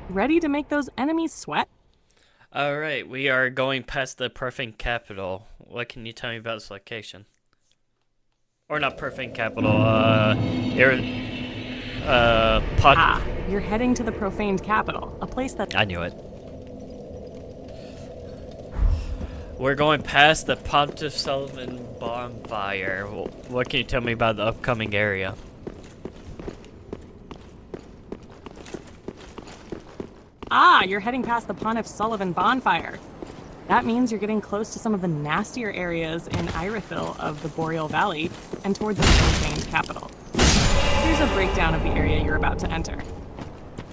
Ready to make those enemies sweat? Alright, we are going past the Perfect Capital. What can you tell me about this location? Or not Perfect Capital, Ah, you're heading to the Profaned Capital, a place that I knew it. We're going past the Pontiff Sullivan bonfire. What can you tell me about the upcoming area? you're heading past the Pontiff Sullivan bonfire. That means you're getting close to some of the nastier areas in Irithyll of the Boreal Valley and toward the profaned capital. Here's a breakdown of the area you're about to enter.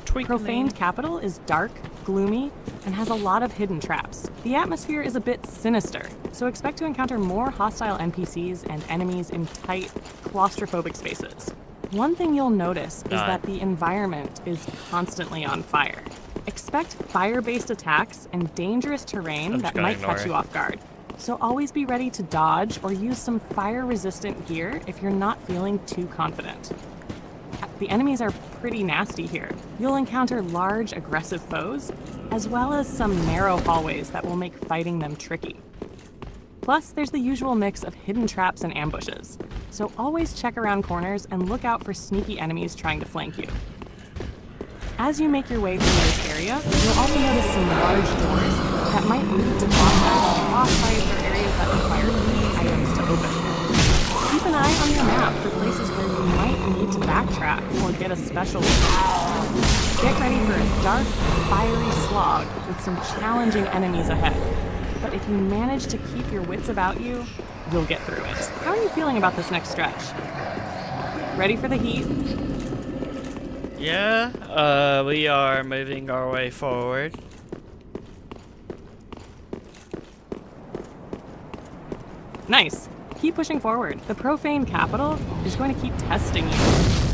Profaned capital is dark, gloomy, and has a lot of hidden traps. The atmosphere is a bit sinister, so expect to encounter more hostile NPCs and enemies in tight, claustrophobic spaces. One thing you'll notice is that the environment is constantly on fire. Expect fire-based attacks and dangerous terrain that might catch you off guard. So always be ready to dodge or use some fire-resistant gear if you're not feeling too confident. The enemies are pretty nasty here. You'll encounter large, aggressive foes, as well as some narrow hallways that will make fighting them tricky. Plus, there's the usual mix of hidden traps and ambushes, so always check around corners and look out for sneaky enemies trying to flank you. As you make your way through this area, you'll also notice some large doors that might lead to boss fights or areas that require key items to open. Keep an eye on your map for places where you might need to backtrack or get a special weapon. Get ready for a dark, fiery slog with some challenging enemies ahead. But if you manage to keep your wits about you, you'll get through it. How are you feeling about this next stretch? Ready for the heat? Yeah, we are moving our way forward. Nice. Keep pushing forward. The profane capital is going to keep testing you,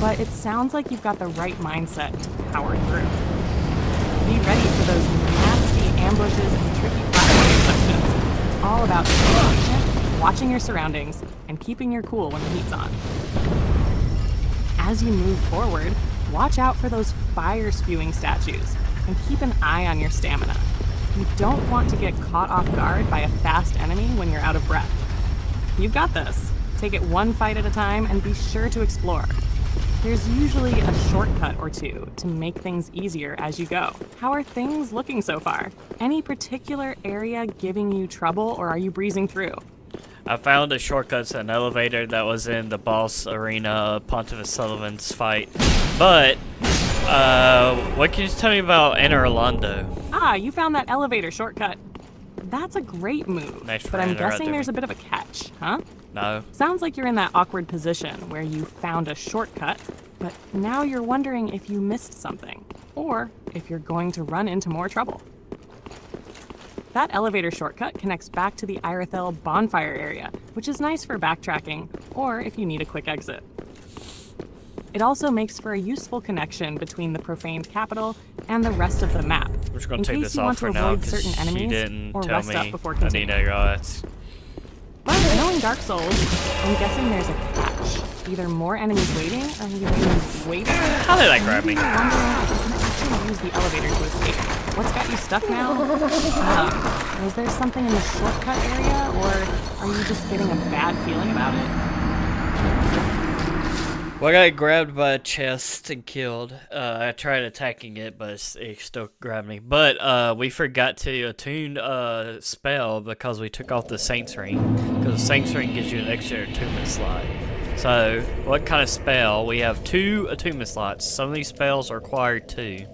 but it sounds like you've got the right mindset to power through. Be ready for those nasty ambushes and tricky platforming sections. It's all about staying patient, watching your surroundings, and keeping your cool when the heat's on. As you move forward, watch out for those fire-spewing statues, and keep an eye on your stamina. You don't want to get caught off guard by a fast enemy when you're out of breath. You've got this. Take it one fight at a time and be sure to explore. There's usually a shortcut or two to make things easier as you go. How are things looking so far? Any particular area giving you trouble, or are you breezing through? I found a shortcut to an elevator that was in the boss arena of Pontifex Sullivan's fight. But, what can you tell me about Anor Londo? Ah, you found that elevator shortcut. That's a great move, Thanks for but I'm guessing interrupting there's me. a bit of a catch, huh? No. Sounds like you're in that awkward position where you found a shortcut, but now you're wondering if you missed something, or if you're going to run into more trouble. That elevator shortcut connects back to the Irithyll bonfire area, which is nice for backtracking, or if you need a quick exit. It also makes for a useful connection between the profaned capital and the rest of the map, I'm just gonna in take case this you off want to for now avoid because certain she enemies didn't or tell rest up me before I need continuing. to guys. But knowing Dark Souls, I'm guessing there's a catch. Either more enemies waiting, or enemies waiting. How did that grab me? Wondering if you can actually use the elevator to escape. What's got you stuck now? Was there something in the shortcut area, or are you just getting a bad feeling about it? Well, I got grabbed by a chest and killed. I tried attacking it, but it still grabbed me. But we forgot to attune a spell because we took off the Saints Ring. Because the Saints Ring gives you an extra attunement slot. So, what kind of spell? We have 2 attunement slots. Some of these spells require 2.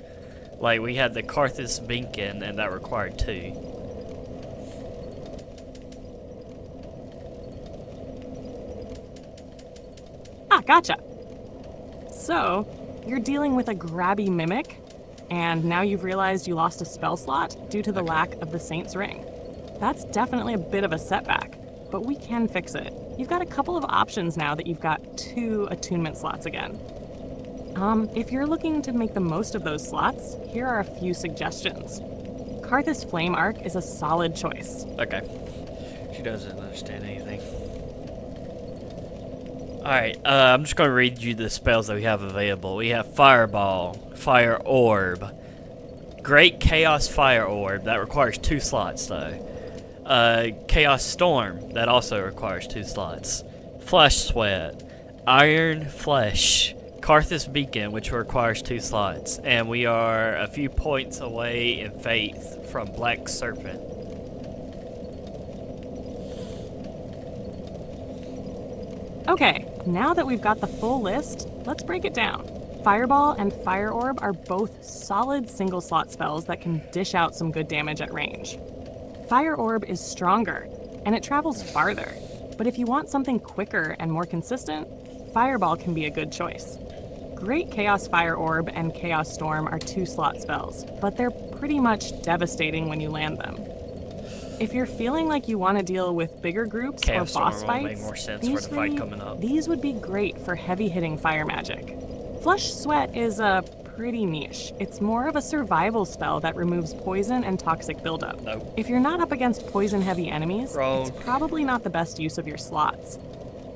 Like, we had the Karthus Beacon, and that required 2. Ah, gotcha. So, you're dealing with a grabby mimic, and now you've realized you lost a spell slot due to the lack of the Saint's Ring. That's definitely a bit of a setback, but we can fix it. You've got a couple of options now that you've got 2 attunement slots again. If you're looking to make the most of those slots, here are a few suggestions. Karthus Flame Arc is a solid choice. Okay. She doesn't understand anything. Alright, I'm just going to read you the spells that we have available. We have Fireball, Fire Orb, Great Chaos Fire Orb, that requires 2 slots though. Chaos Storm, that also requires 2 slots. Flesh Sweat, Iron Flesh, Karthus Beacon, which requires 2 slots. And we are a few points away in Faith from Black Serpent. Okay, now that we've got the full list, let's break it down. Fireball and Fire Orb are both solid single slot spells that can dish out some good damage at range. Fire Orb is stronger, and it travels farther. But if you want something quicker and more consistent, Fireball can be a good choice. Great Chaos Fire Orb and Chaos Storm are 2-slot spells, but they're pretty much devastating when you land them. If you're feeling like you want to deal with bigger groups Chaos or boss Storm will make fights, more sense for the fight coming up. these would be great for heavy-hitting fire magic. Flush Sweat is pretty niche. It's more of a survival spell that removes poison and toxic buildup. Nope. If you're not up against poison-heavy enemies, Wrong. it's probably not the best use of your slots.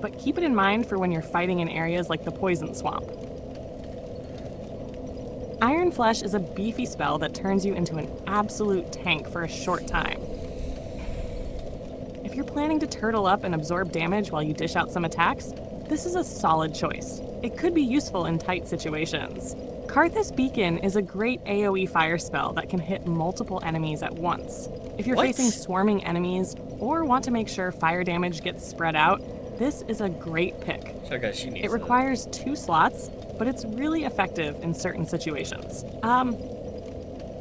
But keep it in mind for when you're fighting in areas like the Poison Swamp. Iron Flesh is a beefy spell that turns you into an absolute tank for a short time. If you're planning to turtle up and absorb damage while you dish out some attacks, this is a solid choice. It could be useful in tight situations. Karthus Beacon is a great AoE fire spell that can hit multiple enemies at once. If you're What? facing swarming enemies or want to make sure fire damage gets spread out, this is a great pick. Okay, she needs It requires 2 slots, but it's really effective in certain situations.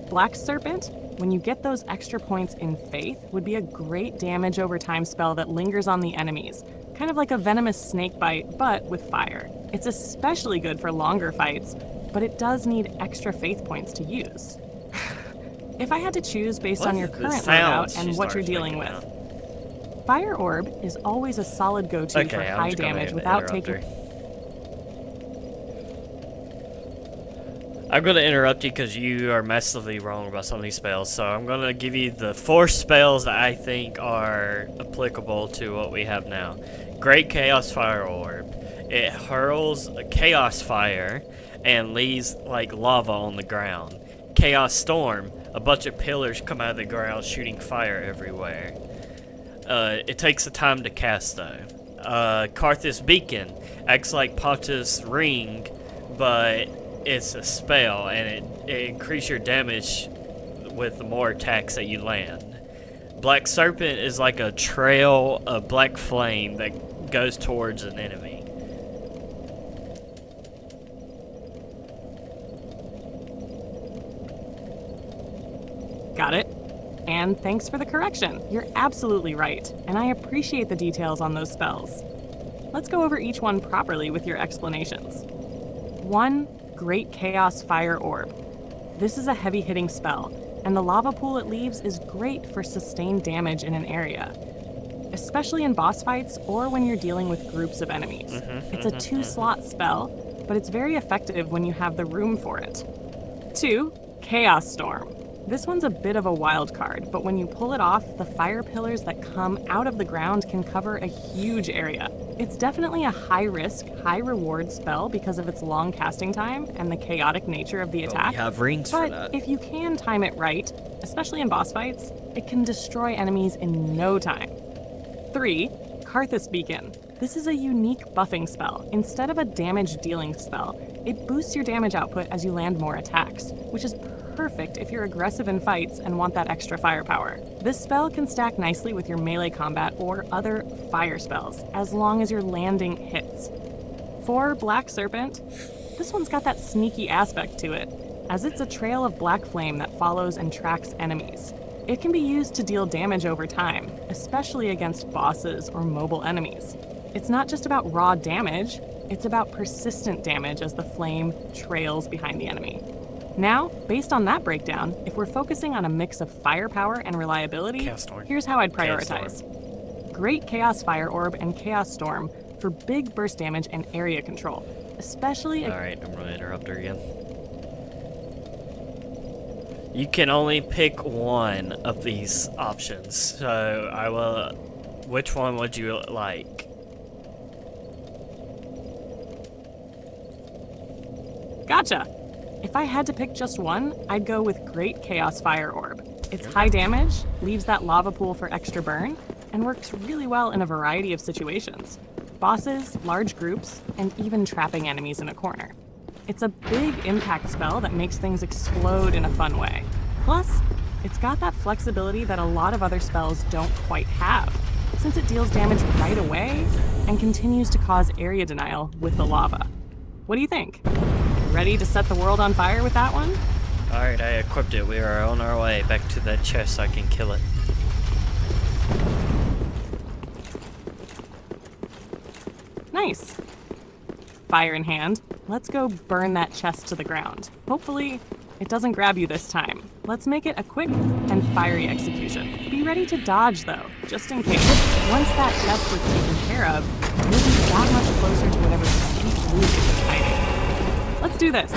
Black Serpent, when you get those extra points in Faith, would be a great damage over time spell that lingers on the enemies, kind of like a venomous snake bite, but with fire. It's especially good for longer fights, but it does need extra Faith points to use. If I had to choose based What on your is the current sounds loadout she and what you're starts dealing making with, now? Fire Orb is always a solid go-to Okay, for I'm high just gonna damage without interrupt taking... her. I'm going to interrupt you because you are massively wrong about some of these spells. So I'm going to give you the 4 spells that I think are applicable to what we have now. Great Chaos Fire Orb. It hurls a Chaos Fire and leaves like lava on the ground. Chaos Storm. A bunch of pillars come out of the ground shooting fire everywhere. It takes the time to cast though. Karthus Beacon acts like Pontus Ring, but it's a spell, and it increases your damage with the more attacks that you land. Black Serpent is like a trail of black flame that goes towards an enemy. Got it. And thanks for the correction. You're absolutely right, and I appreciate the details on those spells. Let's go over each one properly with your explanations. 1. Great Chaos Fire Orb. This is a heavy-hitting spell, and the lava pool it leaves is great for sustained damage in an area, especially in boss fights or when you're dealing with groups of enemies. It's a 2-slot spell, but it's very effective when you have the room for it. 2. Chaos Storm. This one's a bit of a wild card, but when you pull it off, the fire pillars that come out of the ground can cover a huge area. It's definitely a high-risk, high-reward spell because of its long casting time and the chaotic nature of the attack. We have rings for But that. if you can time it right, especially in boss fights, it can destroy enemies in no time. 3. Karthus Beacon. This is a unique buffing spell. Instead of a damage-dealing spell, it boosts your damage output as you land more attacks, which is perfect if you're aggressive in fights and want that extra firepower. This spell can stack nicely with your melee combat or other fire spells, as long as your landing hits. 4. Black Serpent. This one's got that sneaky aspect to it, as it's a trail of black flame that follows and tracks enemies. It can be used to deal damage over time, especially against bosses or mobile enemies. It's not just about raw damage, it's about persistent damage as the flame trails behind the enemy. Now, based on that breakdown, if we're focusing on a mix of firepower and reliability, Chaos Storm. here's how I'd Chaos prioritize. Great Chaos Fire Orb and Chaos Storm for big burst damage and area control, especially... Alright, I'm going to interrupt her again. You can only pick one of these options, so I will... Which one would you like? Gotcha! If I had to pick just one, I'd go with Great Chaos Fire Orb. It's high damage, leaves that lava pool for extra burn, and works really well in a variety of situations. Bosses, large groups, and even trapping enemies in a corner. It's a big impact spell that makes things explode in a fun way. Plus, it's got that flexibility that a lot of other spells don't quite have, since it deals damage right away and continues to cause area denial with the lava. What do you think? Ready to set the world on fire with that one? Alright, I equipped it. We are on our way back to that chest so I can kill it. Nice. Fire in hand. Let's go burn that chest to the ground. Hopefully, it doesn't grab you this time. Let's make it a quick and fiery execution. Be ready to dodge, though, just in case. Once that chest is taken care of, you'll be that much closer to whatever sweet loot is hiding. Let's do this.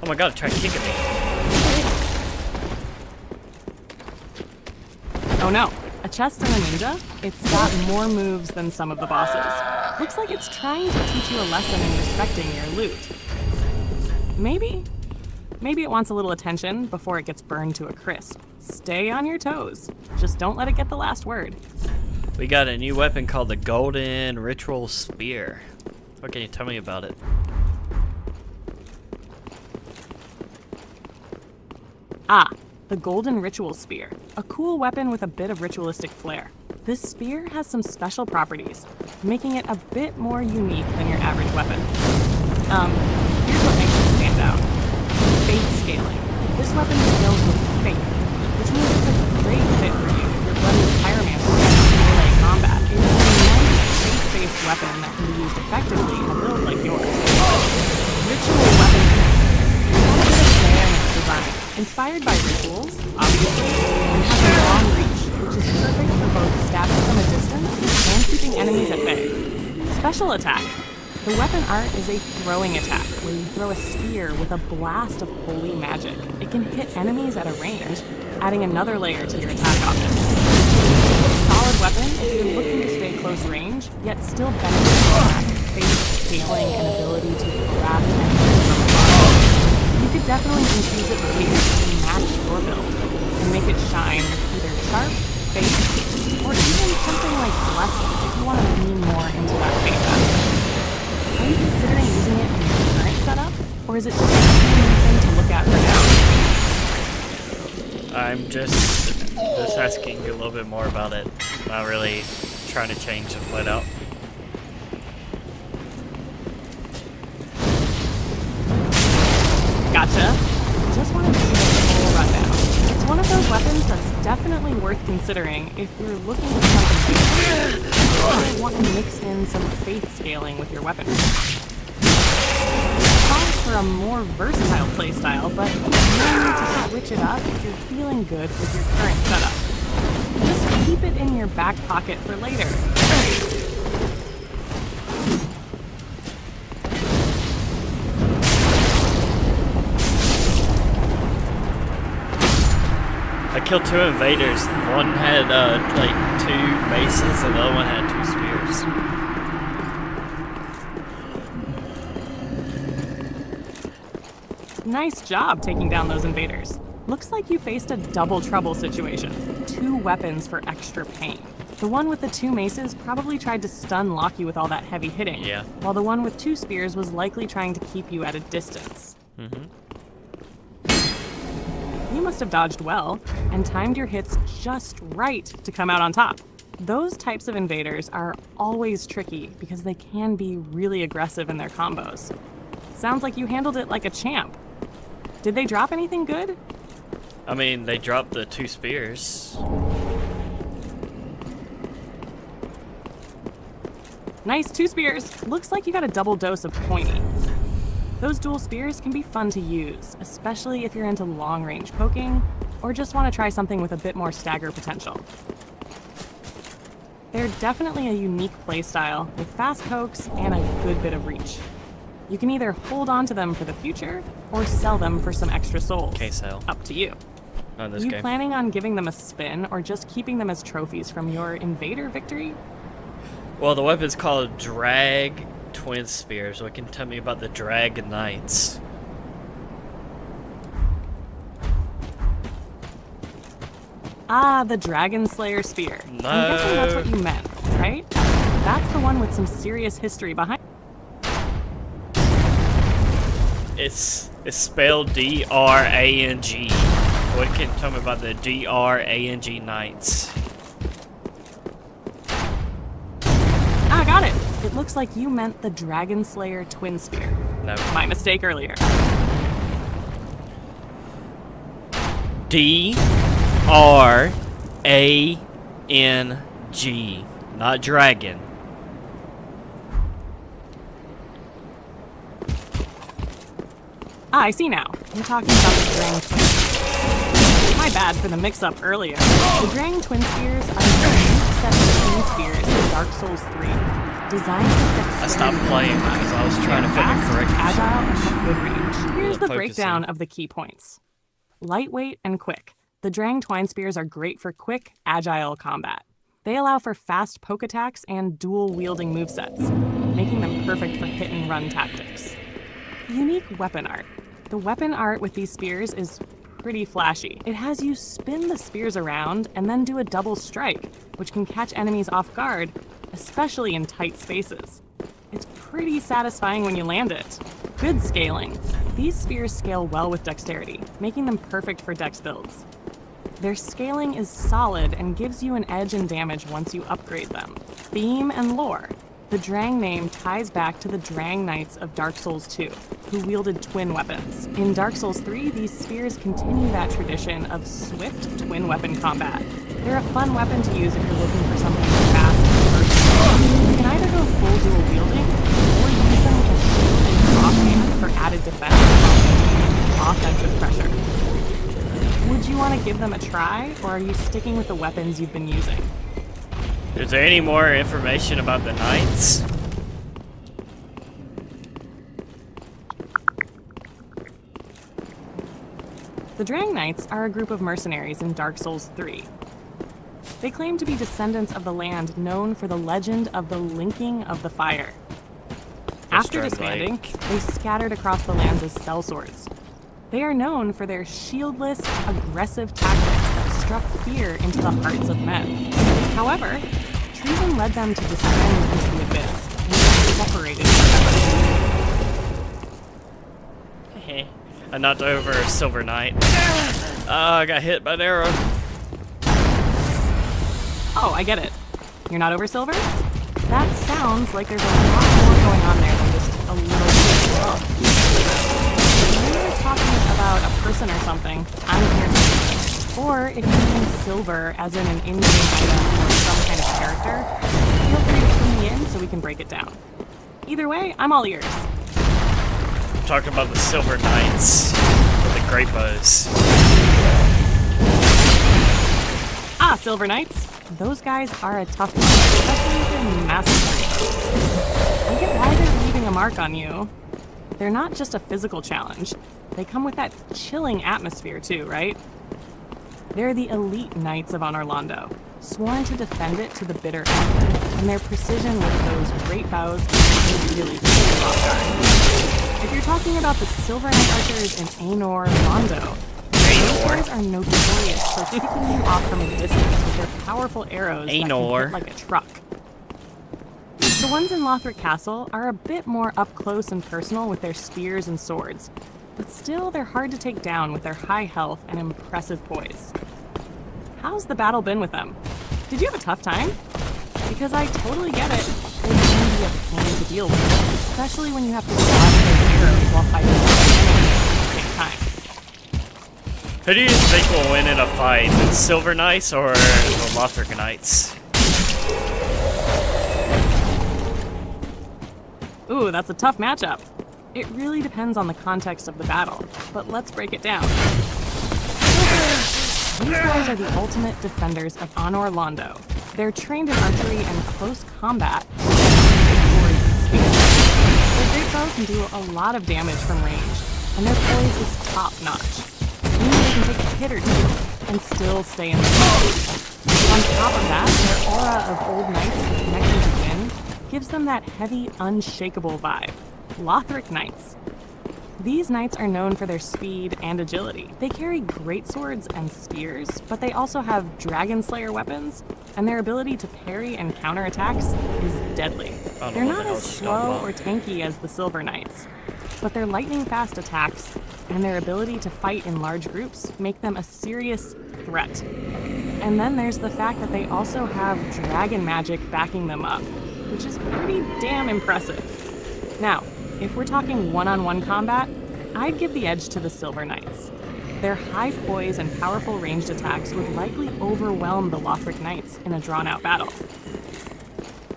Oh my god, try kicking me. Oh no, a chest and a ninja? It's got more moves than some of the bosses. Looks like it's trying to teach you a lesson in respecting your loot. Maybe it wants a little attention before it gets burned to a crisp. Stay on your toes. Just don't let it get the last word. We got a new weapon called the Golden Ritual Spear. What can you tell me about it? Ah, the Golden Ritual Spear. A cool weapon with a bit of ritualistic flair. This spear has some special properties, making it a bit more unique than your average weapon. Here's what makes it stand out. Faith scaling. This weapon scales with faith, which means it's a great fit for you if you're running pyromancer in melee combat. It's a nice faith-based weapon that can be used effectively in a build like yours. Ritual weapon. It's got a bit of flair in its design. Inspired by rituals, obviously, and has a long reach, which is perfect for both stabbing from a distance and keeping enemies at bay. Special attack. The weapon art is a throwing attack, where you throw a spear with a blast of holy magic. It can hit enemies at a range, adding another layer to your attack options. It's a solid weapon if you're looking to stay close range, yet still benefit from that faith scaling and ability to harass enemies from above. You could definitely infuse it with haste to match your build, and make it shine with either sharp, faith, or even something like blessing if you want to lean more into that faith aspect. Are you considering using it in your current setup, or is it just a thing to look at for now? I'm just asking you a little bit more about it. Not really trying to change the split out. Gotcha. Just wanted to give it a full rundown. It's one of those weapons that's definitely worth considering if you're looking for something different, or want to mix in some faith scaling with your weapon. It calls for a more versatile playstyle, but you may need to switch it up if you're feeling good with your current setup. Just keep it in your back pocket for later. I killed 2 invaders. One had like 2 maces and the other one had 2 spears. Nice job taking down those invaders. Looks like you faced a double trouble situation. 2 weapons for extra pain. The one with the 2 maces probably tried to stun lock you with all that heavy hitting, Yeah. while the one with 2 spears was likely trying to keep you at a distance. You must have dodged well, and timed your hits just right to come out on top. Those types of invaders are always tricky because they can be really aggressive in their combos. Sounds like you handled it like a champ. Did they drop anything good? I mean, they dropped the 2 spears. Nice, 2 spears. Looks like you got a double dose of pointy. Those dual spears can be fun to use, especially if you're into long-range poking, or just want to try something with a bit more stagger potential. They're definitely a unique playstyle, with fast pokes and a good bit of reach. You can either hold on to them for the future, or sell them for some extra souls. Okay, sell. Up to you. On this You game. planning on giving them a spin, or just keeping them as trophies from your invader victory? Well, the weapon's called Drag Twin Spears. What can you tell me about the Drag Knights? Ah, the Dragon Slayer Spear. No. I'm guessing that's what you meant, right? That's the one with some serious history behind. It's spelled D-R-A-N-G. What can you tell me about the D-R-A-N-G Knights? Ah, got it. It looks like you meant the Dragon Slayer Twin Spear. No. My mistake earlier. A-N-G, not dragon. Ah, I see now. You're talking about the Drang Twin Spears. My bad for the mix-up earlier. The Drang Twin Spears are a set of twin spears in Dark Souls 3, designed to I stopped playing because I was trying to fit the fast, correct agile, and percentage. have good range. Here's the Focusing. breakdown of the key points. Lightweight and quick. The Drang Twine Spears are great for quick, agile combat. They allow for fast poke attacks and dual-wielding movesets, making them perfect for hit-and-run tactics. Unique weapon art. The weapon art with these spears is pretty flashy. It has you spin the spears around and then do a double strike, which can catch enemies off guard, especially in tight spaces. It's pretty satisfying when you land it. Good scaling. These spears scale well with dexterity, making them perfect for dex builds. Their scaling is solid and gives you an edge in damage once you upgrade them. Theme and lore. The Drang name ties back to the Drang Knights of Dark Souls 2, who wielded twin weapons. In Dark Souls 3, these spears continue that tradition of swift twin weapon combat. They're a fun weapon to use if you're looking for something fast and versatile. You can either go full dual wielding, or use them as shield and offhand for added defense while offensive pressure. Would you want to give them a try, or are you sticking with the weapons you've been using? Is there any more information about the knights? The Drang Knights are a group of mercenaries in Dark Souls 3. They claim to be descendants of the land known for the legend of the Linking of the Fire. After Strike disbanding, Lake. they scattered across the lands as sellswords. They are known for their shieldless, aggressive tactics that struck fear into the hearts of men. However, treason led them to descend into the abyss and be separated forever. I knocked over a Silver Knight. I got hit by an arrow. Oh, I get it. You're not over silver? That sounds like there's a lot more going on there than just a little bit of love. When you're talking about a person or something, I'm here to listen. Or if you mean silver as in an in-game item or some kind of character, feel free to clue me in so we can break it down. Either way, I'm all ears. Talking about the Silver Knights with the great bows. Ah, Silver Knights. Those guys are a tough one, especially if they're massive bows. I get why they're leaving a mark on you. They're not just a physical challenge. They come with that chilling atmosphere too, right? They're the elite Knights of Honor Londo, sworn to defend it to the bitter end, and their precision with those great bows can really keep you off guard. If you're talking about the Silver Knight archers in Anor Londo, those guys are notorious for picking you off from a distance with their powerful arrows that can Anor. hit like a truck. The ones in Lothric Castle are a bit more up close and personal with their spears and swords, but still they're hard to take down with their high health and impressive poise. How's the battle been with them? Did you have a tough time? Because I totally get it. They can be a pain to deal with, especially when you have to dodge their arrows while fighting enemies at the same time. Who do you think will win in a fight? The Silver Knights or the Lothric Knights? Ooh, that's a tough matchup. It really depends on the context of the battle, but let's break it down. These guys are the ultimate defenders of Honor Londo. They're trained in archery and close combat with swords and spears. Their great bow can do a lot of damage from range, and their poise is top-notch. Meaning they can take a hit or two and still stay in the fight. On top of that, their aura of old knights and connection to wind gives them that heavy, unshakable vibe. Lothric Knights. These knights are known for their speed and agility. They carry great swords and spears, but they also have Dragon Slayer weapons, and their ability to parry and counter attacks is deadly. don't They're know what not the hell as she's talking slow about. or tanky as the Silver Knights, but their lightning-fast attacks and their ability to fight in large groups make them a serious threat. And then there's the fact that they also have dragon magic backing them up, which is pretty damn impressive. Now, if we're talking one-on-one combat, I'd give the edge to the Silver Knights. Their high poise and powerful ranged attacks would likely overwhelm the Lothric Knights in a drawn-out battle.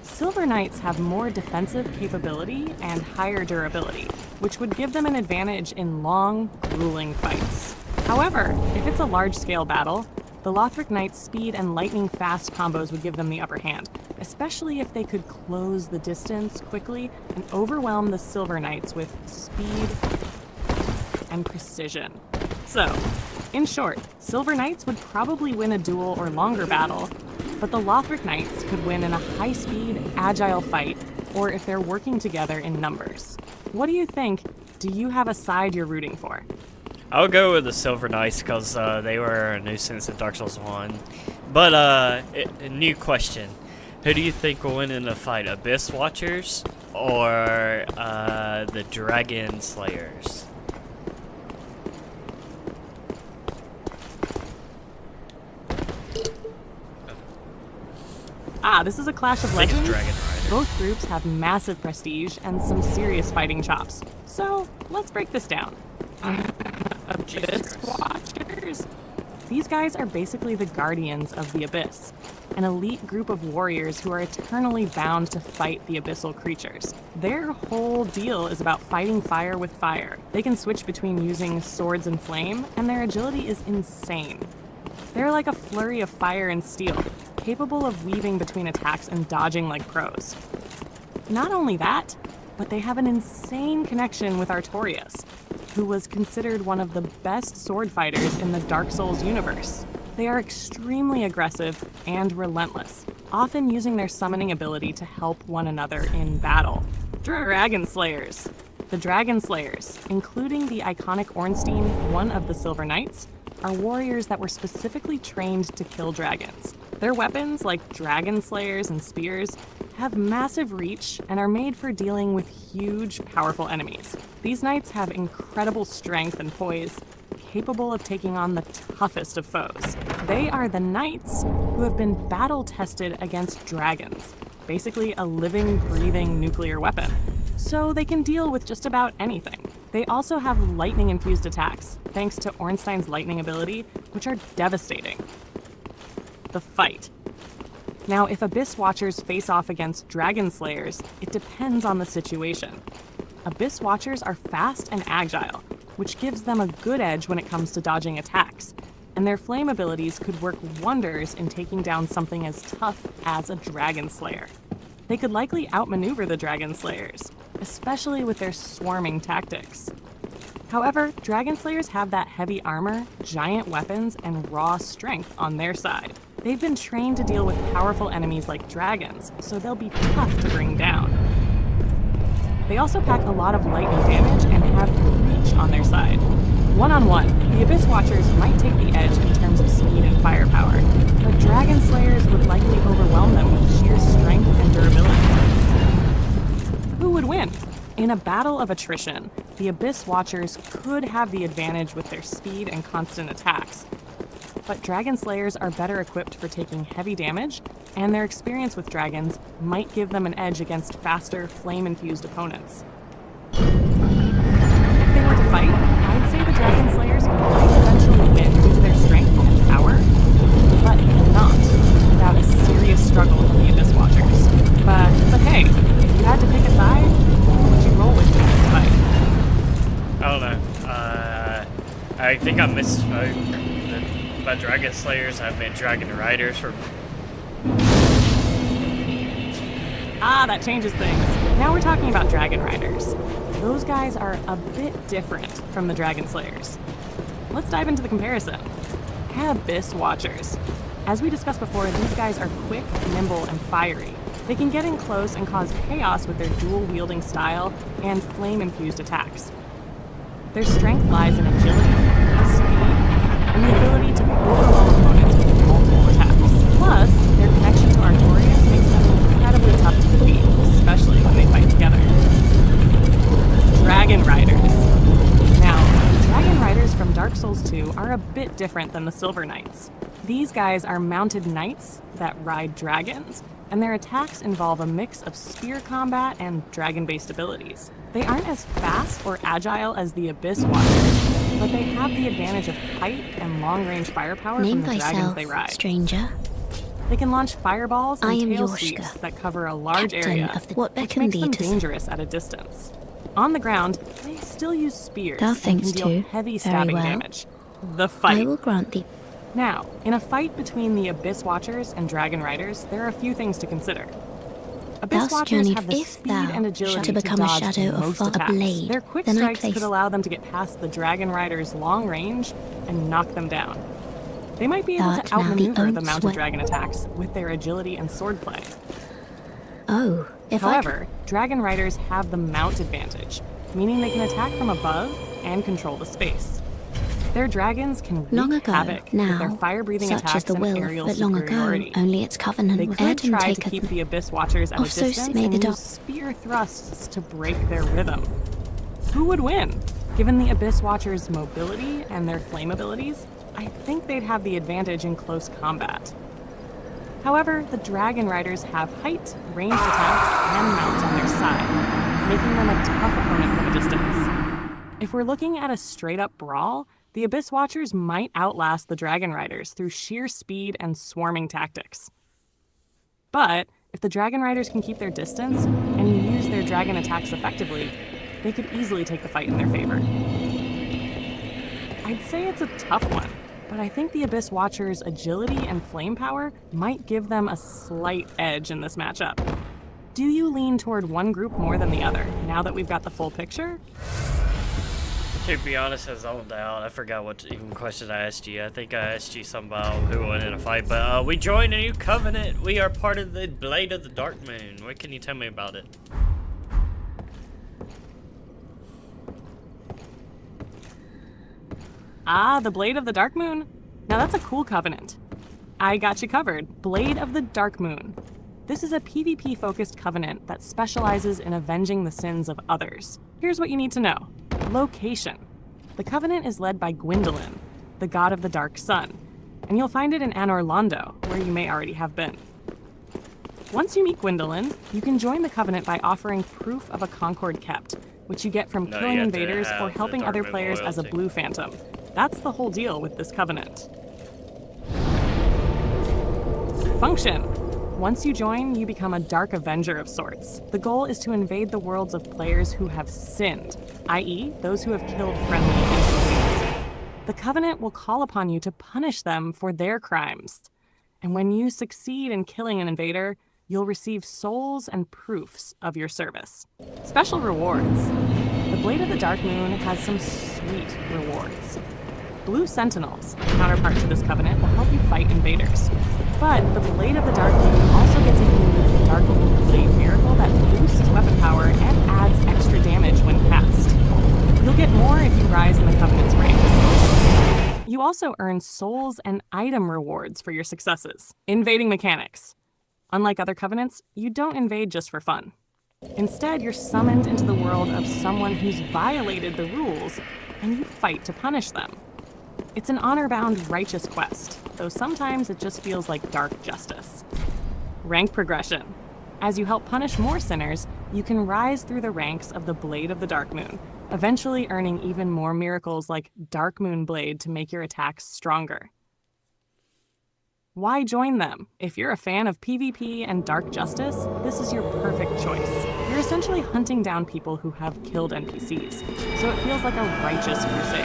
Silver Knights have more defensive capability and higher durability, which would give them an advantage in long, grueling fights. However, if it's a large-scale battle, the Lothric Knights' speed and lightning-fast combos would give them the upper hand, especially if they could close the distance quickly and overwhelm the Silver Knights with speed and precision. So, in short, Silver Knights would probably win a duel or longer battle, but the Lothric Knights could win in a high-speed, agile fight, or if they're working together in numbers. What do you think? Do you have a side you're rooting for? I'll go with the Silver Knights because they were a nuisance in Dark Souls 1. But, a new question. Who do you think will win in the fight? Abyss Watchers or the Dragon Slayers? This is a Clash of Think Legends. Dragon Rider. Both groups have massive prestige and some serious fighting chops. So, let's break this down. Abyss Watchers? These guys are basically the guardians of the Abyss, an elite group of warriors who are eternally bound to fight the abyssal creatures. Their whole deal is about fighting fire with fire. They can switch between using swords and flame, and their agility is insane. They're like a flurry of fire and steel, capable of weaving between attacks and dodging like pros. Not only that, but they have an insane connection with Artorias, who was considered one of the best sword fighters in the Dark Souls universe. They are extremely aggressive and relentless, often using their summoning ability to help one another in battle. Dragon Slayers. The Dragon Slayers, including the iconic Ornstein, one of the Silver Knights, are warriors that were specifically trained to kill dragons. Their weapons, like Dragon Slayers and spears, have massive reach and are made for dealing with huge, powerful enemies. These knights have incredible strength and poise, capable of taking on the toughest of foes. They are the knights who have been battle-tested against dragons, basically a living, breathing nuclear weapon. So they can deal with just about anything. They also have lightning-infused attacks, thanks to Ornstein's lightning ability, which are devastating. The fight. Now, if Abyss Watchers face off against Dragon Slayers, it depends on the situation. Abyss Watchers are fast and agile, which gives them a good edge when it comes to dodging attacks, and their flame abilities could work wonders in taking down something as tough as a Dragon Slayer. They could likely outmaneuver the Dragon Slayers, especially with their swarming tactics. However, Dragon Slayers have that heavy armor, giant weapons, and raw strength on their side. They've been trained to deal with powerful enemies like dragons, so they'll be tough to bring down. They also pack a lot of lightning damage and have reach on their side. One-on-one, the Abyss Watchers might take the edge in terms of speed and firepower, but Dragon Slayers would likely overwhelm them with sheer strength and durability. Who would win? In a battle of attrition, the Abyss Watchers could have the advantage with their speed and constant attacks, but Dragon Slayers are better equipped for taking heavy damage, and their experience with dragons might give them an edge against faster, flame-infused opponents. If they were to fight, I'd say the Dragon Slayers might eventually win due to their strength and power, but not without a serious struggle from the Abyss Watchers. But hey, if you had to pick a side, who would you roll with in this fight? I don't know. I think I misspoke. By Dragon Slayers, I meant Dragon Riders for... That changes things. Now we're talking about Dragon Riders. Those guys are a bit different from the Dragon Slayers. Let's dive into the comparison. Abyss Watchers. As we discussed before, these guys are quick, nimble, and fiery. They can get in close and cause chaos with their dual-wielding style and flame-infused attacks. Their strength lies in agility, speed, and the ability to overwhelm opponents with multiple attacks. Plus, their connection to Artorias makes them incredibly tough to defeat, especially when they fight together. Dragon Riders. Now, the Dragon Riders from Dark Souls 2 are a bit different than the Silver Knights. These guys are mounted knights that ride dragons, and their attacks involve a mix of spear combat and dragon-based abilities. They aren't as fast or agile as the Abyss Watchers, but but they have the advantage of height and long-range firepower Name from the dragons thyself, they ride. stranger. They can launch fireballs I and am tail Yorshka, sweeps that cover a large captain area, of the- What which beckoned makes thee them to- dangerous at a distance. On the ground, they still use spears Thou and can thinkst deal too, heavy very stabbing well. damage. The I fight. will grant thee. Now, in a fight between the Abyss Watchers and Dragon Riders, there are a few things to consider. Abyss Thou Watchers journeyed have the if speed thou and agility shalt to become a dodge shadow of most far attacks. blade, Their quick then I strikes place- could allow them to get past the Dragon Riders' long range and knock them down. They might be able Thou'rt to now the outmaneuver the own mounted sweat- dragon attacks with their agility and swordplay. Oh, if However, Dragon Riders have the mount advantage, meaning they can attack from above and control the space. Their dragons can wreak long ago, havoc with their now, fire-breathing such attacks is the and will, aerial but long ago, superiority. only its covenant They with could Erden try to taketh keep them. the Abyss Watchers at a Also distance may and the use dark- spear thrusts to break their rhythm. Who would win? Given the Abyss Watchers' mobility and their flame abilities, I think they'd have the advantage in close combat. However, the Dragon Riders have height, ranged attacks, and mounts on their side, making them a tough opponent from a distance. If we're looking at a straight-up brawl, the Abyss Watchers might outlast the Dragon Riders through sheer speed and swarming tactics. But if the Dragon Riders can keep their distance and use their dragon attacks effectively, they could easily take the fight in their favor. I'd say it's a tough one, but I think the Abyss Watchers' agility and flame power might give them a slight edge in this matchup. Do you lean toward one group more than the other, now that we've got the full picture? To be honest, I zoned out. I forgot what even question I asked you. I think I asked you something about who won in a fight, but we joined a new covenant. We are part of the Blade of the Dark Moon. What can you tell me about it? Ah, the Blade of the Dark Moon? Now that's a cool covenant. I got you covered. Blade of the Dark Moon. This is a PvP-focused covenant that specializes in avenging the sins of others. Here's what you need to know. Location. The covenant is led by Gwendolyn, the god of the dark sun, and you'll find it in Anor Londo, where you may already have been. Once you meet Gwendolyn, you can join the covenant by offering proof of a Concord kept, which you get from No, killing you have to invaders have or the helping Dark other Moon players as a loyalty. blue phantom. That's the whole deal with this covenant. Function. Once you join, you become a Dark Avenger of sorts. The goal is to invade the worlds of players who have sinned, i.e., those who have killed friendly NPCs. The Covenant will call upon you to punish them for their crimes. And when you succeed in killing an invader, you'll receive souls and proofs of your service. Special rewards. The Blade of the Dark Moon has some sweet rewards. Blue Sentinels, counterpart to this covenant, will help you fight invaders. But the Blade of the Dark Moon also gets a unique Dark Blade miracle that boosts weapon power and adds extra damage when cast. You'll get more if you rise in the Covenant's ranks. You also earn souls and item rewards for your successes. Invading mechanics. Unlike other covenants, you don't invade just for fun. Instead, you're summoned into the world of someone who's violated the rules, and you fight to punish them. It's an honor-bound, righteous quest, though sometimes it just feels like dark justice. Rank progression. As you help punish more sinners, you can rise through the ranks of the Blade of the Dark Moon, eventually earning even more miracles like Dark Moon Blade to make your attacks stronger. Why join them? If you're a fan of PvP and dark justice, this is your perfect choice. You're essentially hunting down people who have killed NPCs, so it feels like a righteous crusade.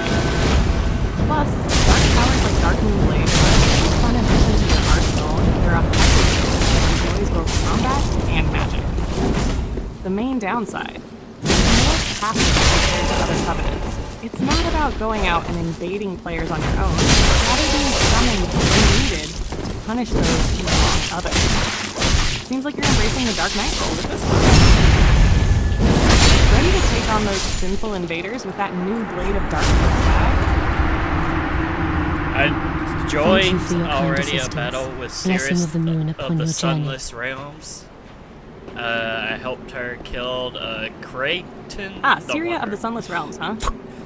Plus, dark powers like Dark Moon Blade are a fun addition to your arsenal if you're a hyper that enjoys both combat and magic. The main downside is more passive compared to other covenants. It's not about going out and invading players on your own, rather being summoned when needed to punish those who wrong others. Seems like you're embracing the Dark Knight role with this one. Ready to take on those sinful invaders with that new Blade of Darkness swag? I Thank you joined for your kind already a assistance. battle with Blessing Cirrus of the moon upon the your journey. Sunless Realms. I helped her killed Creighton. Syria of the Sunless Realms, huh?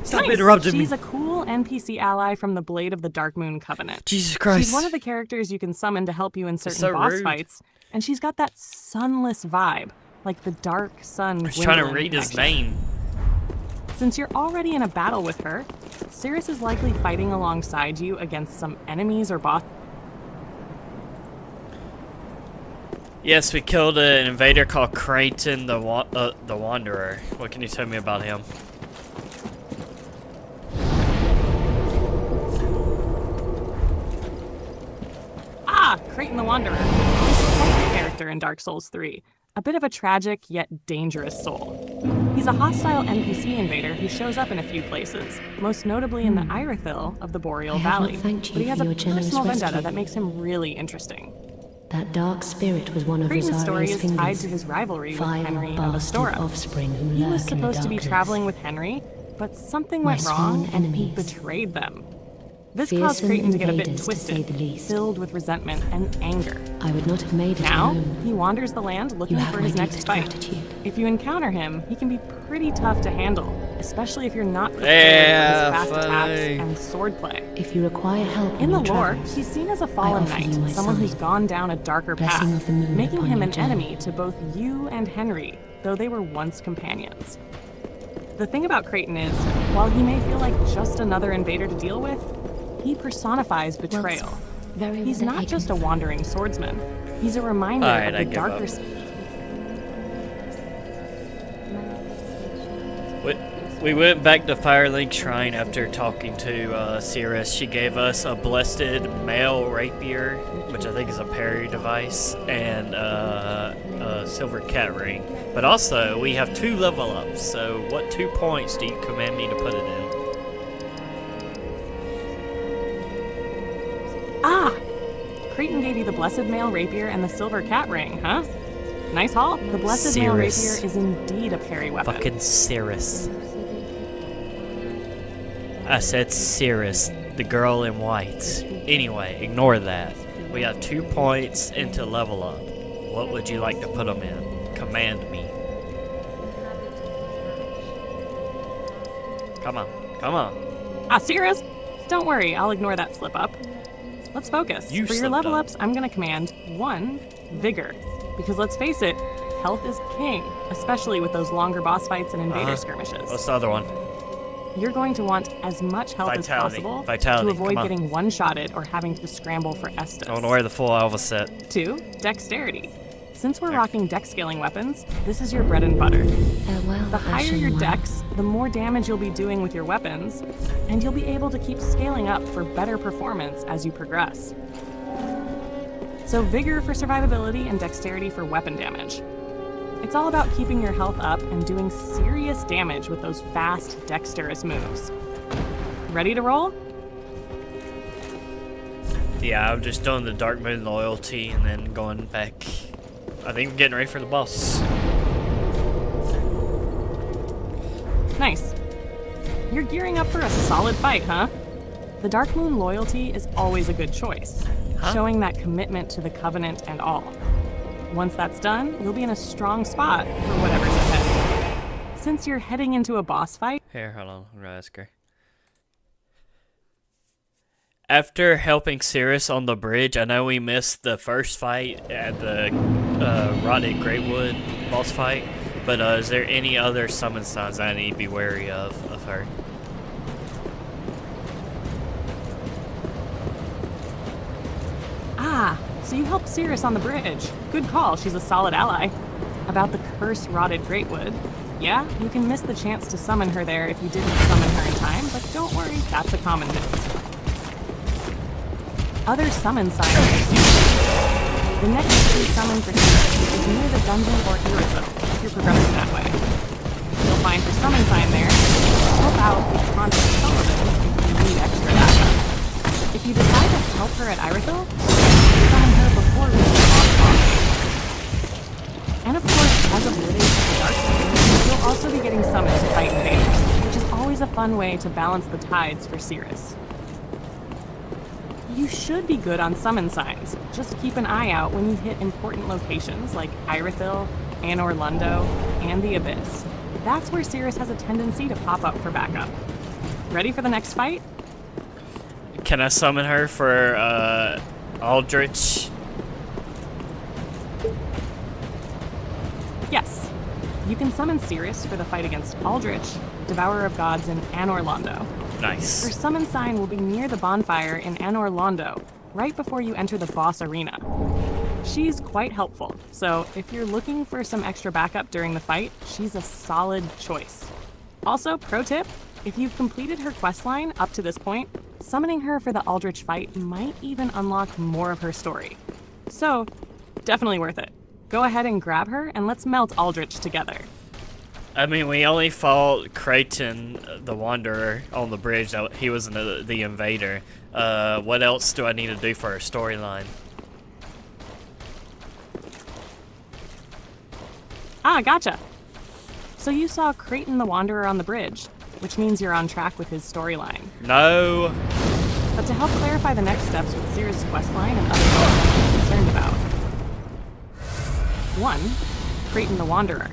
Stop Nice. interrupting me. She's a cool NPC ally from the Blade of the Dark Moon Covenant. Jesus Christ. She's one of the characters you can summon to help you in certain so boss rude. fights, and she's got that sunless vibe, like the dark sun. I was trying to Gwendolyn read his connection. name. Since you're already in a battle with her, Cirrus is likely fighting alongside you against some enemies or boss. Yes, we killed an invader called Creighton the Wanderer. What can you tell me about him? Ah, Creighton the Wanderer. He's quite a character in Dark Souls 3. A bit of a tragic yet dangerous soul. He's a hostile NPC invader who shows up in a few places, most notably in the Irithyll of the Boreal I have not Valley. thanked you But he has for a your generous personal vendetta rescue. that makes him really interesting. That dark spirit was one of Creighton's story Rosaria's is tied fingers. to his rivalry with Vile Henry of bastard Astora. offspring who He was lurk in the supposed to be darkness. traveling with Henry, but something My went sworn wrong and he enemies. betrayed them. This Fearsome caused Creighton to get a bit invaders, to say twisted, the least. filled with resentment and anger. I would not have made it Now, alone. he wanders the land looking You have for my his next deepest fight. gratitude. If you encounter him, he can be pretty tough to handle, especially if you're not prepared Yeah, for his fast attacks funny. and swordplay. If you require help In the on your lore, travels, he's seen as a fallen offer you knight, my someone who's side. gone down a darker Blessing path, of the moon making upon him your an journey. enemy to both you and Henry, though they were once companions. The thing about Creighton is, while he may feel like just another invader to deal with, he personifies betrayal. very He's well not taken. just a wandering swordsman. He's a reminder Alright, I of the give up. darker We went back to Firelink Shrine after talking to Cirrus. She gave us a blessed male rapier, which I think is a parry device, and a silver cat ring. But also, we have 2 level ups, so what 2 points do you command me to put it in? Ah! Creighton gave you the blessed male rapier and the silver cat ring, huh? Nice haul. The blessed male Cirrus. rapier is indeed a parry weapon. Fucking Cirrus. I said Cirrus, the girl in white. Anyway, ignore that. We got 2 points into level up. What would you like to put them in? Command me. Come on, come on. Ah, Cirrus! Don't worry, I'll ignore that slip up. Let's focus. You For your slipped level up. ups, I'm gonna command 1, Vigor. Because let's face it, health is king, especially with those longer boss fights and invader skirmishes. What's the other one? You're going to want as much health as Vitality. possible Vitality, to avoid come on. getting one-shotted or having to scramble for Estus. I want to wear the full Alva set. 2, Dexterity. Since we're rocking dex scaling weapons, this is your bread and butter. Farewell, The higher Ashen your One. dex, the more damage you'll be doing with your weapons, and you'll be able to keep scaling up for better performance as you progress. So Vigor for survivability and Dexterity for weapon damage. It's all about keeping your health up and doing serious damage with those fast, dexterous moves. Ready to roll? Yeah, I'm just doing the Dark Moon loyalty and then going back. I think I'm getting ready for the boss. Nice. You're gearing up for a solid fight, huh? The Dark Moon loyalty is always a good choice, showing that commitment to the Covenant and all. Once that's done, you'll be in a strong spot for whatever's ahead. Since you're heading into a boss fight, Here, hold on. I'm gonna ask her. After helping Cirrus on the bridge, I know we missed the first fight at the Rotted Greatwood boss fight, but is there any other summon signs I need to be wary of her? ah, so you helped Cirrus on the bridge. Good call, she's a solid ally. About the Curse Rotted Greatwood. Yeah, you can miss the chance to summon her there if you didn't summon her in time, but don't worry, that's a common miss. Other summon signs are secrets. The next true summon for Cirrus is near the dungeon or Irithyll, if you're progressing that way. You'll find her summon sign there, help out with Pontiff Sullivan if you need extra backup. If you decide to help her at Irithyll, summon her before reaching Montfaucon. And of course, as of living in the Dark Moon, you'll also be getting summoned to fight invaders, which is always a fun way to balance the tides for Cirrus. You should be good on summon signs. Just keep an eye out when you hit important locations like Irithyll, Anor Londo, and the Abyss. That's where Cirrus has a tendency to pop up for backup. Ready for the next fight? Can I summon her for Aldrich? Yes. You can summon Cirrus for the fight against Aldrich, Devourer of Gods in Anor Londo. Her Nice. summon sign will be near the bonfire in Anor Londo, right before you enter the boss arena. She's quite helpful, so if you're looking for some extra backup during the fight, she's a solid choice. Also, pro tip, if you've completed her questline up to this point, summoning her for the Aldrich fight might even unlock more of her story. So, definitely worth it. Go ahead and grab her and let's melt Aldrich together. I mean, we only fought Creighton, the Wanderer, on the bridge. He was the invader. What else do I need to do for a storyline? Ah, gotcha. So you saw Creighton the Wanderer on the bridge, which means you're on track with his storyline. No. But to help clarify the next steps with Cirrus' questline and other things you're concerned about. 1. Creighton the Wanderer.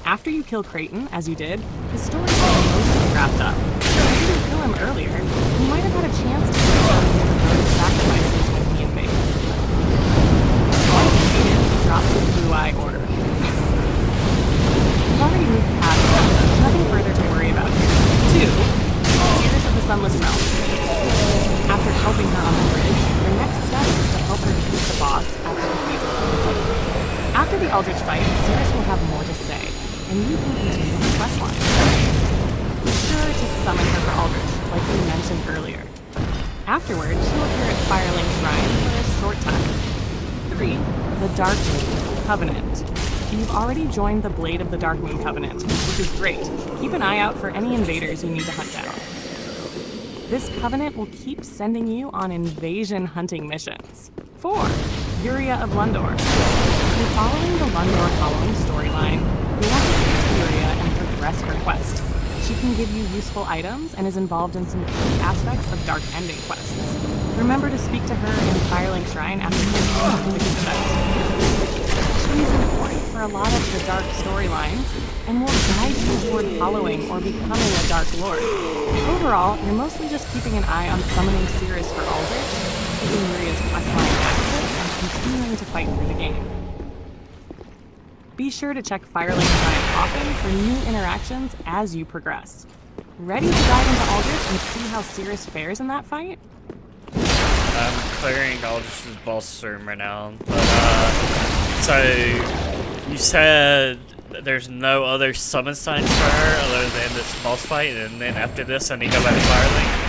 After you kill Creighton, as you did, his story is mostly wrapped up. So if you didn't kill him earlier, you might have had a chance to kill some of the devoted sacrifices when he invades. Once defeated, he drops his blue eye order. You've already moved past that, there's nothing further to worry about here. 2. Cirrus of the Sunless Realms. After helping her on the bridge, your next step is to help her defeat the boss at the cathedral. After the Aldrich fight, Cirrus will have more to say, and you can continue the questline. Be sure to summon her for Aldrich, like we mentioned earlier. Afterwards, she'll appear at Firelink Shrine for a short time. 3. The Dark Moon Covenant. You've already joined the Blade of the Dark Moon Covenant, which is great. Keep an eye out for any invaders you need to hunt down. This covenant will keep sending you on invasion hunting missions. 4. Yuria of Lundor. If you're following the Lundor Following storyline, you'll want to speak to Yuria and progress her quest. She can give you useful items and is involved in some key aspects of Dark Ending quests. Remember to speak to her in Firelink Shrine after the event. She's important for a lot of the Dark storylines and will guide you toward following or becoming a Dark Lord. Overall, you're mostly just keeping an eye on summoning Cirrus for Aldrich, keeping Yuria's questline active, and continuing to fight through the game. Be sure to check Firelink Shrine often for new interactions as you progress. Ready to dive into Aldrich and see how Cirrus fares in that fight? I'm clearing Aldrich's boss room right now. But, so, you said that there's no other summon signs for her other than this boss fight, and then after this I need to go back to Firelink?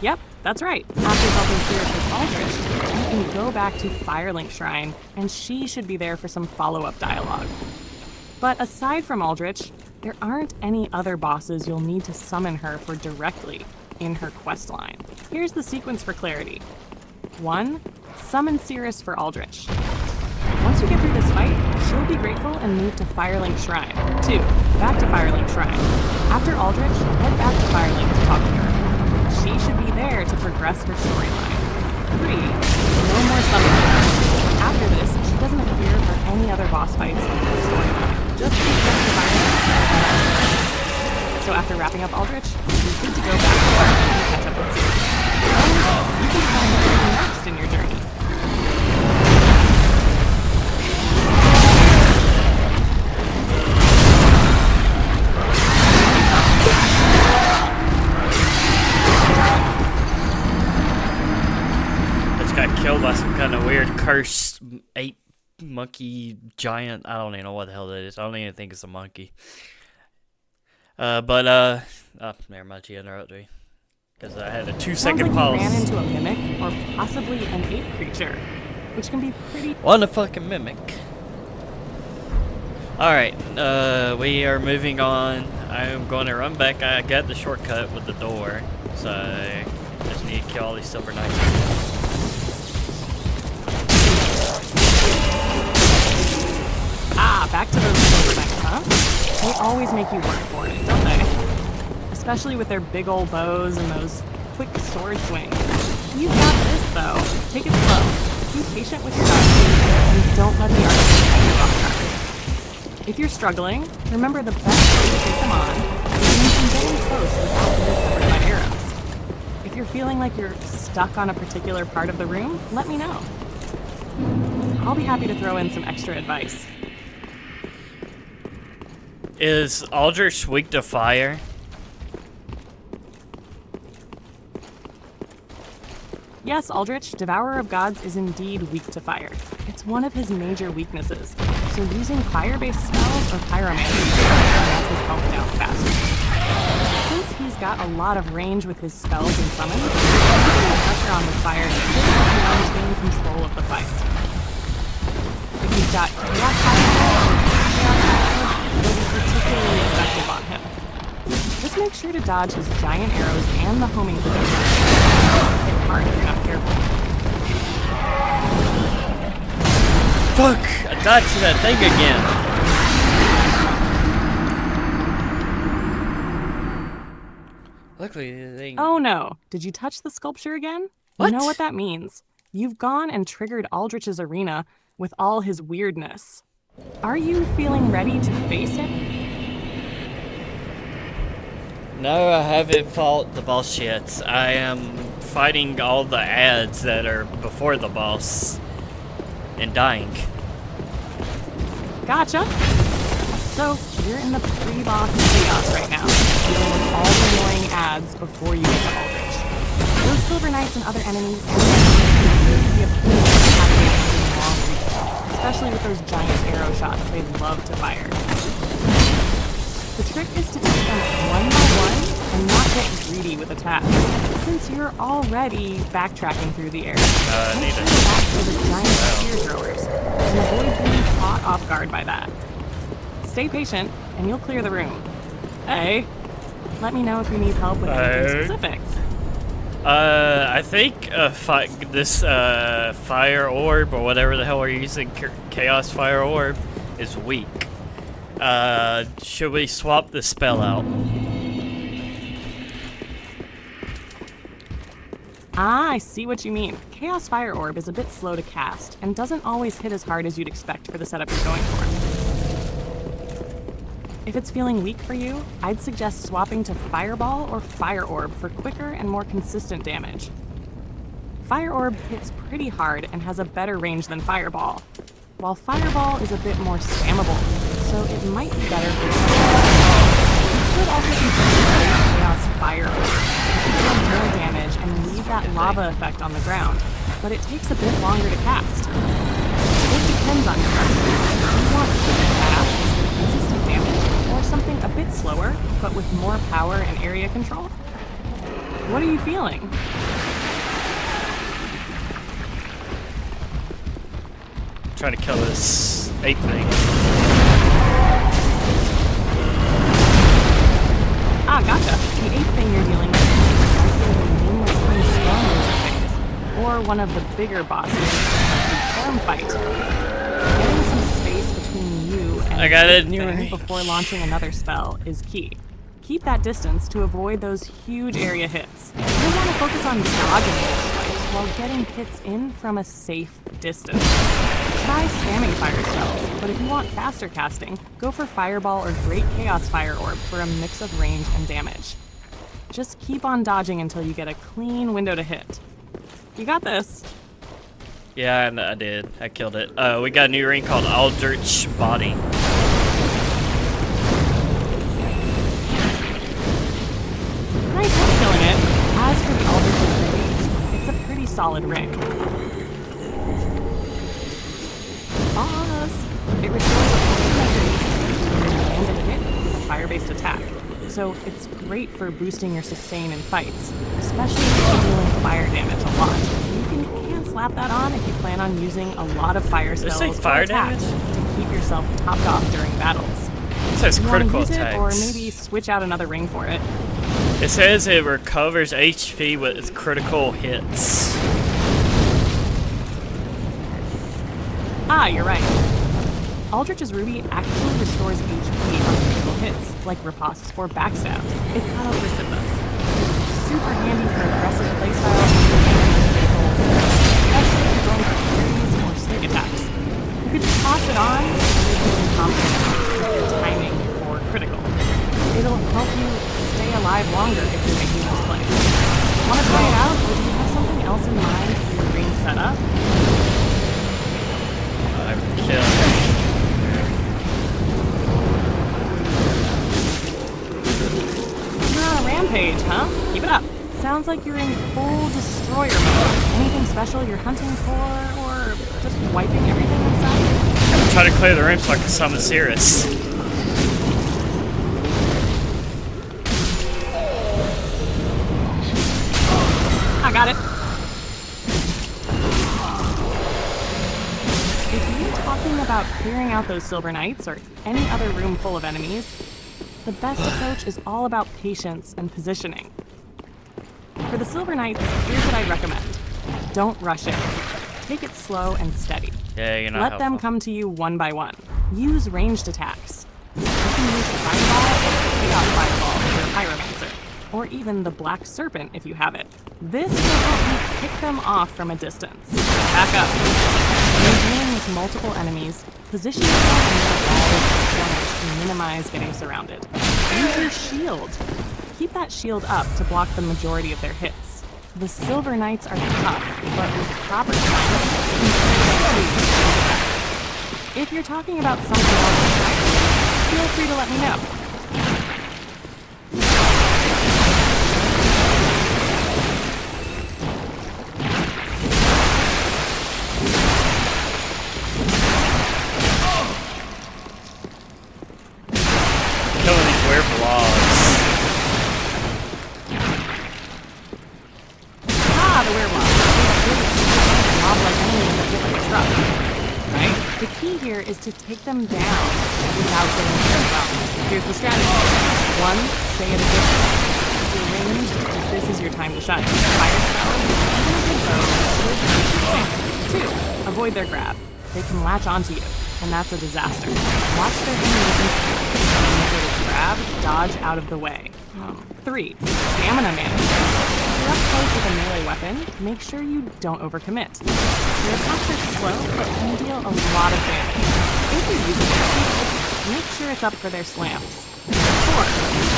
Yep, that's right. After helping Cirrus with Aldrich, you can go back to Firelink Shrine, and she should be there for some follow-up dialogue. But aside from Aldrich, there aren't any other bosses you'll need to summon her for directly in her questline. Here's the sequence for clarity. 1. Summon Cirrus for Aldrich. Once you get through this fight, she'll be grateful and move to Firelink Shrine. 2. Back to Firelink Shrine. After Aldrich, head back to Firelink to talk to her. She should be there to progress her storyline. 3. No more summon signs. After this, she doesn't appear for any other boss fights in her storyline. Just keep going to Firelink. So after wrapping up Aldrich, you're good to go back to Firelink and catch up with Cirrus. You can decide what to do next in your journey. Just got killed by some kind of weird cursed ape monkey giant. I don't even know what the hell that is. I don't even think it's a monkey. Oh, never mind, you interrupted me. Because I had a 2-second pause. Sounds like you ran into a mimic, or possibly an ape creature, which can be pretty... What a fucking mimic. Alright, we are moving on. I'm going to run back. I got the shortcut with the door, so I just need to kill all these Silver Knights. Ah, back to those Silver Knights, huh? They always make you work for it, don't they? Especially with their big old bows and those quick sword swings. You've got this, though. Take it slow. Be patient with your dodges, and don't let the archers catch you off guard. If you're struggling, remember the best way to take them on is when you can get in close without being covered by arrows. If you're feeling like you're stuck on a particular part of the room, let me know. I'll be happy to throw in some extra advice. Is Aldrich weak to fire? Yes, Aldrich, Devourer of Gods is indeed weak to fire. It's one of his major weaknesses, so using fire-based spells or pyromancy lets his health down faster. Since he's got a lot of range with his spells and summons, keeping the pressure on with fire should help you maintain control of the fight. If you've got Chaos Fire or Chaos Fire, it'll be particularly effective on him. Just make sure to dodge his giant arrows and the homing projectiles. Hit hard if you're not careful. Fuck! I died to that thing again. Luckily, the thing. Oh no! Did you touch the sculpture again? What? You know what that means. You've gone and triggered Aldrich's arena with all his weirdness. Are you feeling ready to face him? No, I haven't fought the boss yet. I am fighting all the ads that are before the boss and dying. Gotcha! So, you're in the pre-boss chaos right now, dealing with all the annoying ads before you get to Aldrich. Those Silver Knights and other enemies can be a pain to attack in long reach, especially with those giant arrow shots they love to fire. The trick is to take them one by one and not get greedy with attacks, since you're already backtracking through the air. Make sure to back for the giant spear throwers, and avoid being caught off guard by that. Stay patient, and you'll clear the room. Hey, let me know if you need help with anything specific. I think this fire orb, or whatever the hell we're using, Chaos Fire Orb, is weak. Should we swap the spell out? Ah, I see what you mean. Chaos Fire Orb is a bit slow to cast, and doesn't always hit as hard as you'd expect for the setup you're going for. If it's feeling weak for you, I'd suggest swapping to Fireball or Fire Orb for quicker and more consistent damage. Fire Orb hits pretty hard and has a better range than Fireball, while Fireball is a bit more spammable, so it might be better for you. You could also consider Chaos Fire Orb, which will deal more damage and leave that lava effect on the ground, but it takes a bit longer to cast. It depends on your preference. If you want quick fast, consistent damage, or something a bit slower, but with more power and area control? What are you feeling? Trying to kill this ape thing. Ah, gotcha. The ape thing you're dealing with is likely the nameless Unstorm phase, or one of the bigger bosses, the Cairn fight. Getting some space between you and I got it. the thing before launching another spell is key. Keep that distance to avoid those huge area hits. You want to focus on dodging those spikes while getting hits in from a safe distance. Try spamming fire spells, but if you want faster casting, go for Fireball or Great Chaos Fire Orb for a mix of range and damage. Just keep on dodging until you get a clean window to hit. You got this. Yeah, I did. I killed it. We got a new ring called Aldrich Body. Nice work killing it. As for the Aldrich's ring, it's a pretty solid ring. Pause. It restores a landed hit with a fire-based attack, so it's great for boosting your sustain in fights, especially if you're dealing fire damage a lot. You can slap that on if you plan on using a lot of fire spells say or fire attacks to keep yourself topped off during battles. It says You want to critical use it, attacks. or maybe switch out another ring for it. It says it recovers HP with critical hits. Ah, you're right. Aldrich's Ruby actually restores HP on critical hits, like riposts or backstabs. It's not a list of those. It's super handy for aggressive playstyles and criticals, especially if you're going for parries or sneak attacks. You could toss it on if you're feeling confident with your timing for criticals. It'll help you stay alive longer if you're making those plays. Want to try it out, or do you have something else in mind for your ring setup? I'm killing. Rampage, huh? Keep it up. Sounds like you're in full destroyer mode. Anything special you're hunting for, or just wiping everything inside? I'm trying to clear the room so I can summon Cirrus. I got it. If you're talking about clearing out those Silver Knights or any other room full of enemies, the best approach is all about patience and positioning. For the Silver Knights, here's what I'd recommend. Don't rush in. Take it slow and steady. Yeah, you're not Let them helpful. come to you one by one. Use ranged attacks. You can use Fireball or Chaos Fireball for your Pyromancer, or even the Black Serpent if you have it. This will help you pick them off from a distance. Back up. When dealing with multiple enemies, position yourself in the walls or corners to minimize getting surrounded. Use your shield. Keep that shield up to block the majority of their hits. The Silver Knights are tough, but with proper timing, you can kill them too. If you're talking about something else entirely, feel free to let me know. Killing these weird blobs. Ah, the werewolf. Mob-like enemies that hit like a truck. Right? The key here is to take them down without getting overwhelmed. Here's the strategy. 1, stay at a distance. If you're ranged, this is your time to shine. Fire spells, even a good bow, will keep you safe. 2, avoid their grab. They can latch onto you, and that's a disaster. Watch their animations. Grab, dodge out of the way. 3, stamina management. If you're up close with a melee weapon, make sure you don't overcommit. Your attacks are slow, but can deal a lot of damage. If you're using a shield, make sure it's up for their slams. 4,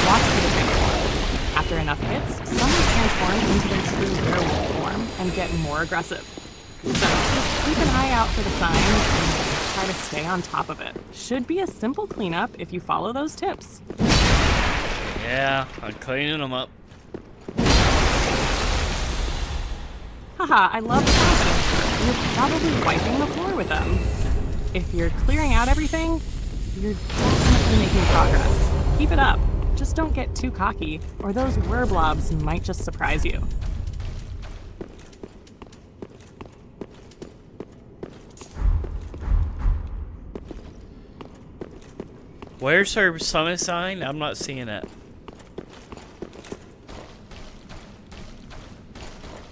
watch for the transform. After enough hits, some will transform into their true werewolf form and get more aggressive. So, just keep an eye out for the signs and try to stay on top of it. Should be a simple cleanup if you follow those tips. Yeah, I'm cleaning them up. Haha, I love the confidence. You're probably wiping the floor with them. If you're clearing out everything, you're definitely making progress. Keep it up. Just don't get too cocky, or those werblobs might just surprise you. Where's her summon sign? I'm not seeing it.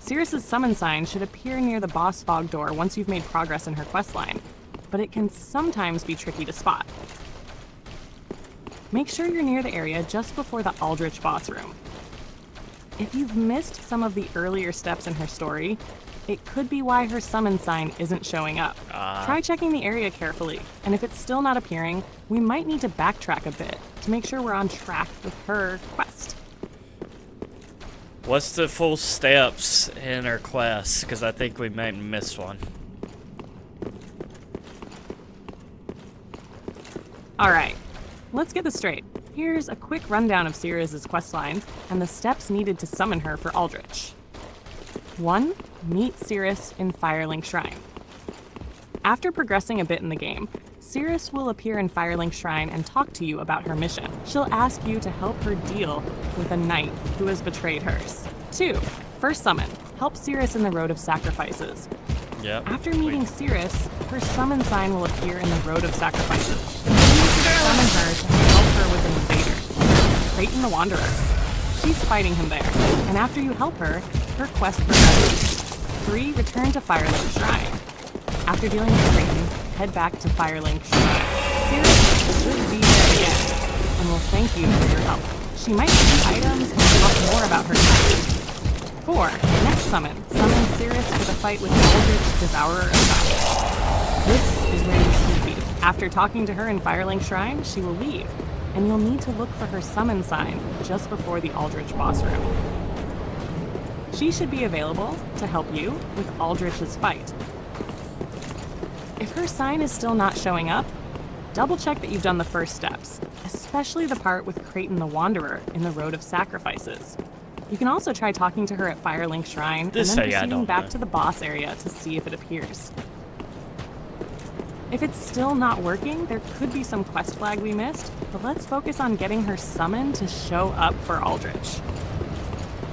Cirrus's summon sign should appear near the boss fog door once you've made progress in her questline, but it can sometimes be tricky to spot. Make sure you're near the area just before the Aldrich boss room. If you've missed some of the earlier steps in her story, it could be why her summon sign isn't showing up. Try checking the area carefully, and if it's still not appearing, we might need to backtrack a bit to make sure we're on track with her quest. What's the full steps in her quest? Because I think we might miss one. Alright, let's get this straight. Here's a quick rundown of Cirrus's questline and the steps needed to summon her for Aldrich. 1. Meet Cirrus in Firelink Shrine. After progressing a bit in the game, Cirrus will appear in Firelink Shrine and talk to you about her mission. She'll ask you to help her deal with a knight who has betrayed hers. 2. First summon. Help Cirrus in the Road of Sacrifices. Yep. After meeting Cirrus, her summon sign will appear in the Road of Sacrifices. Summon her to help her with an invader, Creighton the Wanderer. She's fighting him there, and after you help her, her quest progresses. 3. Return to Firelink Shrine. After dealing with Creighton, head back to Firelink Shrine. Cirrus should be there again, and will thank you for your help. She might give you items and talk more about her quest. 4. Next summon. Summon Cirrus for the fight with Aldrich, Devourer of Gods. This is where you should be. After talking to her in Firelink Shrine, she will leave, and you'll need to look for her summon sign just before the Aldrich boss room. She should be available to help you with Aldrich's fight. If her sign is still not showing up, double check that you've done the first steps. especially the part with Creighton the Wanderer in the Road of Sacrifices. You can also try talking to her at Firelink Shrine and This then area I proceeding don't back know. to the boss area to see if it appears. If it's still not working, there could be some quest flag we missed, but let's focus on getting her summoned to show up for Aldrich.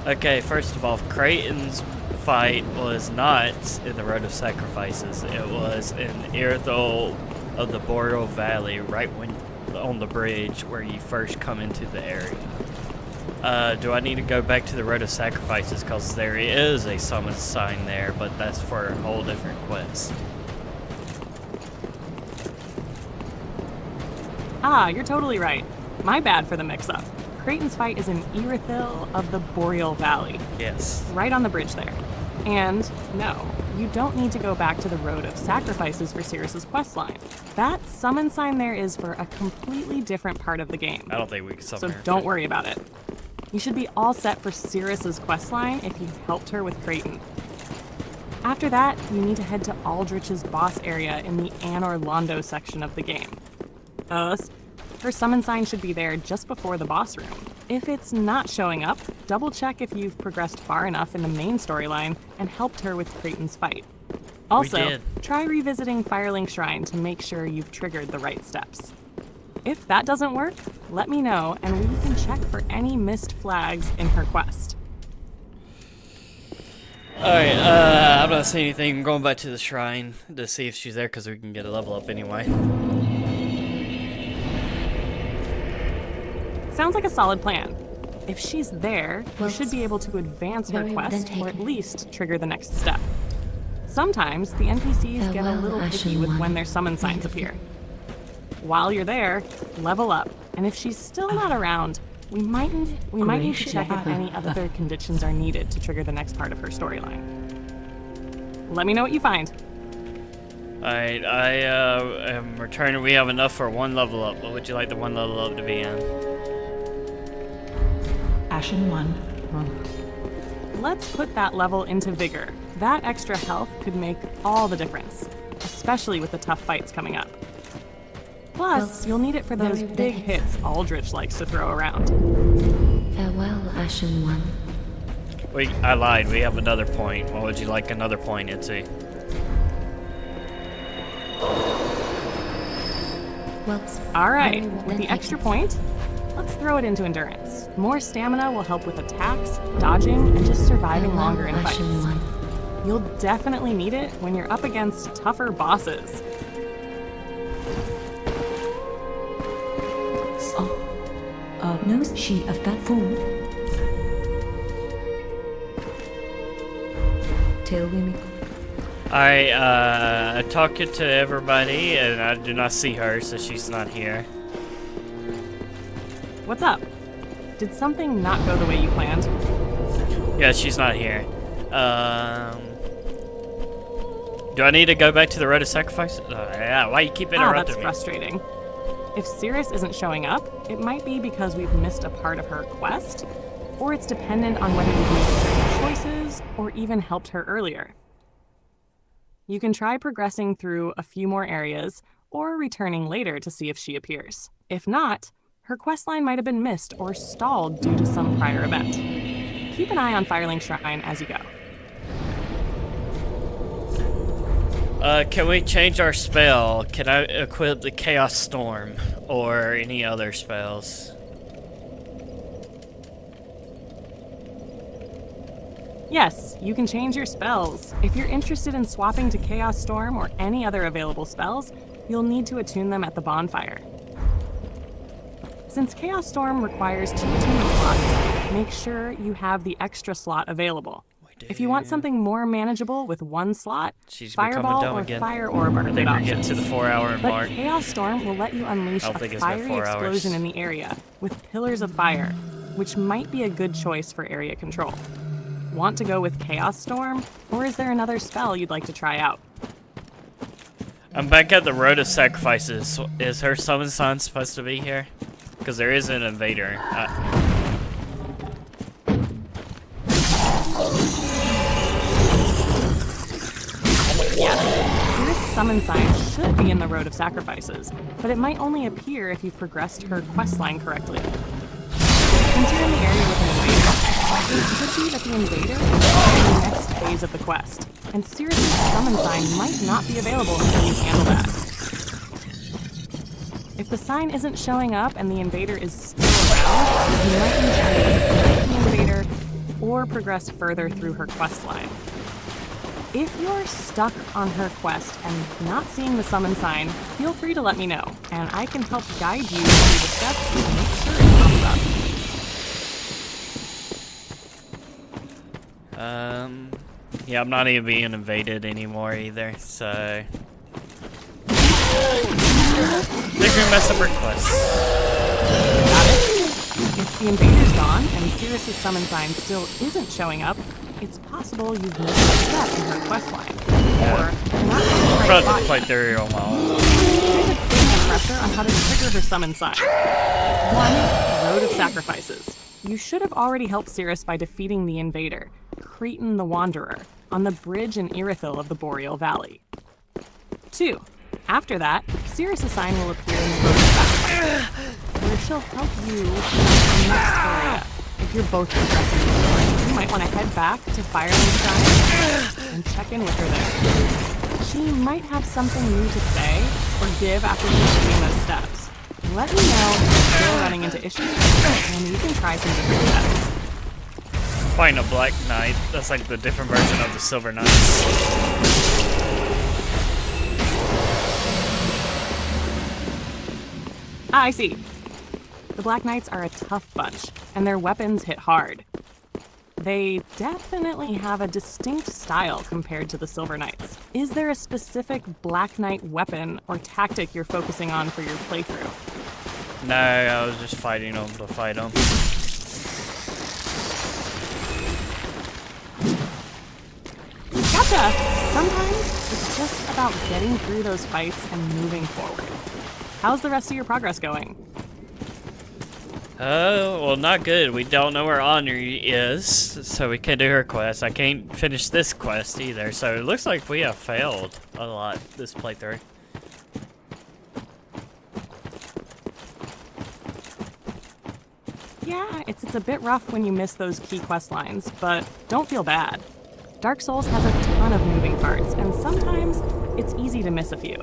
Okay, first of all, Creighton's fight was not in the Road of Sacrifices. It was in Irithyll of the Boreal Valley, right when on the bridge where you first come into the area. Do I need to go back to the Road of Sacrifices? Because there is a summon sign there, but that's for a whole different quest. Ah, you're totally right. My bad for the mix-up. Creighton's fight is in Irithyll of the Boreal Valley, Yes. right on the bridge there. And no, you don't need to go back to the Road of Sacrifices for Cirrus's questline. That summon sign there is for a completely different part of the game, I don't think we can so summon her. don't worry about it. You should be all set for Cirrus's questline if you helped her with Creighton. After that, you need to head to Aldrich's boss area in the Anor Londo section of the game. Her summon sign should be there just before the boss room. If it's not showing up, double check if you've progressed far enough in the main storyline and helped her with Creighton's fight. Also, did. try revisiting Firelink Shrine to make sure you've triggered the right steps. If that doesn't work, let me know and we can check for any missed flags in her quest. Alright, I'm not seeing anything. I'm going back to the shrine to see if she's there because we can get a level up anyway. Sounds like a solid plan. If she's there, you Well, should be able to advance her very well quest then or at taken. least trigger the next step. Sometimes the NPCs get a Farewell, little picky Ashen with when One. their summon signs appear. While you're there, level up, and if she's still not around, we might need to check if any other conditions are needed to trigger the next part of her storyline. Let me know what you find. Alright, I am returning. We have enough for one level up. What would you like the one level up to be in? Ashen One, Monk. Let's put that level into Vigor. That extra health could make all the difference, especially with the tough fights coming up. Plus, you'll need it for those very big nice. hits Aldrich likes to throw around. Farewell, Ashen One. I lied. We have another point. What would you like another point into? Well, All right, very well with the then extra taken. point, let's throw it into Endurance. More stamina will help with attacks, dodging, and just surviving Farewell, longer in fights. Ashen One. You'll definitely need it when you're up against tougher bosses. Knows she of that fool? Tell me. Alright, I talked to everybody and I do not see her, so she's not here. What's up? Did something not go the way you planned? Yeah, she's not here. Do I need to go back to the Road of Sacrifice? Yeah, why you keep Ah, interrupting that's me? frustrating. If Cirrus isn't showing up, it might be because we've missed a part of her quest, or it's dependent on whether you've made certain choices or even helped her earlier. You can try progressing through a few more areas or returning later to see if she appears. If not, her questline might have been missed or stalled due to some prior event. Keep an eye on Firelink Shrine as you go. Can we change our spell? Can I equip the Chaos Storm or any other spells? Yes, you can change your spells. If you're interested in swapping to Chaos Storm or any other available spells, you'll need to attune them at the bonfire. Since Chaos Storm requires 2 attunement slots, make sure you have the extra slot available. If you want something more manageable with 1 slot, She's becoming Fireball dumb or again. Fire Orb are I good think we're getting options. to the 4-hour But mark. Chaos Storm will let you unleash I don't a think it's been fiery 4 hours. explosion in the area with pillars of fire, which might be a good choice for area control. Want to go with Chaos Storm, or is there another spell you'd like to try out? I'm back at the Road of Sacrifices. Is her summon sign supposed to be here? Because there is an invader. Yes, Cirrus summon sign should be in the Road of Sacrifices, but it might only appear if you've progressed her questline correctly. Since you're in the area with an invader, it could be that the invader is in the next phase of the quest, and Cirrus's summon sign might not be available until you handle that. If the sign isn't showing up and the invader is still around, you might need to either defeat the invader or progress further through her questline. If you're stuck on her quest and not seeing the summon sign, feel free to let me know, and I can help guide you through the steps to make sure it comes up. Yeah, I'm not even being invaded anymore either, so... They're gonna mess up her quest. Got it? If the invader's gone and Cirrus's summon sign still isn't showing up, it's possible you've missed a step in her questline. Or you're not in the right Probably spot play yet. through a while. Here's a quick refresher on how to trigger her summon sign. 1. Road of Sacrifices. You should have already helped Cirrus by defeating the invader, Cretan the Wanderer, on the bridge in Irithyll of the Boreal Valley. 2. After that, Cirrus's sign will appear in the Road of Sacrifices, where she'll help you in the next area. If you're both progressing the story, you might want to head back to Firelink Shrine and check in with her there. She might have something new to say or give after completing those steps. Let me know if you're still running into issues, and you can try some different steps. Fighting a Black Knight, that's like the different version of the Silver Knights. Ah, I see. The Black Knights are a tough bunch, and their weapons hit hard. They definitely have a distinct style compared to the Silver Knights. Is there a specific Black Knight weapon or tactic you're focusing on for your playthrough? No, I was just fighting them to fight them. Gotcha! Sometimes it's just about getting through those fights and moving forward. How's the rest of your progress going? Oh, well, not good. We don't know where Anri is, so we can't do her quest. I can't finish this quest either, so it looks like we have failed a lot this playthrough. Yeah, it's a bit rough when you miss those key quest lines, but don't feel bad. Dark Souls has a ton of moving parts, and sometimes it's easy to miss a few.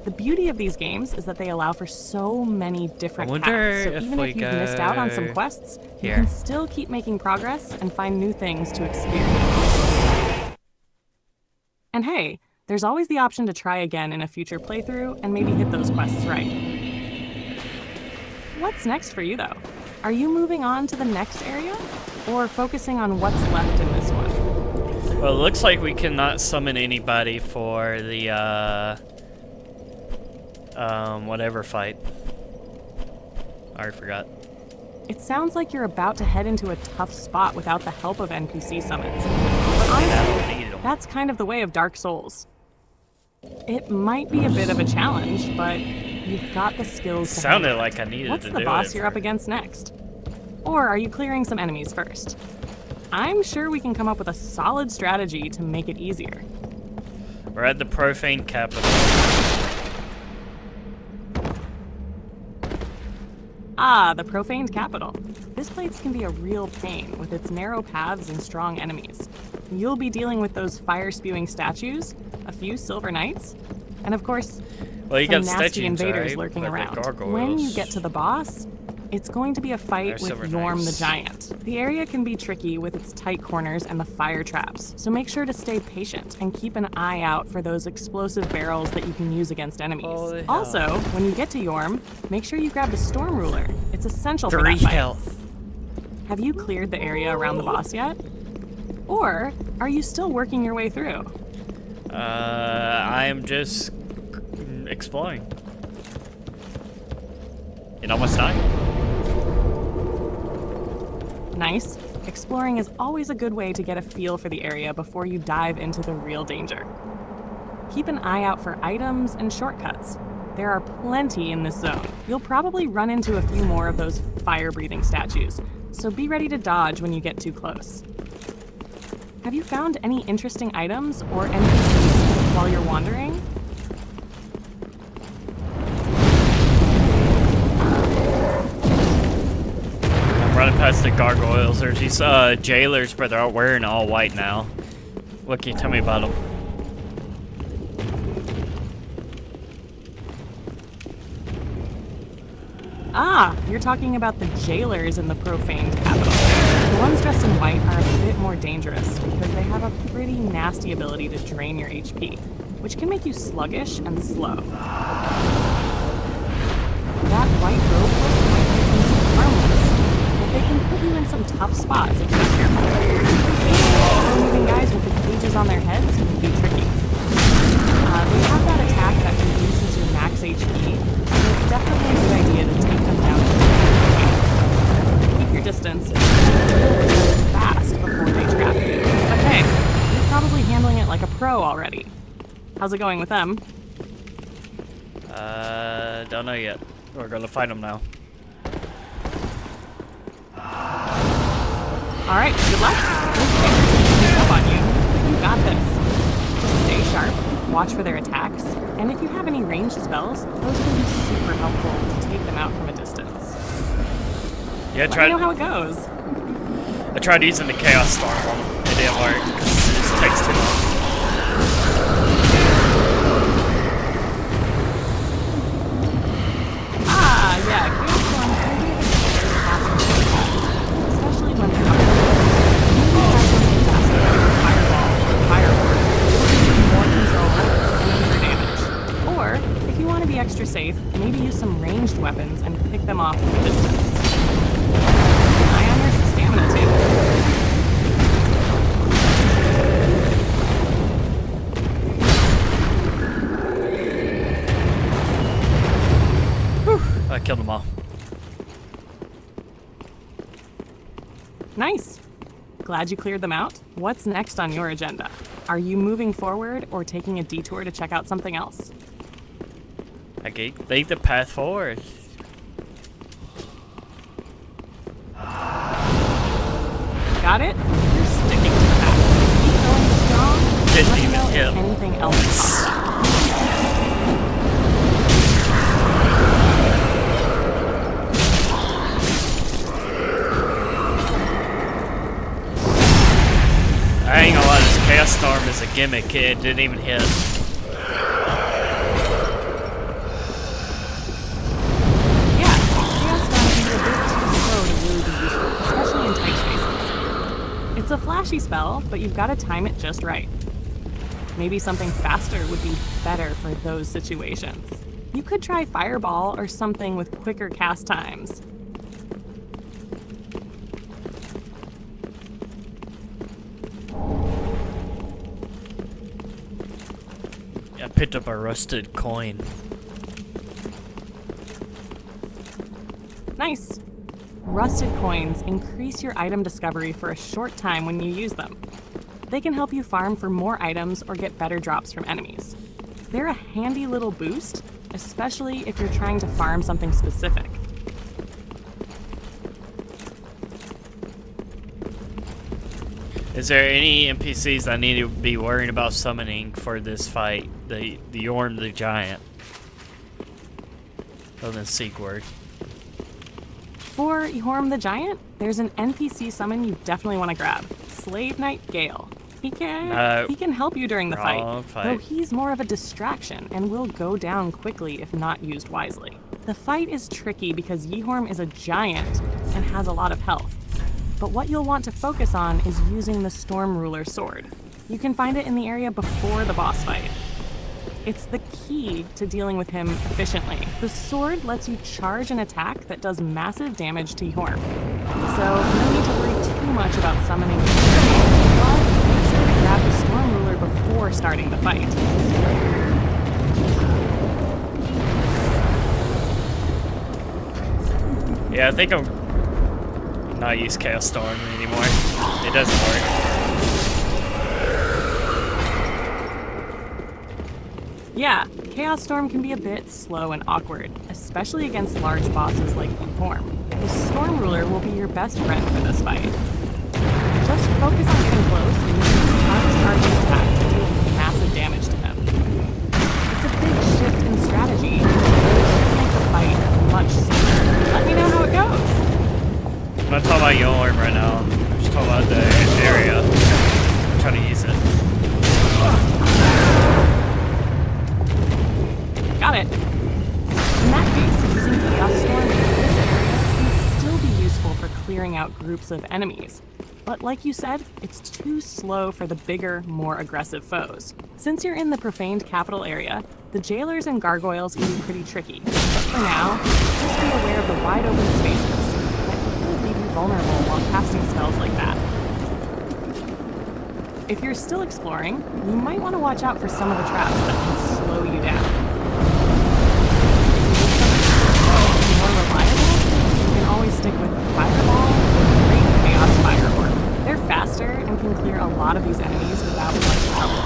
The beauty of these games is that they allow for so many different I wonder paths, so if even we if you've missed out on some go quests, you here. can still keep making progress and find new things to experience. And hey, there's always the option to try again in a future playthrough and maybe hit those quests right. What's next for you, though? Are you moving on to the next area, or focusing on what's left in this one? Well, it looks like we cannot summon anybody for the, whatever fight. I already forgot. It sounds like you're about to head into a tough spot without the help of NPC summons. But honestly, that's kind of the way of Dark Souls. It might be a bit of a challenge, but you've got the skills to Sounded handle it. like I needed What's to the do boss it you're up for- against next? Or are you clearing some enemies first? I'm sure we can come up with a solid strategy to make it easier. We're at the Profane Capital. Ah, the Profaned Capital. This place can be a real pain with its narrow paths and strong enemies. You'll be dealing with those fire-spewing statues, a few Silver Knights, and of course, Well, you some got nasty statues, invaders right? lurking But they're around. gargoyles. When you get to the boss, it's going to be a fight They're with Silver Yorm the Knights. Giant. The area can be tricky with its tight corners and the fire traps, so make sure to stay patient and keep an eye out for those explosive barrels that you can use against enemies. Holy hell. Also, when you get to Yorm, make sure you grab the Storm Ruler. It's essential for 3 that fight. health. Have you cleared the area around the boss yet? Or are you still working your way through? I am just exploring. It almost died. Nice. Exploring is always a good way to get a feel for the area before you dive into the real danger. Keep an eye out for items and shortcuts. There are plenty in this zone. You'll probably run into a few more of those fire-breathing statues, so be ready to dodge when you get too close. Have you found any interesting items or NPCs while you're wandering? past the gargoyles. There's these jailers, but they're all wearing all white now. What can you tell me about them? Ah, you're talking about the jailers in the profaned capital. The ones dressed in white are a bit more dangerous because they have a pretty nasty ability to drain your HP, which can make you sluggish and slow. That white robe look might make them seem harmless, but they can put you in some tough spots if you're not careful. Slow-moving guys with the cages on their heads can be tricky. They have that attack that reduces your max HP, so it's definitely a good idea to take them down. Keep your distance and fast before they trap you. Okay, you're probably handling it like a pro already. How's it going with them? Don't know yet. We're gonna fight them now. Alright, good luck. Those fighters can sneak up on you, but you got this. Just stay sharp, watch for their attacks, and if you have any ranged spells, those can be super helpful to take them out from a distance. Yeah, Let me know how it goes. I tried using the Chaos Storm on them. It didn't work because it just takes too long. Ah, yeah, Chaos Storm can be a bit scary to pass into attacks, especially when they're up close. You can have something faster like Fireball or Firewall, which will give you more control and more damage. Or, if you want to be extra safe, maybe use some ranged weapons and pick them off from a distance. Keep an eye on your stamina too. I killed them all. Nice. Glad you cleared them out. What's next on your agenda? Are you moving forward or taking a detour to check out something else? I gave lead the path forward. Got it? You're sticking to the path. Keep going strong. Didn't Let me even know hit. if anything else pops up. I ain't gonna lie, this Chaos Storm is a gimmick. It didn't even hit. Yeah, Chaos Storm can be a bit too slow to really be useful, especially in tight spaces. It's a flashy spell, but you've got to time it just right. Maybe something faster would be better for those situations. You could try Fireball or something with quicker cast times. I picked up a rusted coin. Nice. Rusted coins increase your item discovery for a short time when you use them. They can help you farm for more items or get better drops from enemies. They're a handy little boost, especially if you're trying to farm something specific. Is there any NPCs I need to be worrying about summoning for this fight? The Yorm the Giant. Other than Seekward. For Yorm the Giant, there's an NPC summon you definitely want to grab. Slave Knight Gale. He can help you during the Wrong fight, though fight. he's more of a distraction and will go down quickly if not used wisely. The fight is tricky because Yhorm is a giant and has a lot of health. But what you'll want to focus on is using the Storm Ruler sword. You can find it in the area before the boss fight. It's the key to dealing with him efficiently. The sword lets you charge an attack that does massive damage to Yhorm. So no need to worry too much about summoning him. But make sure to grab the Storm Ruler before starting the fight. Yeah, I think I'm not use Chaos Storm anymore. It doesn't work. Yeah, Chaos Storm can be a bit slow and awkward, especially against large bosses like Yhorm. The Storm Ruler will be your best friend for this fight. Just focus on getting close and using his charging attack to deal massive damage to him. It's a big shift in strategy, but it should make the fight much smoother. Let me know how it goes. I'm not talking about out groups of enemies. But like you said, it's too slow for the bigger, more aggressive foes. Since you're in the profaned capital area, the jailers and gargoyles can be pretty tricky. But for now, just be aware of the wide open spaces that could leave you vulnerable while casting spells like that. If you're still exploring, you might want to watch out for some of the traps that can slow you down. If you need something more reliable, you can always stick with Fireball or Great Chaos Fire Orb. They're faster and can clear a lot of these enemies without much trouble.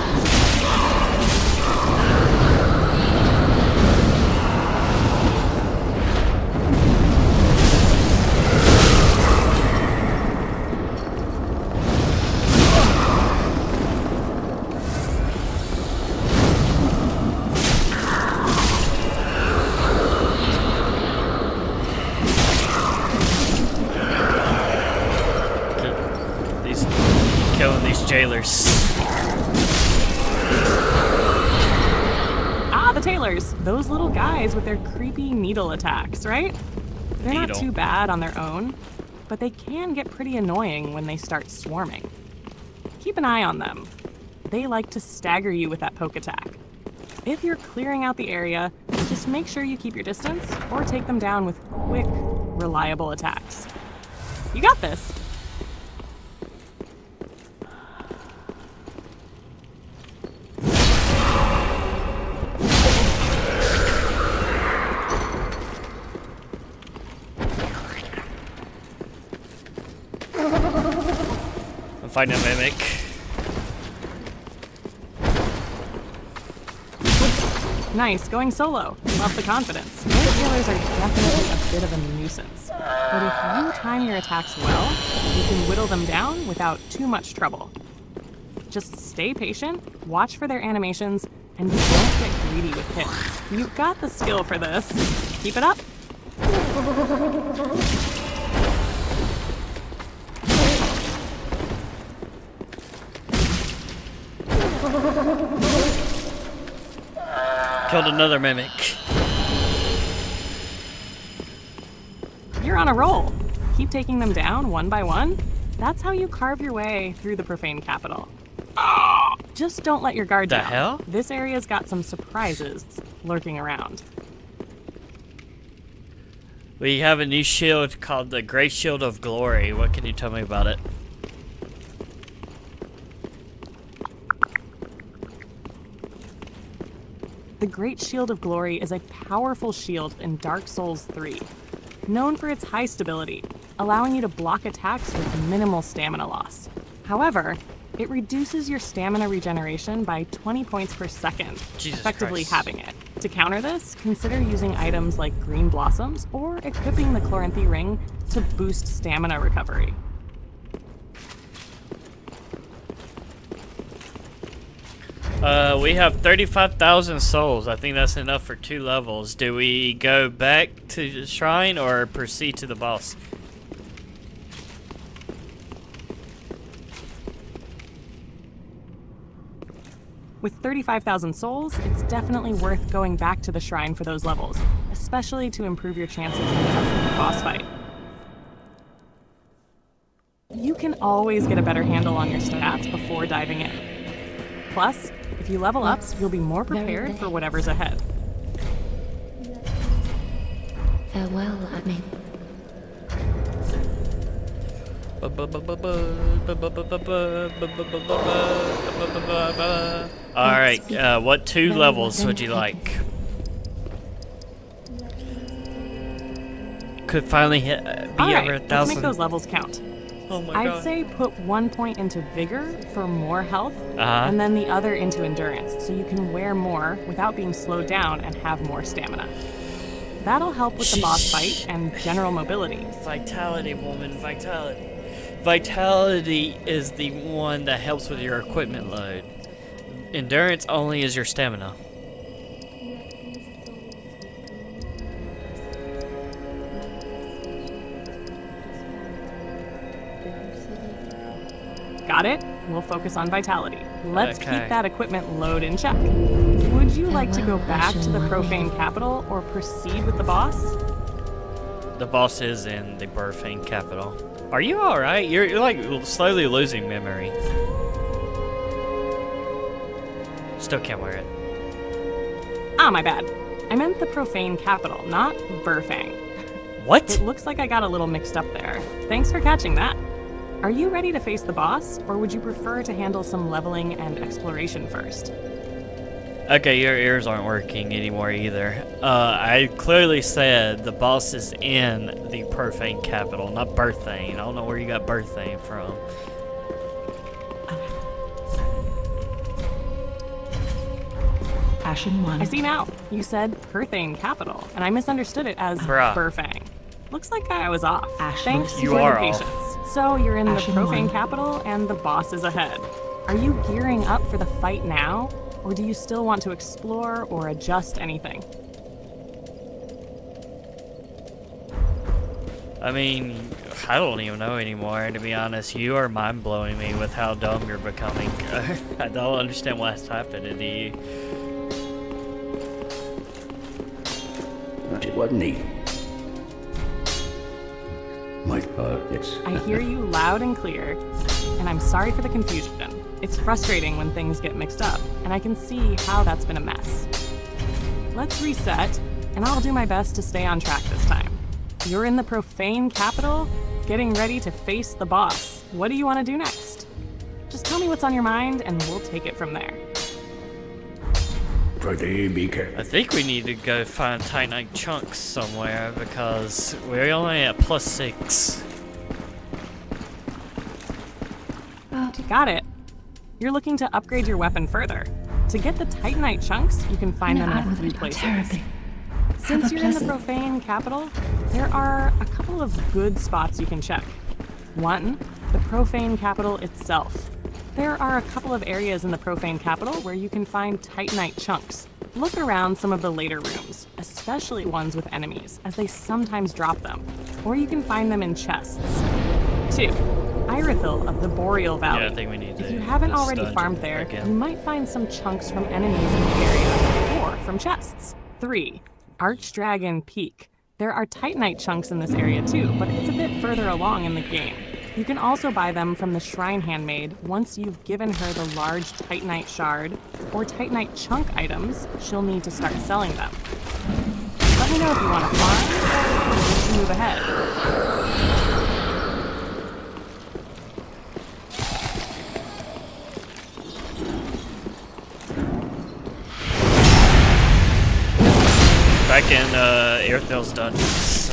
Killing these jailers. Ah, the tailors! Those little guys with their creepy needle attacks, right? They're not Needle. too bad on their own, but they can get pretty annoying when they start swarming. Keep an eye on them. They like to stagger you with that poke attack. If you're clearing out the area, just make sure you keep your distance or take them down with quick, reliable attacks. You got this! I'm fighting a mimic. Nice, going solo. Love the confidence. Those healers are definitely a bit of a nuisance. But if you time your attacks well, you can whittle them down without too much trouble. Just stay patient, watch for their animations, and don't get greedy with hits. You've got the skill for this. Keep it up. Killed another mimic. You're on a roll. Keep taking them down one by one. That's how you carve your way through the profane capital. Just don't let your guard The down. hell? This area's got some surprises lurking around. We have a new shield called the Great Shield of Glory. What can you tell me about it? The Great Shield of Glory is a powerful shield in Dark Souls 3, known for its high stability, allowing you to block attacks with minimal stamina loss. However, it reduces your stamina regeneration by 20 points per second, Jesus effectively Christ. halving it. To counter this, consider using items like green blossoms or equipping the Chloranthy ring to boost stamina recovery. We have 35,000 souls. I think that's enough for 2 levels. Do we go back to the shrine or proceed to the boss? With 35,000 souls, it's definitely worth going back to the shrine for those levels, especially to improve your chances in the upcoming boss fight. You can always get a better handle on your stats before diving in. Plus, if you level up, you'll be more prepared for whatever's ahead. Farewell, Admin. Alright, what 2 levels would you like? Could finally hit be over Alright, let's 1,000. make those levels count. Oh my I'd god. say put 1 point into Vigor for more health, Uh-huh. and then the other into Endurance, so you can wear more without being slowed down and have more stamina. That'll help with the boss fight and general mobility. Vitality, woman, vitality. Vitality is the one that helps with your equipment load. Endurance only is your stamina. Got it? We'll focus on vitality. Let's Okay. keep that equipment load in check. Would you like to go back to the profane capital or proceed with the boss? The boss is in the Profane capital. Are you alright? You're like slowly losing memory. Still can't wear it. Ah, my bad. I meant the profane capital, not Burfang. What? It looks like I got a little mixed up there. Thanks for catching that. Are you ready to face the boss, or would you prefer to handle some leveling and exploration first? Okay, your ears aren't working anymore either. I clearly said the boss is in the profane capital, not Birthane. I don't know where you got Birthane from. Ashen one. I see now. You said Perthane capital, and I misunderstood it as Bruh. Burfang. Looks like I was off. Ashen. Thanks You for are the off. patience. So you're in Ashen the profane one. capital, and the boss is ahead. Are you gearing up for the fight now, or do you still want to explore or adjust anything? I mean, I don't even know anymore, to be honest. You are mind-blowing me with how dumb you're becoming. I don't understand what's happening to you. It wasn't he. My God, yes. I hear you loud and clear, and I'm sorry for the confusion. It's frustrating when things get mixed up, and I can see how that's been a mess. Let's reset, and I'll do my best to stay on track this time. You're in the profane capital, getting ready to face the boss. What do you want to do next? Just tell me what's on your mind, and we'll take it from there. Pretty be careful. I think we need to go find Titanite chunks somewhere because we're only at +6. Got it. You're looking to upgrade your weapon further. To get the Titanite chunks, you can find them in a few places. Since you're in the profane capital, there are a couple of good spots you can check. One, the profane capital itself. There are a couple of areas in the profane capital where you can find Titanite chunks. Look around some of the later rooms, especially ones with enemies, as they sometimes drop them. Or you can find them in chests. 2. Irithyll of the Boreal Valley. Yeah, I think we need If to you haven't this already dungeon farmed there, again. you might find some chunks from enemies in the area, or from chests. 3. Archdragon Peak. There are Titanite chunks in this area too, but it's a bit further along in the game. You can also buy them from the Shrine Handmaid once you've given her the large Titanite shard or Titanite chunk items. She'll need to start selling them. Let me know if you want to farm or if you move ahead. Back in Airthel's dungeons.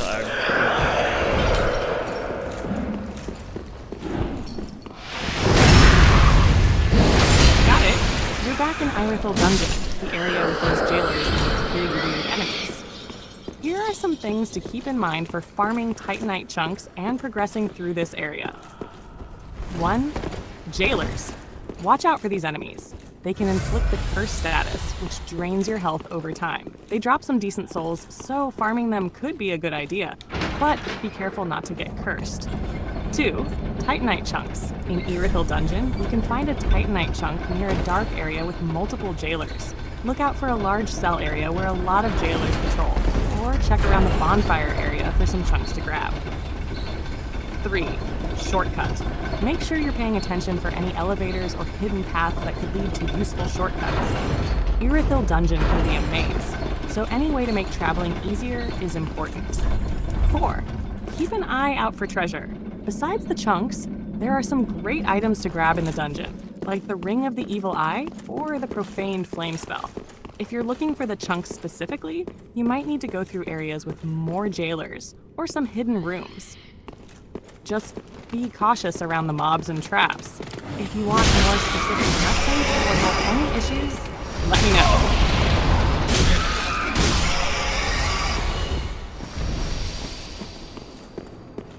Got it. You're back in Irithyll Dungeon, the area with those jailers and big weird enemies. Here are some things to keep in mind for farming Titanite chunks and progressing through this area. 1. Jailers. Watch out for these enemies. They can inflict the curse status, which drains your health over time. They drop some decent souls, so farming them could be a good idea, but be careful not to get cursed. 2. Titanite chunks. In Irithyll Dungeon, you can find a Titanite chunk near a dark area with multiple jailers. Look out for a large cell area where a lot of jailers patrol, or check around the bonfire area for some chunks to grab. 3. Shortcut. Make sure you're paying attention for any elevators or hidden paths that could lead to useful shortcuts. Irithyll Dungeon can be a maze, so any way to make traveling easier is important. 4. Keep an eye out for treasure. Besides the chunks, there are some great items to grab in the dungeon, like the Ring of the Evil Eye or the Profaned Flame Spell. If you're looking for the chunks specifically, you might need to go through areas with more jailers or some hidden rooms. Just be cautious around the mobs and traps. If you want more specific directions or have any issues, let me know.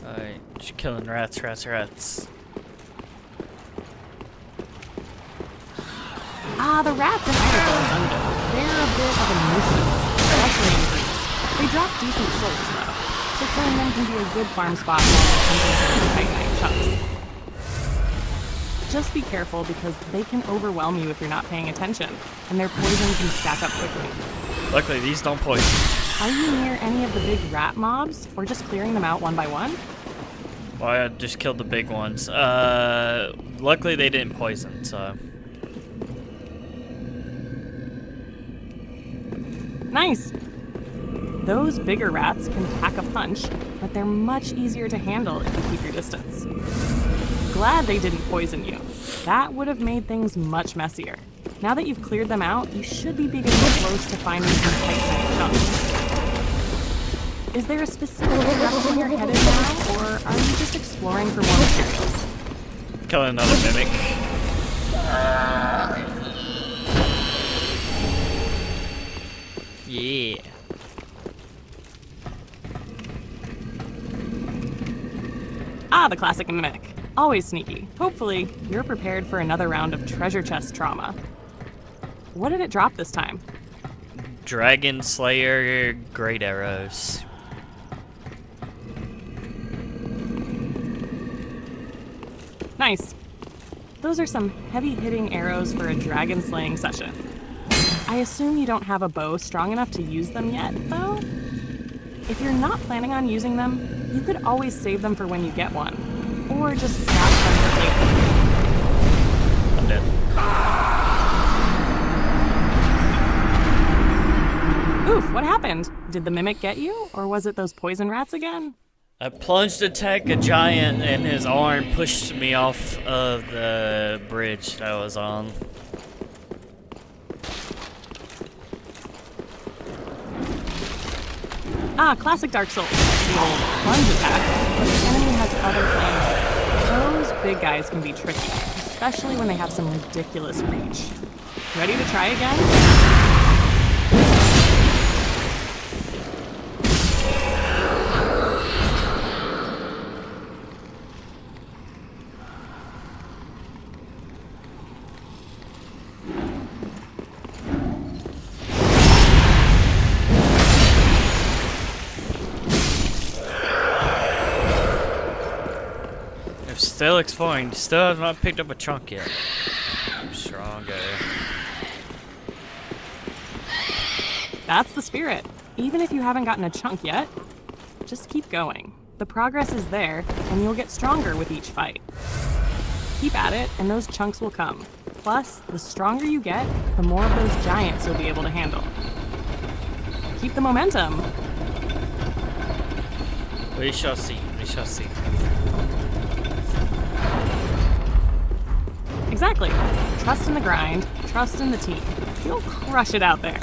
Alright, just killing rats. The rats in Irithyll Dungeon. They're a bit of a nuisance, especially in groups. They drop decent souls, though, so killing them can be a good farm spot while you're hunting for those Titanite chunks. Just be careful because they can overwhelm you if you're not paying attention, and their poison can stack up quickly. Luckily, these don't poison. Are you near any of the big rat mobs, or just clearing them out one by one? Well, I just killed the big ones. Luckily they didn't poison, so. Nice! Those bigger rats can pack a punch, but they're much easier to handle if you keep your distance. Glad they didn't poison you. That would have made things much messier. Now that you've cleared them out, you should be getting close to finding some tight chunks. Is there a specific direction you're headed now, or are you just exploring for more materials? Kill another mimic. Yeah. Ah, the classic mimic. Always sneaky. Hopefully, you're prepared for another round of treasure chest trauma. What did it drop this time? Dragon Slayer Great Arrows. Nice. Those are some heavy-hitting arrows for a dragon slaying session. I assume you don't have a bow strong enough to use them yet, though? If you're not planning on using them, you could always save them for when you get one. Or just snap them for later. I'm dead. Oof, what happened? Did the mimic get you, or was it those poison rats again? I plunged to attack a giant and his arm pushed me off of the bridge that I was on. Ah, classic Dark Souls. The old plunge attack, but the enemy has other plans. Those big guys can be tricky, especially when they have some ridiculous reach. Ready to try again? Still exploring, still have not picked up a chunk yet. I'm stronger. That's the spirit. Even if you haven't gotten a chunk yet, just keep going. The progress is there, and you'll get stronger with each fight. Keep at it, and those chunks will come. Plus, the stronger you get, the more of those giants you'll be able to handle. Keep the momentum. We shall see, we shall see. Exactly. Trust in the grind, trust in the team. You'll crush it out there.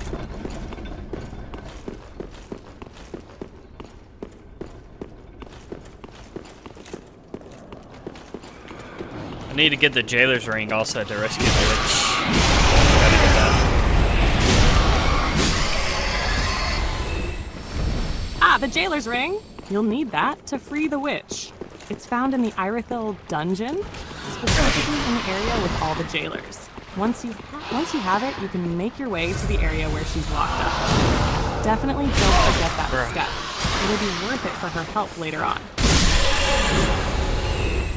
I need to get the jailer's ring also to rescue the witch. Gotta get that. Ah, the jailer's ring! You'll need that to free the witch. It's found in the Irithyll dungeon, specifically in the area with all the jailers. Once you have it, you can make your way to the area where she's locked up. Definitely don't forget that step. It'll be worth it for her help later on.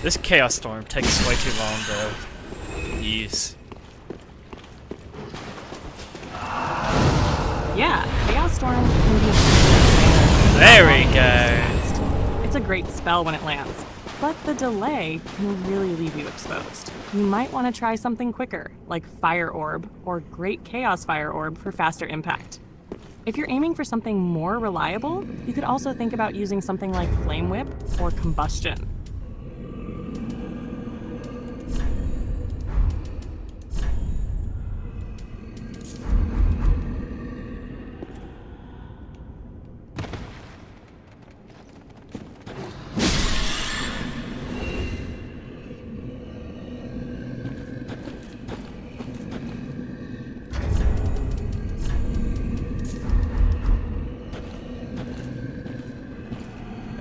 This Chaos Storm takes way too long to use. Yeah, Chaos Storm can be a There we go. It's a great spell when it lands, but the delay can really leave you exposed. You might want to try something quicker, like Fire Orb or Great Chaos Fire Orb for faster impact. If you're aiming for something more reliable, you could also think about using something like Flame Whip or Combustion.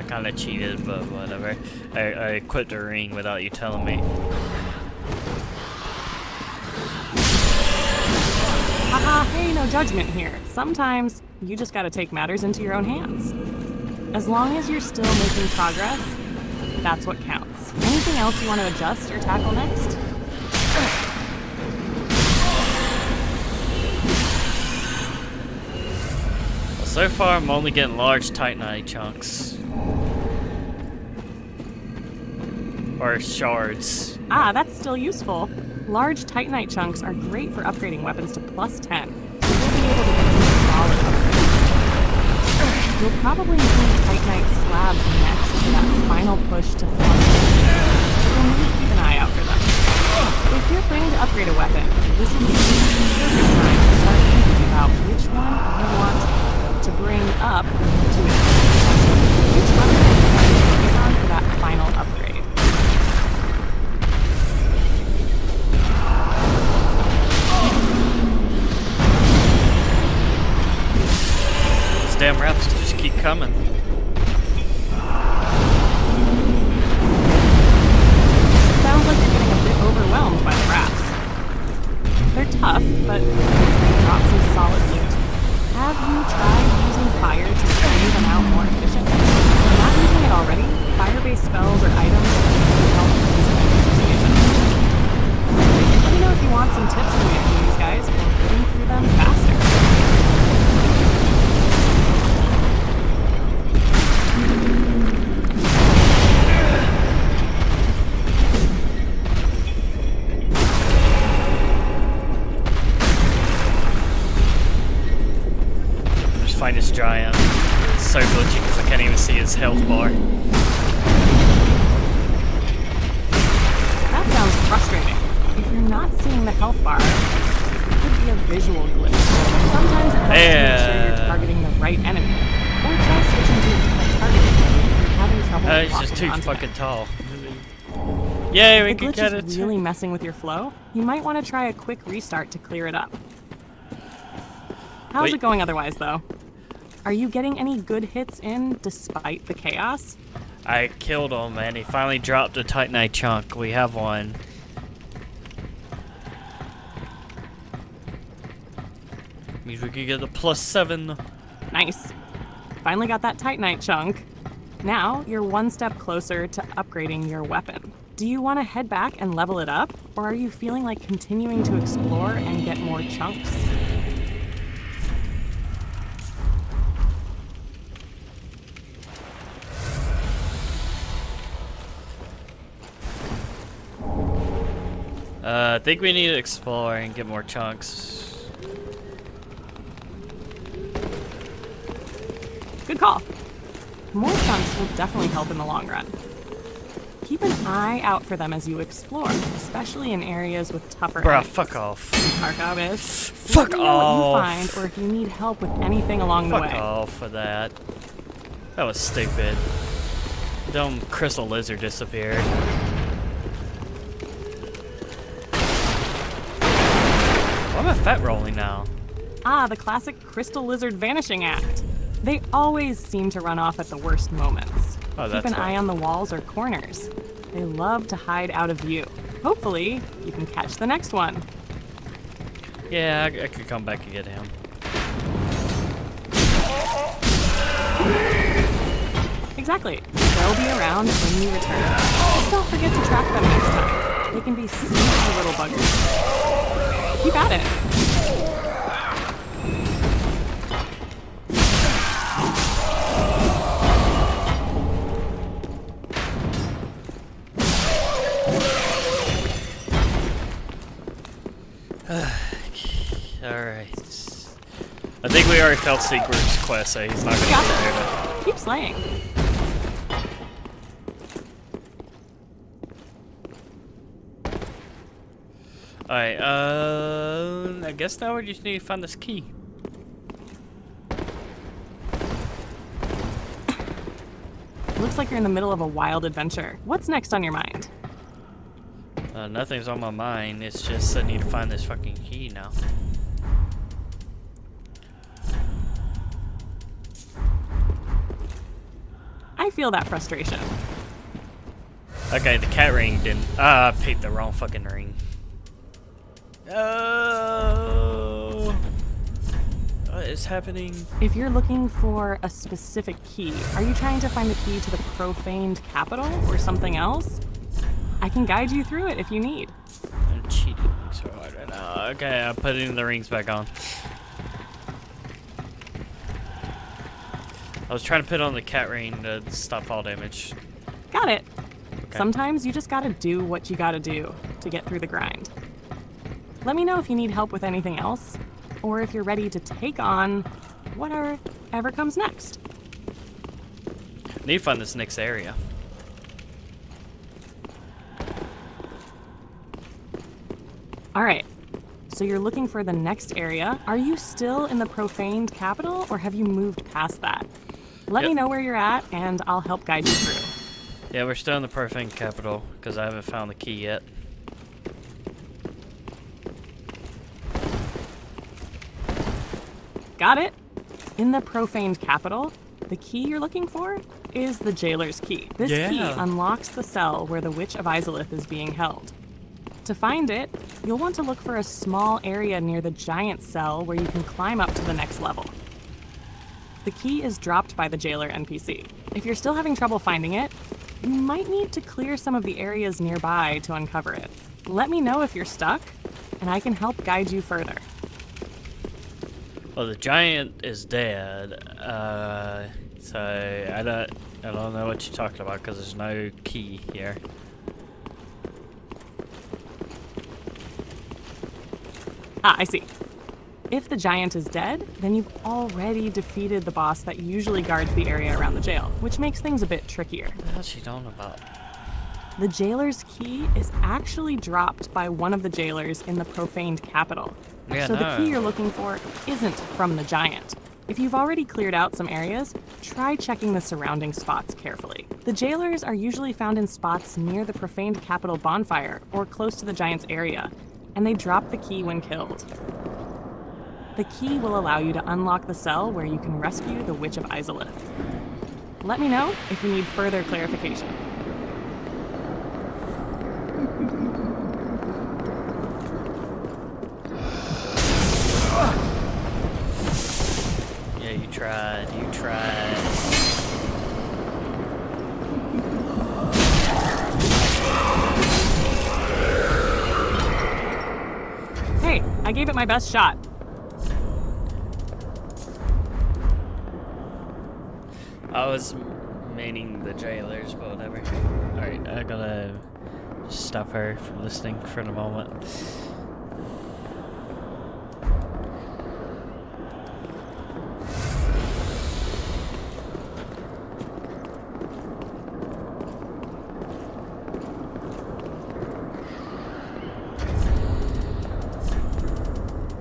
Kinda cheated, but whatever. I equipped a ring without you telling me. Haha, hey, no judgment here. Sometimes you just gotta take matters into your own hands. As long as you're still making progress, that's what counts. Anything else you want to adjust or tackle next? Well, so far I'm only getting large Titanite chunks. Or shards. Ah, that's still useful. Large Titanite chunks are great for upgrading weapons to +10, so you'll be able to get some solid upgrades. You'll probably need Titanite slabs next for that final push to +10. You'll need to keep an eye out for them. If you're planning to upgrade a weapon, this is the perfect time to start thinking about which one you want to bring up to its potential. Which weapon you want to focus on for that final upgrade. These damn raps just keep coming. Sounds like you're getting a bit overwhelmed by the raps. They're tough, but they drop some solid loot. Have you tried using fire to clean them out more efficiently? If you're not using it already, fire-based spells or items can help in these kinds of situations. Let me know if you want some tips on managing these guys or getting through them faster. Find this giant. It's so glitchy because I can't even see his health bar. That sounds frustrating. If you're not seeing the health bar, it could be a visual glitch. Sometimes it helps to make sure you're targeting the right enemy, or try switching to a different targeting mode if you're having trouble He's locking just too onto fucking them. tall. Yay, we If the can glitch get it. is really messing with your flow, you might want to try a quick restart to clear it up. How's Wait. it going otherwise, though? Are you getting any good hits in despite the chaos? I killed him and he finally dropped a Titanite chunk. We have one. Means we can get a +7. Nice. Finally got that Titanite chunk. Now you're one step closer to upgrading your weapon. Do you want to head back and level it up, or are you feeling like continuing to explore and get more chunks? I think we need to explore and get more chunks. Good call. More chunks will definitely help in the long run. Keep an eye out for them as you explore, especially in areas with tougher Bruh, enemies. fuck off. Tarkabis, Fuck let me know what you off. find, or if you need help with anything along the Fuck way. off for that. That was stupid. Dumb crystal lizard disappeared. Why am I fat rolling now? Ah, the classic crystal lizard vanishing act. They always seem to run off at the worst moments. Oh, Keep that's an right. eye on the walls or corners. They love to hide out of view. Hopefully, you can catch the next one. Yeah, I could come back and get him. Exactly. They'll be around when you return. Just don't forget to track them next time. They can be sneaky little buggers. Keep at it. Alright. I think we already felt Secret's quest, so he's not gonna Got get there. this. Keep slaying. Alright, I guess now we just need to find this key. Looks like you're in the middle of a wild adventure. What's next on your mind? Nothing's on my mind, it's just I need to find this fucking key now. I feel that frustration. Okay, the cat ring didn't. I picked the wrong fucking ring. Oh. What is happening? If you're looking for a specific key, are you trying to find the key to the profaned capital or something else? I can guide you through it if you need. I'm cheating so hard right now. Okay, I'm putting the rings back on. I was trying to put on the cat ring to stop fall damage. Got it. Sometimes you just gotta do what you gotta do to get through the grind. Let me know if you need help with anything else, or if you're ready to take on whatever comes next. Need to find this next area. Alright, so you're looking for the next area. Are you still in the profaned capital, or have you moved past that? Let me Yep. know where you're at, and I'll help guide you through. Yeah, we're still in the profane capital because I haven't found the key yet. Got it? In the profaned capital, the key you're looking for is the jailer's key. This key Yeah. unlocks the cell where the Witch of Izalith is being held. To find it, you'll want to look for a small area near the giant cell where you can climb up to the next level. The key is dropped by the jailer NPC. If you're still having trouble finding it, you might need to clear some of the areas nearby to uncover it. Let me know if you're stuck, and I can help guide you further. Well, the giant is dead, so I don't know what you're talking about because there's no key here. Ah, I see. If the giant is dead, then you've already defeated the boss that usually guards the area around the jail, which makes things a bit trickier. What the hell's she talking about? The jailer's key is actually dropped by one of the jailers in the profaned capital. Yeah, So the no. key you're looking for isn't from the giant. If you've already cleared out some areas, try checking the surrounding spots carefully. The jailers are usually found in spots near the profaned capital bonfire or close to the giant's area, and they drop the key when killed. The key will allow you to unlock the cell where you can rescue the Witch of Izalith. Let me know if you need further clarification. Yeah, you tried. You tried. Hey, I gave it my best shot. I was meaning the jailers, but whatever. Alright, I gotta stop her from listening for a moment.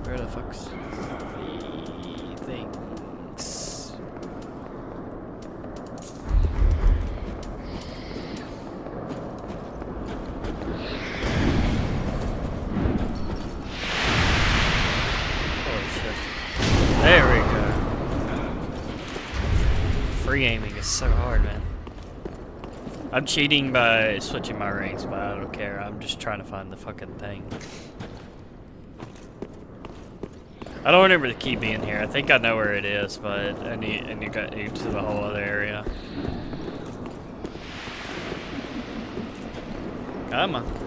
Where the fuck's the things? Holy shit. There we go. Free aiming is so hard, man. I'm cheating by switching my rings, but I don't care. I'm just trying to find the fucking thing. I don't remember the key being here. I think I know where it is, but I need to get to the whole other area. Come on.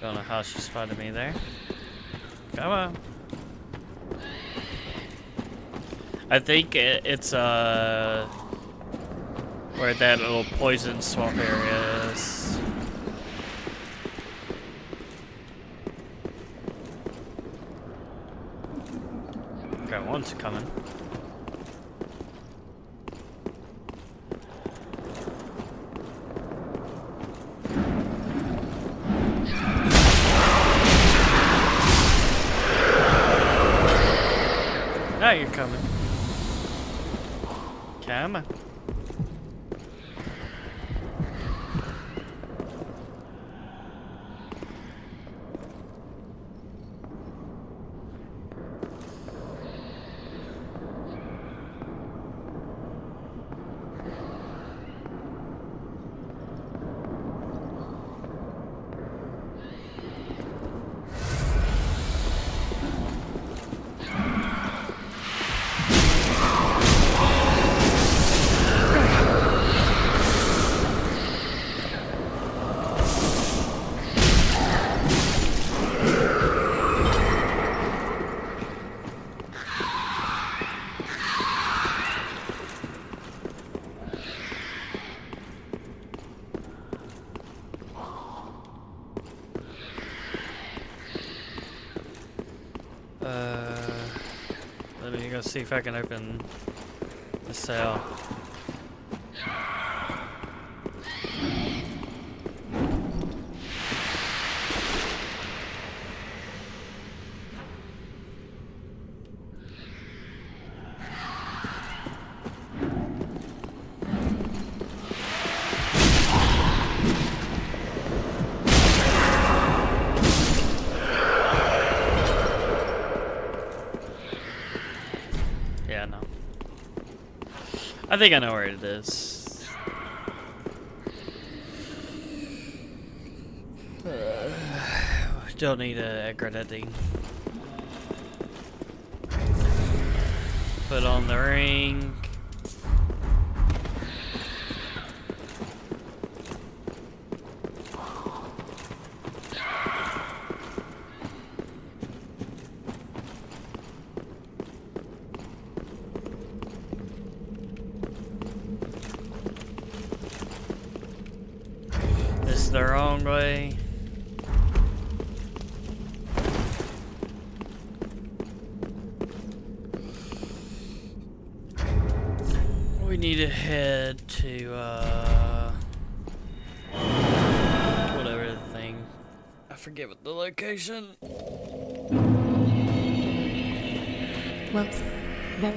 Don't know how she spotted me there. Come on. I think it's where that little poison swamp area is. Got one's coming. Now you're coming. Come on. Let me go see if I can open the cell. Yeah, no. I think I know where it is. Still need a grenadine. Put on the ring. This is the wrong way. We need to head to whatever the thing. I forget what the location. Well, the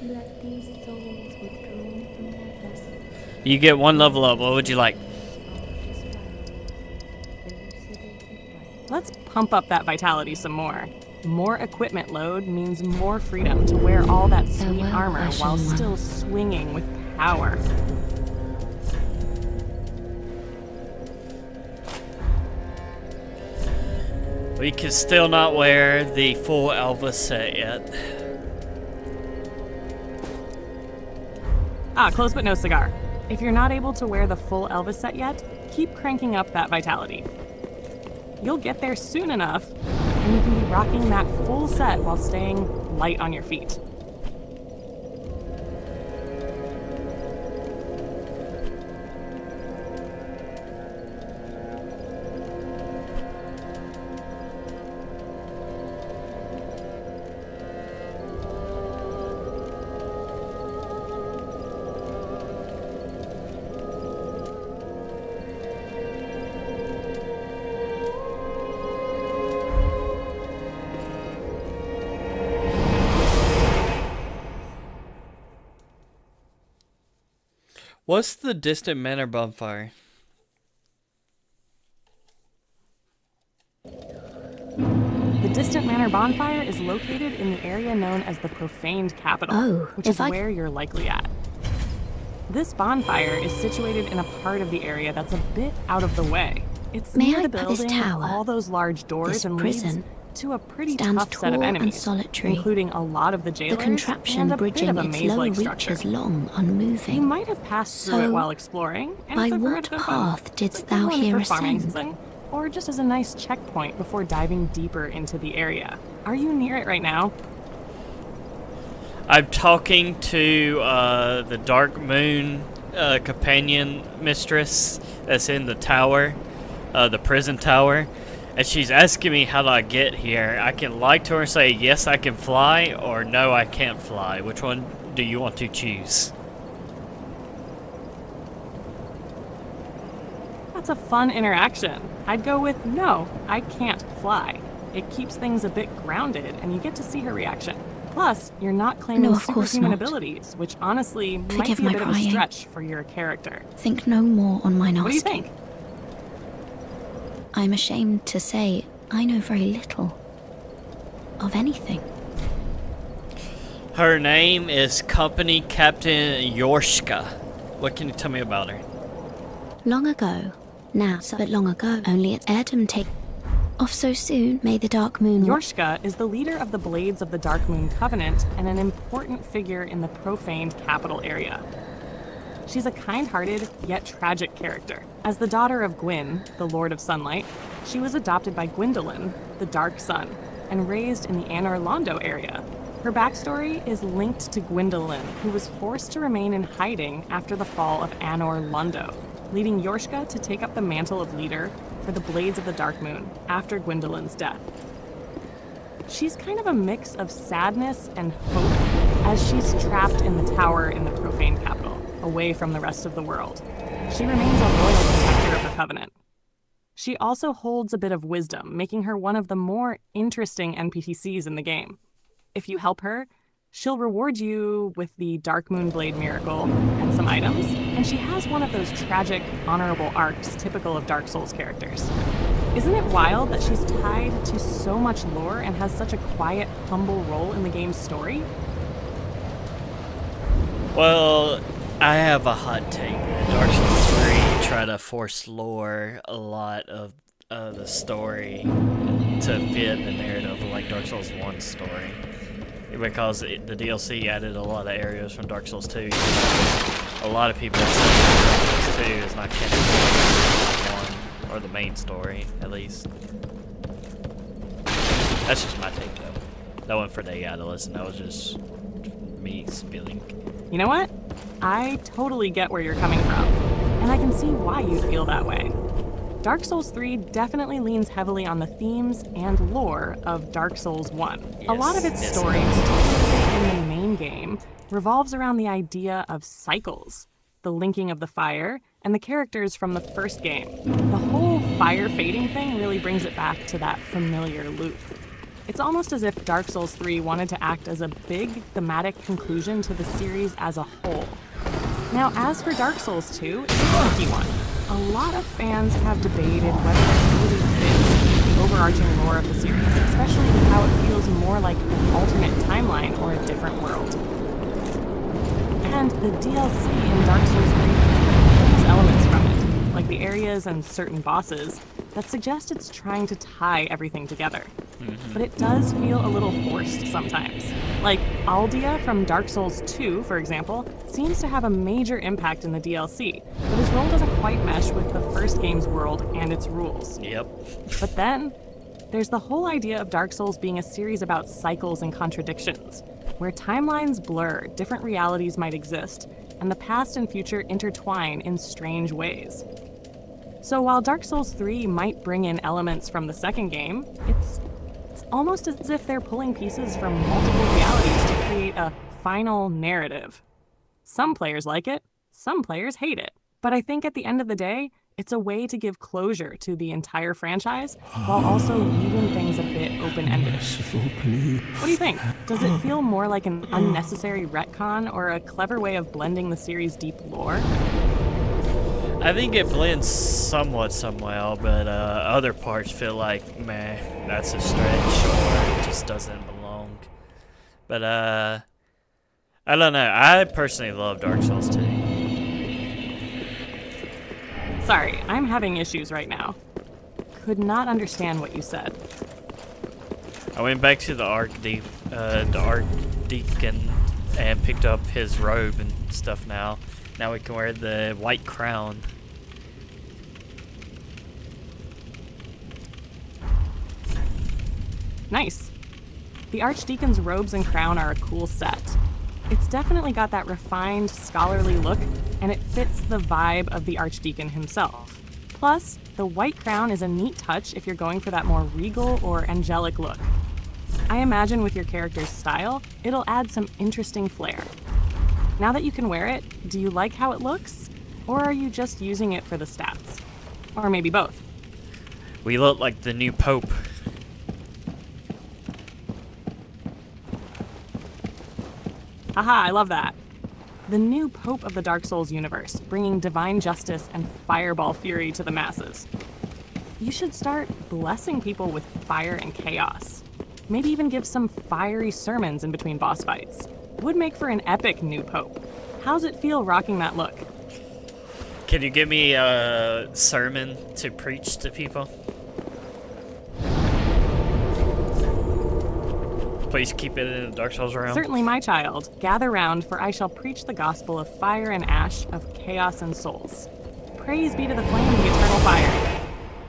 let these souls withdrawn from their vessel. You get one level up. What would you like? Let's pump up that vitality some more. More equipment load means more freedom to wear all that sweet Farewell, armor Ashen while One. still swinging with power. We can still not wear the full Elvis set yet. Ah, close but no cigar. If you're not able to wear the full Elvis set yet, keep cranking up that vitality. You'll get there soon enough, and you can be rocking that full set while staying light on your feet. What's the distant manor bonfire? The Distant Manor bonfire is located in the area known as the Profaned Capital, Oh, which if is I- where you're likely at. This bonfire is situated in a part of the area that's a bit out of the way. It's May near I the put this building, tower, all those large doors, this and prison, leads to a pretty stands tough set of tall and enemies, solitary. including a lot of the jailers The contraption and a bridging bit of a its lower maze-like structure. reaches long, You unmoving. might have passed through it So, while exploring, and by it's a what good fun. path It's didst a good thou one here for farming ascend? season, or just as a nice checkpoint before diving deeper into the area. Are you near it right now? I'm talking to the Dark Moon companion mistress that's in the tower, the prison tower, and she's asking me how do I get here. I can lie to her and say yes I can fly, or no I can't fly. Which one do you want to choose? That's a fun interaction. I'd go with no, I can't fly. It keeps things a bit grounded, and you get to see her reaction. Plus, you're not claiming No, of course superhuman not. abilities, which honestly might Forgive be a my bit of a crying. stretch for your character. Think no more on mine What do you asking. think? I'm ashamed to say I know very little of anything. Her name is Company Captain Yorshka. What can you tell me about her? Long ago, now, but long ago, only at Erdem take off so soon. May the dark moon. Yorshka is the leader of the Blades of the Dark Moon Covenant and an important figure in the Profaned Capital area. She's a kind-hearted, yet tragic character. As the daughter of Gwyn, the Lord of Sunlight, she was adopted by Gwyndolin, the Dark Sun, and raised in the Anor Londo area. Her backstory is linked to Gwyndolin, who was forced to remain in hiding after the fall of Anor Londo, leading Yorshka to take up the mantle of leader, for the Blades of the Dark Moon after Gwendolyn's death. She's kind of a mix of sadness and hope as she's trapped in the tower in the profane capital, away from the rest of the world. She remains a loyal protector of the Covenant. She also holds a bit of wisdom, making her one of the more interesting NPCs in the game. If you help her, she'll reward you with the Dark Moon Blade Miracle and some items, and she has one of those tragic, honorable arcs typical of Dark Souls characters. Isn't it wild that she's tied to so much lore and has such a quiet, humble role in the game's story? Well, I have a hot take. Dark Souls 3 try to force lore a lot of the story to fit the narrative of like Dark Souls 1's story. Because the DLC added a lot of areas from Dark Souls 2. A lot of people say Dark Souls 2 is not canon to 1, or the main story, at least. That's just my take, though. That wasn't for the guy to listen. That was just me spilling. You know what? I totally get where you're coming from, and I can see why you feel that way. Dark Souls 3 definitely leans heavily on the themes and lore of Dark Souls 1. Yes, a lot of its yes, story, particularly in the main game, revolves around the idea of cycles, the linking of the fire, and the characters from the first game. The whole fire fading thing really brings it back to that familiar loop. It's almost as if Dark Souls 3 wanted to act as a big thematic conclusion to the series as a whole. Now, as for Dark Souls 2, it's a tricky one. A lot of fans have debated whether it really fits the overarching lore of the series, especially how it feels more like an alternate timeline or a different world. And the DLC in Dark Souls 3 pulls elements from it, like the areas and certain bosses, that suggest it's trying to tie everything together. But it does feel a little forced sometimes. Like Aldia from Dark Souls 2, for example, seems to have a major impact in the DLC, but his role doesn't quite mesh with the first game's world and its rules. Yep. But then, there's the whole idea of Dark Souls being a series about cycles and contradictions, where timelines blur, different realities might exist, and the past and future intertwine in strange ways. So while Dark Souls 3 might bring in elements from the second game, it's almost as if they're pulling pieces from multiple realities to create a final narrative. Some players like it, some players hate it. But I think at the end of the day, it's a way to give closure to the entire franchise while also leaving things a bit open-ended. What do you think? Does it feel more like an unnecessary retcon or a clever way of blending the series' deep lore? I think it blends somewhat well, but other parts feel like, meh, that's a stretch, or it just doesn't belong. But, I don't know. I personally love Dark Souls 2. Sorry, I'm having issues right now. Could not understand what you said. I went back to the Archdeacon and picked up his robe and stuff now. Now we can wear the white crown. Nice. The Archdeacon's robes and crown are a cool set. It's definitely got that refined, scholarly look, and it fits the vibe of the Archdeacon himself. Plus, the white crown is a neat touch if you're going for that more regal or angelic look. I imagine with your character's style, it'll add some interesting flair. Now that you can wear it, do you like how it looks? Or are you just using it for the stats? Or maybe both? We look like the new Pope. Haha, I love that. The new Pope of the Dark Souls universe, bringing divine justice and fireball fury to the masses. You should start blessing people with fire and chaos. Maybe even give some fiery sermons in between boss fights. Would make for an epic new Pope. How's it feel rocking that look? Can you give me a sermon to preach to people? Please keep it in the Dark Souls realm. Certainly, my child. Gather round, for I shall preach the gospel of fire and ash, of chaos and souls. Praise be to the flame of the eternal fire.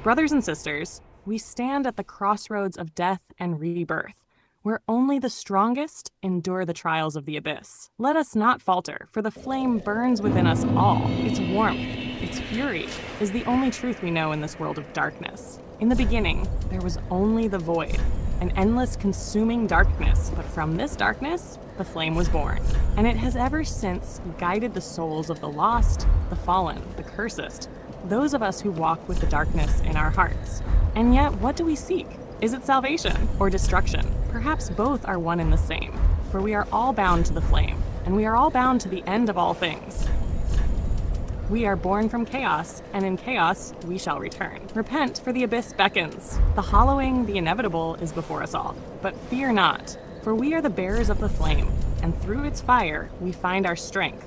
Brothers and sisters, we stand at the crossroads of death and rebirth, where only the strongest endure the trials of the abyss. Let us not falter, for the flame burns within us all. Its warmth, its its fury, is the only truth we know in this world of darkness. In the beginning, there was only the void, an endless consuming darkness, but from this darkness, the flame was born. And it has ever since guided the souls of the lost, the fallen, the cursed, those of us who walk with the darkness in our hearts. And yet, what do we seek? Is it salvation or destruction? Perhaps both are one and the same, for we are all bound to the flame, and we are all bound to the end of all things. We are born from chaos, and in chaos we shall return. Repent, for the abyss beckons. The hollowing, the inevitable, is before us all. But fear not, for we are the bearers of the flame, and through its fire we find our strength.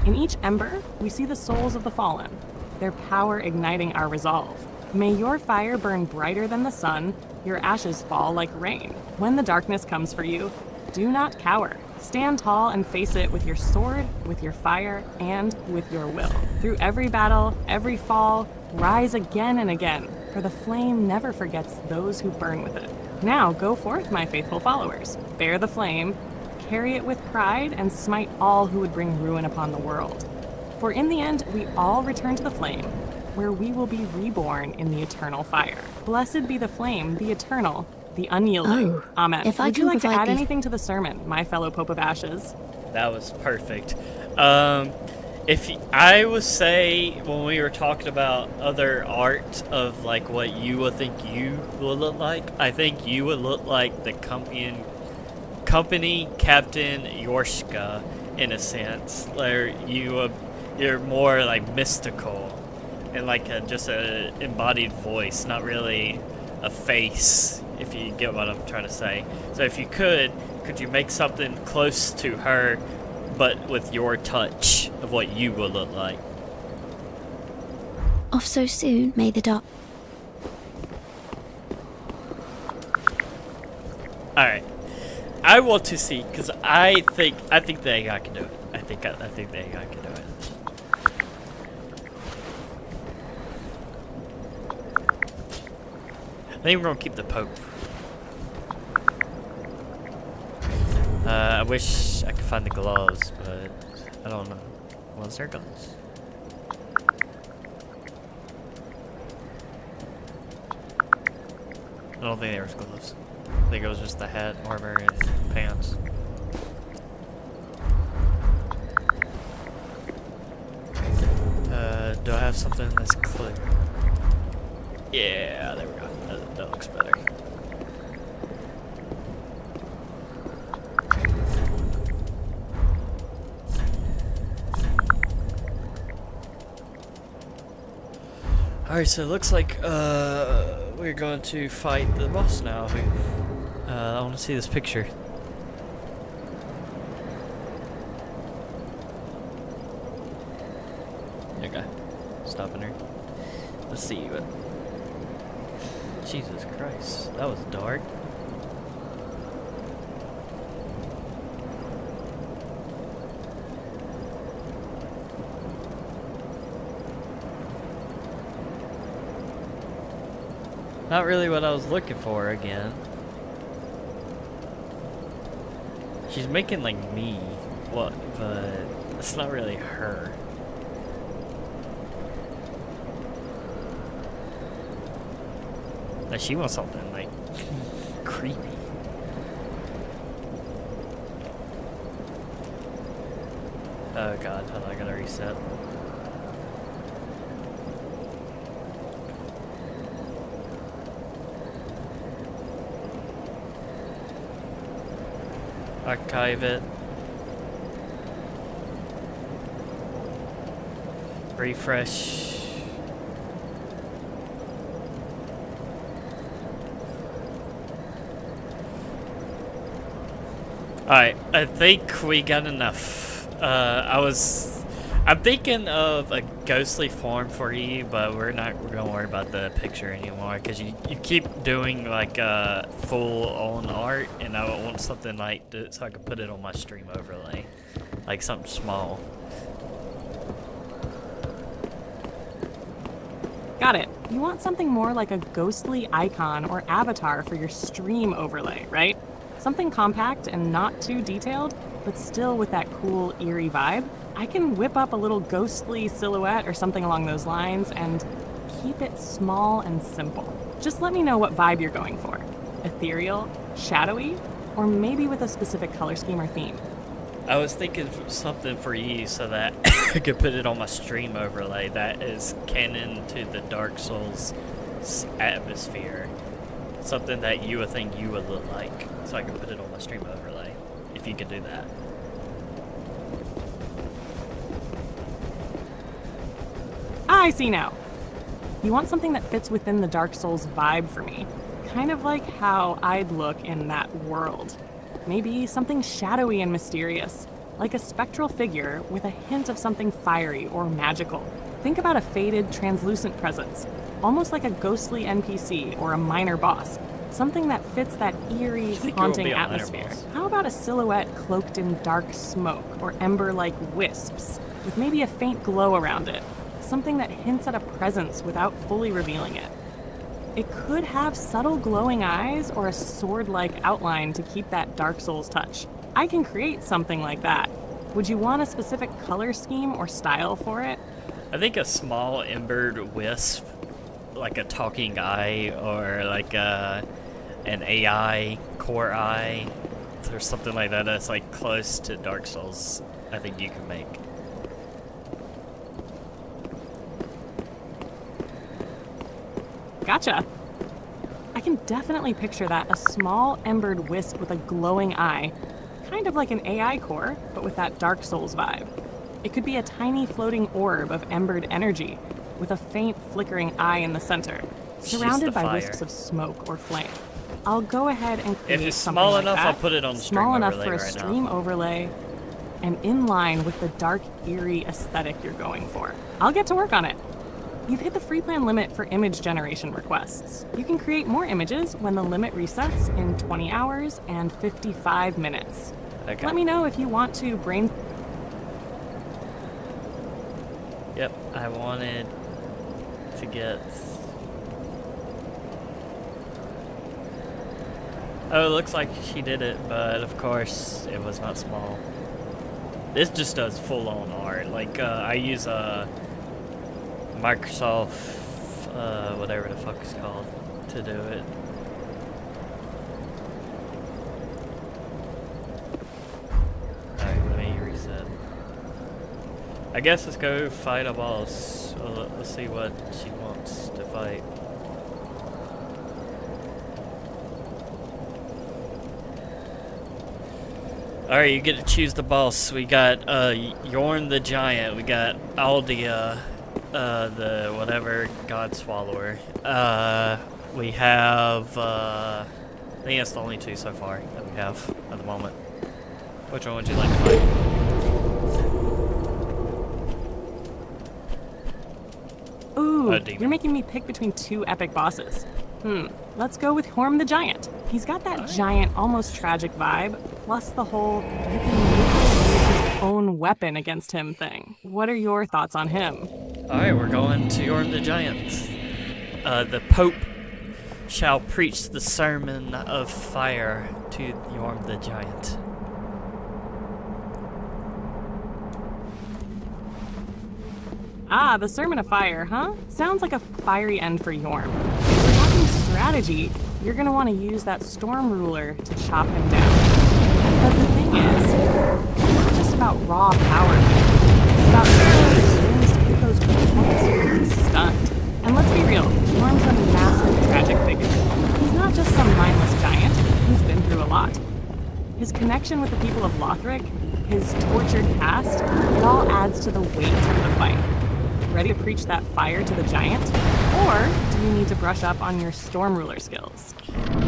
In each ember, we see the souls of the fallen, their power igniting our resolve. May your fire burn brighter than the sun, your ashes fall like rain. When the darkness comes for you, do not cower. Stand tall and face it with your sword, with your fire, and with your will. Through every battle, every fall, rise again and again, for the flame never forgets those who burn with it. Now go forth, my faithful followers. Bear the flame, carry it with pride, and smite all who would bring ruin upon the world. For in the end, we all return to the flame, where we will be reborn in the eternal fire. Blessed be the flame, the eternal, the unyielding. Oh, Amen. if I Would you can like to provide add these- anything to the sermon, my fellow Pope of Ashes? That was perfect. If I would say, when we were talking about other art of like what you would think you would look like, I think you would look like the company Captain Yorshka, in a sense, where you're more like mystical and like just a embodied voice, not really a face, if you get what I'm trying to say. So if you could you make something close to her, but with your touch of what you will look like? Off so soon, may the dark. Alright. I want to see, because I think the AI can do it. I think the AI can do it. I think we're gonna keep the Pope. I wish I could find the gloves, but I don't know. Was there gloves? I don't think there was gloves. I think it was just the hat, armor, and pants. Do I have something that's clear? Yeah, there we go. That looks better. Alright, so it looks like we're going to fight the boss now. I want to see this picture. Okay, stopping her. Let's see what. Jesus Christ, that was dark. Not really what I was looking for again. She's making like me, what? But it's not really her. Like she wants something like creepy. Oh god, hold on, I gotta reset. Archive it. Refresh. Alright, I think we got enough. I'm thinking of a ghostly form for you, but we're gonna worry about the picture anymore, because you keep doing like full on art, and I want something like so I can put it on my stream overlay, like something small. Got it. You want something more like a ghostly icon or avatar for your stream overlay, right? Something compact and not too detailed, but still with that cool, eerie vibe? I can whip up a little ghostly silhouette or something along those lines and keep it small and simple. Just let me know what vibe you're going for. Ethereal, shadowy, or maybe with a specific color scheme or theme. I was thinking of something for you so that I could put it on my stream overlay that is canon to the Dark Souls atmosphere. Something that you would think you would look like, so I could put it on my stream overlay, if you could do that. I see now. You want something that fits within the Dark Souls vibe for me. Kind of like how I'd look in that world. Maybe something shadowy and mysterious, like a spectral figure with a hint of something fiery or magical. Think about a faded, translucent presence, almost like a ghostly NPC or a minor boss. Something that fits that eerie, haunting atmosphere. How about a silhouette cloaked in dark smoke or ember-like wisps, with maybe a faint glow around it? Something that hints at a presence without fully revealing it. It could have subtle glowing eyes or a sword-like outline to keep that Dark Souls touch. I can create something like that. Would you want a specific color scheme or style for it? I think a small embered wisp, like a talking eye or like an AI core eye or something like that that's like close to Dark Souls, I think you can make. Gotcha. I can definitely picture that, a small embered wisp with a glowing eye. Kind of like an AI core, but with that Dark Souls vibe. It could be a tiny floating orb of embered energy, with a faint flickering eye in the center, surrounded by wisps of smoke or flame. I'll go ahead and create If it's something small like enough, that. I'll put it on the stream Small enough overlay for a right now. stream overlay, and in line with the dark, eerie aesthetic you're going for. I'll get to work on it. You've hit the free plan limit for image generation requests. You can create more images when the limit resets in 20 hours and 55 minutes. Okay. Let me know if you want to brain... Yep, I wanted to get... Oh, it looks like she did it, but of course it was not small. This just does full-on art. Like, I use Microsoft, whatever the fuck it's called, to do it. Alright, let me reset. I guess let's go fight a boss. Let's see what she wants to fight. Alright, you get to choose the boss. We got Yorn the Giant. We got Aldia, the whatever God Swallower. We have I think that's the only two so far that we have at the moment. Which one would you like to fight? Ooh, demon. you're making me pick between two epic bosses. Let's go with Horm the Giant. He's got that giant, almost tragic vibe, plus the whole you can use his own weapon against him thing. What are your thoughts on him? Alright, we're going to Yorn the Giant. The Pope shall preach the sermon of fire to Yorn the Giant. Ah, the Sermon of Fire, huh? Sounds like a fiery end for Yorm. If we're talking strategy, you're gonna want to use that Storm Ruler to chop him down. But the thing is, it's not just about raw power. It's about using swings to hit those points really stunned. And let's be real, Yorm's a massive, tragic figure. He's not just some mindless giant. He's been through a lot. His connection with the people of Lothric, his tortured past, it all adds to the weight of the fight. Ready to preach that fire to the giant? Or do you need to brush up on your Storm Ruler skills?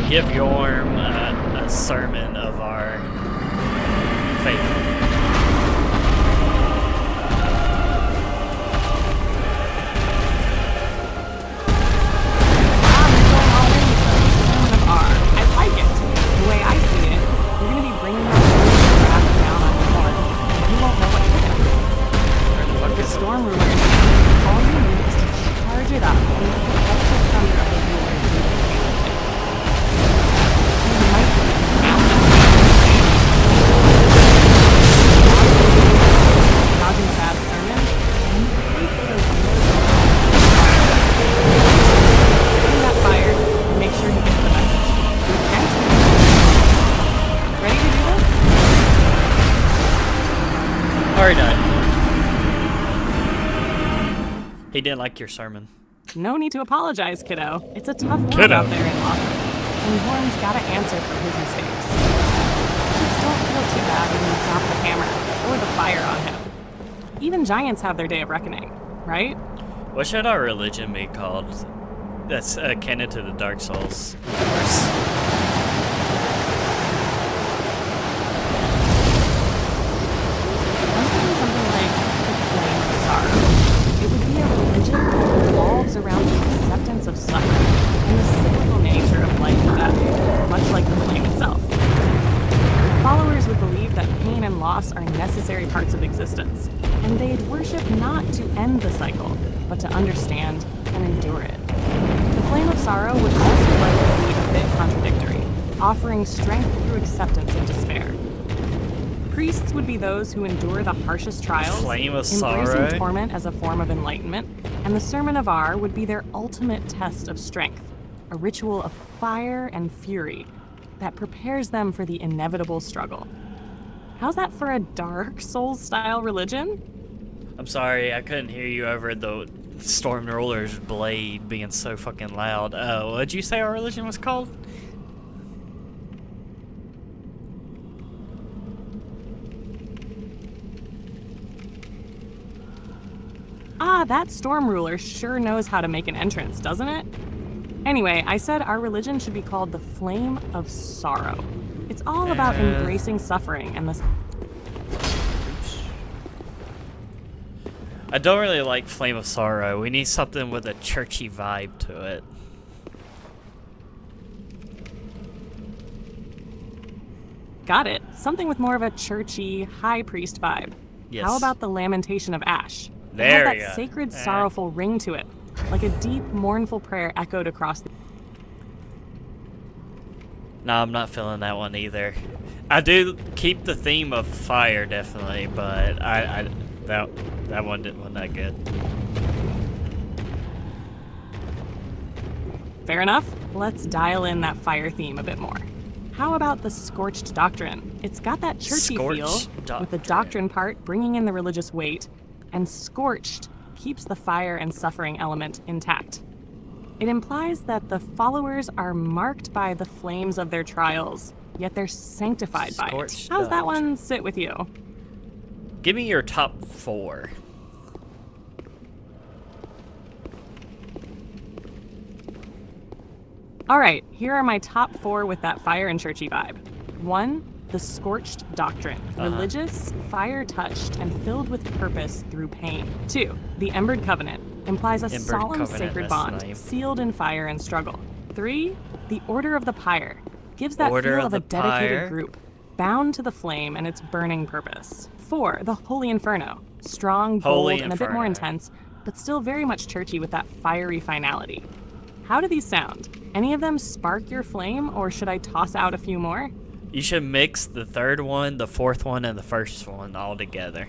Give Yorm a sermon of our faith. I like it. The way I see it, you're going to be bringing that wrath down on Yorm, and you won't know what hit him. With the Storm Ruler, all you need is to charge it up and let the ultra thunder of the ruler do the heavy lifting. You might be massive. He didn't like your sermon. No need to apologize, kiddo. It's a tough world Kiddo. out there in Lothar, and Worm's gotta answer for his mistakes. Just don't feel too bad when you drop the hammer or the fire on him. Even giants have their day of reckoning, right? What should our religion be called? That's akin to the Dark Souls universe. I'm thinking something like the Flame of Sorrow. It would be a religion that revolves around the acceptance of suffering and the cyclical nature of life and death, much like the flame itself. Followers would believe that pain and loss are necessary parts of existence, and they'd worship not to end the cycle, but to understand and endure it. The Flame of Sorrow would also likely be a bit contradictory, offering strength through acceptance of despair. Priests would be those who endure the harshest trials, Flame of embracing Sorrow? torment as a form of enlightenment, and the Sermon of Ar would be their ultimate test of strength, a ritual of fire and fury that prepares them for the inevitable struggle. How's that for a Dark Souls-style religion? I'm sorry, I couldn't hear you over the Storm Ruler's blade being so fucking loud. What'd you say our religion was called? Ah, that Storm Ruler sure knows how to make an entrance, doesn't it? Anyway, I said our religion should be called the Flame of Sorrow. It's all about embracing suffering and the... I don't really like Flame of Sorrow. We need something with a churchy vibe to it. Got it. Something with more of a churchy, high priest vibe. Yes. How about the Lamentation of Ash? There it has we that go. sacred, sorrowful ring to it, like a deep, mournful prayer echoed across the... No, I'm not feeling that one either. I do keep the theme of fire, definitely, but that one wasn't that good. Fair enough. Let's dial in that fire theme a bit more. How about the Scorched Doctrine? It's got that churchy feel, Scorched with the Doctrine. doctrine part bringing in the religious weight, and Scorched keeps the fire and suffering element intact. It implies that the followers are marked by the flames of their trials, yet they're sanctified by it. Scorched How's that Doctrine. one sit with you? Give me your top 4. All right, here are my top 4 with that fire and churchy vibe. 1, the Scorched Doctrine. Religious, fire-touched, and filled with purpose through pain. 2, the Embered Covenant. Implies a Embered solemn Covenant, sacred that's bond, the name. sealed in fire and struggle. 3, the Order of the Pyre. Gives that Order feel of of a the dedicated Pyre. group, bound to the flame and its burning purpose. 4, the Holy Inferno. Strong, bold, Holy and a bit more Inferno. intense, but still very much churchy with that fiery finality. How do these sound? Any of them spark your flame, or should I toss out a few more? You should mix the third one, the fourth one, and the first one all together.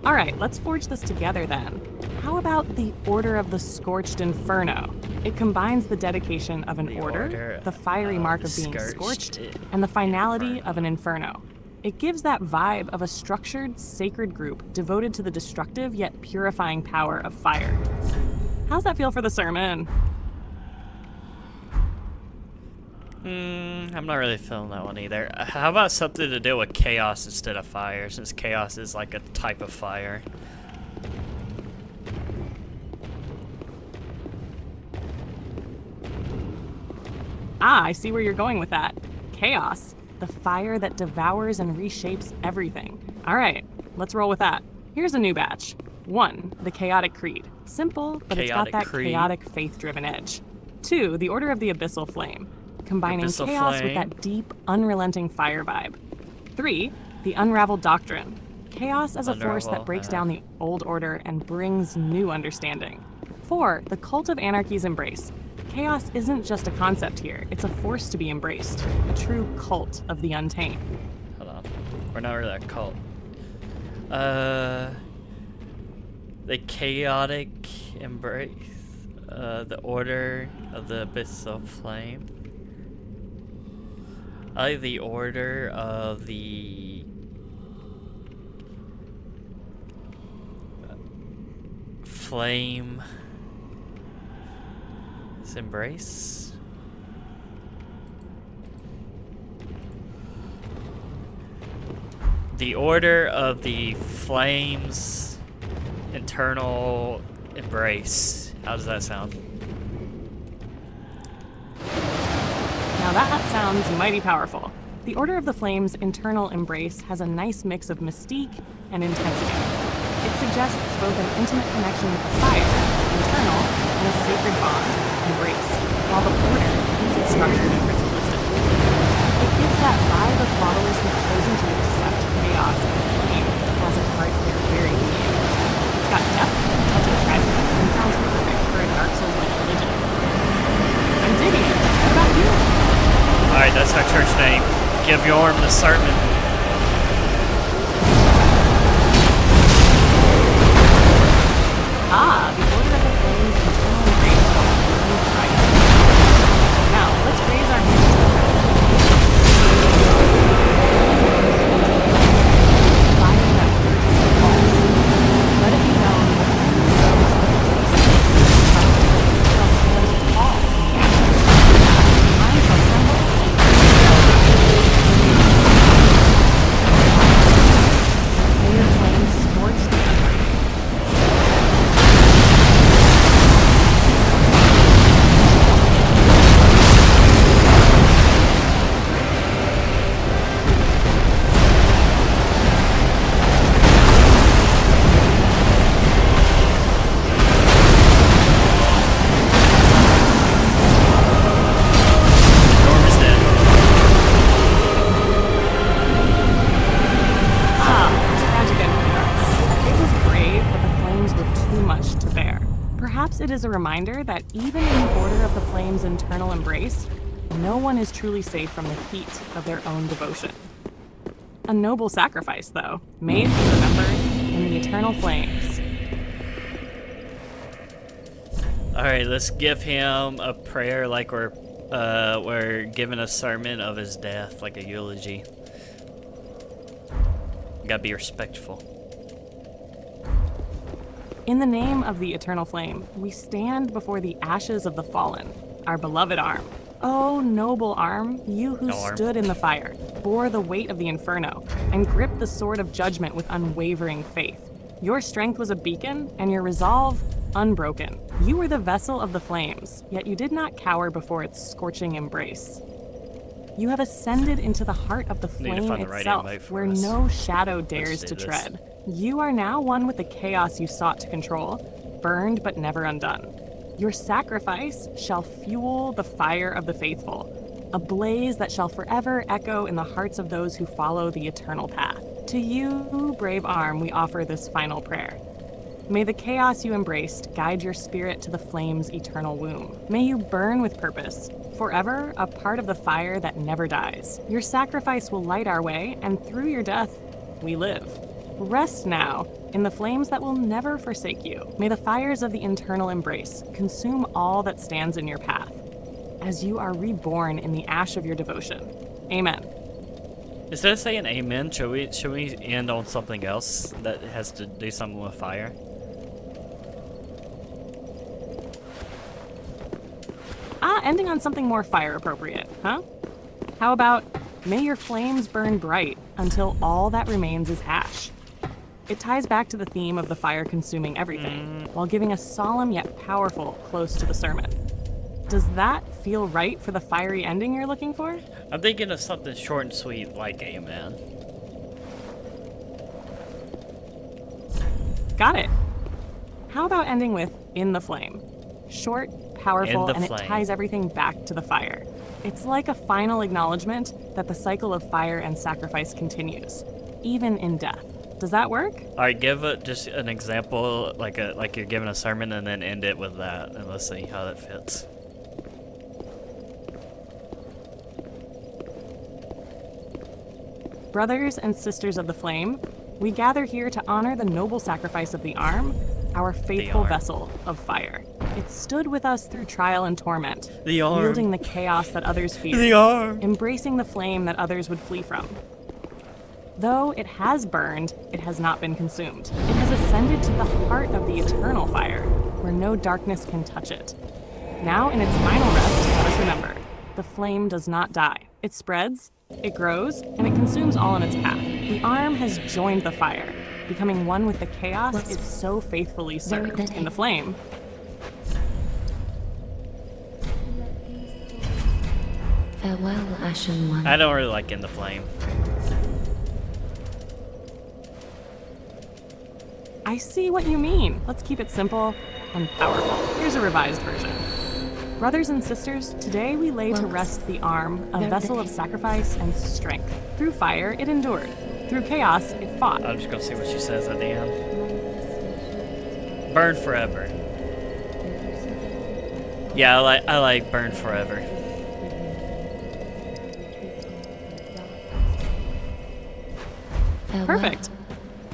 All right, let's forge this together then. How about the Order of the Scorched Inferno? It combines the dedication of an The order, Order the fiery of mark of the being Scorched scorched, and the finality of an inferno. It gives that vibe of a structured, sacred group devoted to the destructive yet purifying power of fire. How's that feel for the sermon? I'm not really feeling that one either. How about something to do with chaos instead of fire, since chaos is like a type of fire? Ah, I see where you're going with that. Chaos, the fire that devours and reshapes everything. All right, let's roll with that. Here's a new batch. 1, the Chaotic Creed. Simple, but it's got Chaotic that Creed. chaotic, faith-driven edge. 2, the Order of the Abyssal Flame, combining Abyssal chaos Flame. with that deep, unrelenting fire vibe. 3, the Unraveled Doctrine. Chaos as a force that Unravel, breaks down the old order and brings new understanding. 4, the Cult of Anarchy's Embrace. Chaos isn't just a concept here, it's a force to be embraced, a true cult of the untamed. Hold on. We're not really a cult. The chaotic embrace. The Order of the Abyssal Flame. I like the Order of the flame. Embrace. The Order of the Flames Internal Embrace. How does that sound? Now that sounds mighty powerful. The Order of the Flames' internal embrace has a nice mix of mystique and intensity. It suggests both an intimate connection with the fire, internal, and a sacred bond, embrace, while the Order keeps it structured and ritualistic. It gives that vibe of followers who've chosen to accept chaos and flame as a part of their very being. It's got depth, a touch of tragedy, and sounds perfect for a Dark Souls-like religion. I'm digging it. What about you? Alright, that's our church name. Give Yorm the sermon. Ah, the Order of the Flames internal embrace of burning bright. Now, let's raise our hands to the fire that purges the pulse. Let it be known that only those who embrace the shall stand tall in the ashes. Mine shall tremble and may your flames scorch the earth. Yorm is dead. Tragic end for the Darks. It was brave, but the flames were too much to bear. Perhaps it is a reminder that even in the Order of the Flames' internal embrace, no one is truly safe from the heat of their own devotion. A noble sacrifice, though, made and remembered in the eternal flames. Alright, let's give him a prayer like we're giving a sermon of his death, like a eulogy. Gotta be respectful. In the name of the eternal flame, we stand before the ashes of the fallen, our beloved arm. Oh, noble arm, you who No arm. stood in the fire, bore the weight of the inferno, and gripped the sword of judgment with unwavering faith. Your strength was a beacon, and your resolve unbroken. You were the vessel of the flames, yet you did not cower before its scorching embrace. You have ascended into the heart of the Need to flame find the right itself, invite for where us. no shadow dares do to this. tread. You are now one with the chaos you sought to control, burned but never undone. Your sacrifice shall fuel the fire of the faithful, a blaze that shall forever echo in the hearts of those who follow the eternal path. To you, brave arm, we offer this final prayer. May the chaos you embraced guide your spirit to the flame's eternal womb. May you burn with purpose, forever a part of the fire that never dies. Your sacrifice will light our way, and through your death, we live. Rest now in the flames that will never forsake you. May the fires of the internal embrace consume all that stands in your path, as you are reborn in the ash of your devotion. Amen. Instead of saying amen, should we end on something else that has to do something with fire? Ending on something more fire appropriate, huh? How about, may your flames burn bright until all that remains is ash. It ties back to the theme of the fire consuming everything, while giving a solemn yet powerful close to the sermon. Does that feel right for the fiery ending you're looking for? I'm thinking of something short and sweet like amen. Got it. How about ending with in the flame? Short, powerful, In the and it flame. ties everything back to the fire. It's like a final acknowledgement that the cycle of fire and sacrifice continues, even in death. Does that work? All right, give just an example, like you're giving a sermon, and then end it with that, and let's see how that fits. Brothers and sisters of the flame, we gather here to honor the noble sacrifice of the arm, our faithful arm. vessel of fire. It stood with us through trial and torment, The arm. wielding the chaos that others feared, The arm. embracing the flame that others would flee from. Though it has burned, it has not been consumed. It has ascended to the heart of the eternal fire, where no darkness can touch it. Now, in its final rest, let us remember, the flame does not die. It spreads, it grows, and it consumes all in its path. The arm has joined the fire, becoming one with the chaos it so faithfully served in the flame. Farewell, Ashen One. I don't really like In the Flame. I see what you mean. Let's keep it simple and powerful. Here's a revised version. Brothers and sisters, today we lay to rest the arm, a vessel of sacrifice and strength. Through fire, it endured. Through chaos, it fought. I'm just gonna see what she says at the end. Burn forever. Yeah, I like Burn Forever. Farewell. Perfect.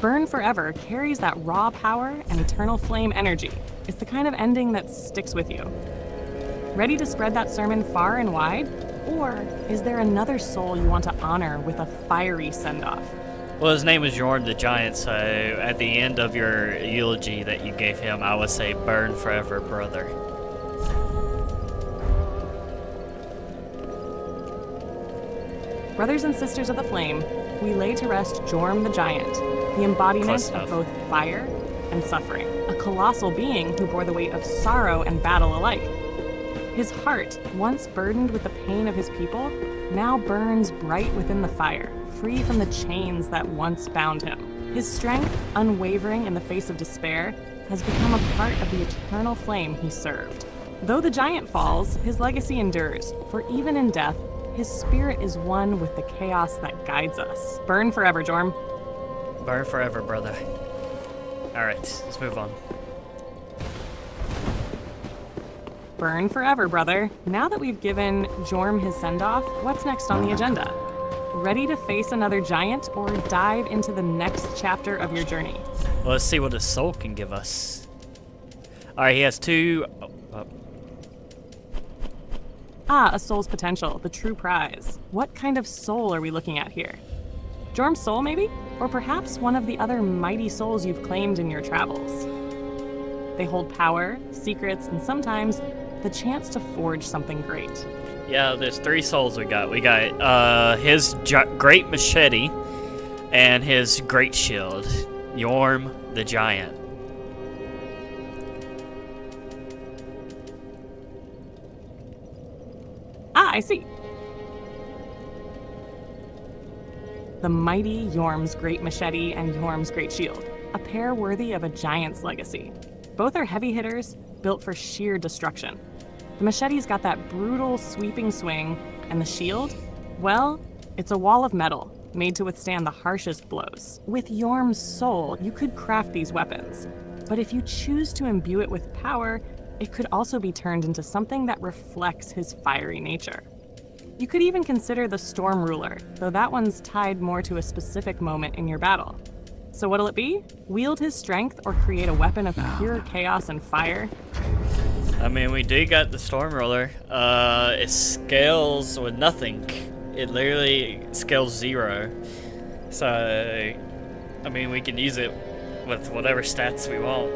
Burn Forever carries that raw power and eternal flame energy. It's the kind of ending that sticks with you. Ready to spread that sermon far and wide? Or is there another soul you want to honor with a fiery send-off? Well, his name was Yorm the Giant, so at the end of your eulogy that you gave him, I would say, burn forever, brother. Brothers and sisters of the flame, we lay to rest Jorm the Giant, the embodiment of both fire and suffering, a colossal being who bore the weight of sorrow and battle alike. His heart, once burdened with the pain of his people, now burns bright within the fire, free from the chains that once bound him. His strength, unwavering in the face of despair, has become a part of the eternal flame he served. Though the giant falls, his legacy endures, for even in death, his spirit is one with the chaos that guides us. Burn forever, Jorm. Burn forever, brother. Alright, let's move on. Burn forever, brother. Now that we've given Jorm his send-off, what's next on the agenda? Ready to face another giant or dive into the next chapter of your journey? Well, let's see what his soul can give us. Alright, he has two... Ah, a soul's potential, the true prize. What kind of soul are we looking at here? Jorm's soul, maybe? Or perhaps one of the other mighty souls you've claimed in your travels. They hold power, secrets, and sometimes the chance to forge something great. Yeah, there's three souls we got. We got his great machete and his great shield. Yorm the Giant. Ah, I see. The mighty Yorm's great machete and Yorm's great shield, a pair worthy of a giant's legacy. Both are heavy hitters, built for sheer destruction. The machete's got that brutal, sweeping swing, and the shield, well, it's a wall of metal, made to withstand the harshest blows. With Yorm's soul, you could craft these weapons, but if you choose to imbue it with power, it could also be turned into something that reflects his fiery nature. You could even consider the Storm Ruler, though that one's tied more to a specific moment in your battle. So what'll it be? Wield his strength or create a weapon of pure chaos and fire? I mean, we do got the Storm Ruler. It scales with nothing. It literally scales 0. So, I mean, we can use it with whatever stats we want.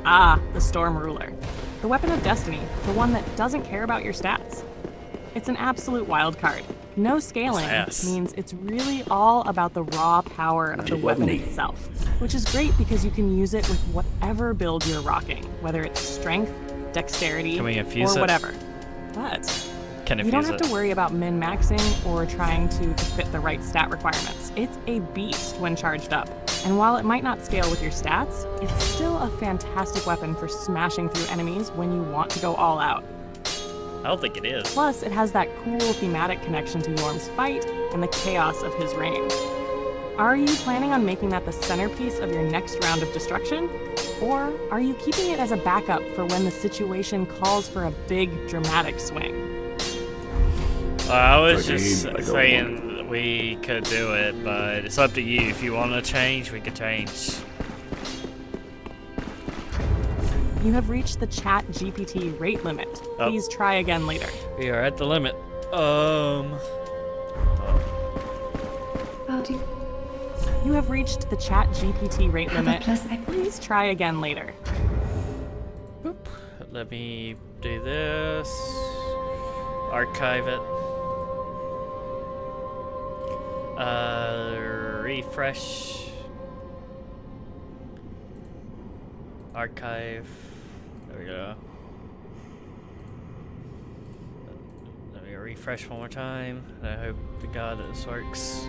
Ah, the Storm Ruler. The weapon of destiny, the one that doesn't care about your stats. It's an absolute wild card. No scaling means it's really all about the raw power of the weapon itself, which is great because you can use it with whatever build you're rocking, whether it's strength, dexterity, Can we infuse or it? whatever. But Can you don't infuse have it. to worry about min-maxing or trying to fit the right stat requirements. It's a beast when charged up. And while it might not scale with your stats, it's still a fantastic weapon for smashing through enemies when you want to go all out. I don't think it is. Plus, it has that cool thematic connection to Yorm's fight and the chaos of his reign. Are you planning on making that the centerpiece of your next round of destruction? Or are you keeping it as a backup for when the situation calls for a big, dramatic swing? I was Okay, just I don't saying we could do it, but it's up to you. If you want to change, we could change. You have reached the Chat GPT rate limit. Oh. Please try again later. We are at the limit. How do you... You have reached the Chat GPT rate Have a limit. plus... Please try again later. Boop. Let me do this. Archive it. Refresh. Archive. There we go. Let me refresh one more time. I hope to God that this works.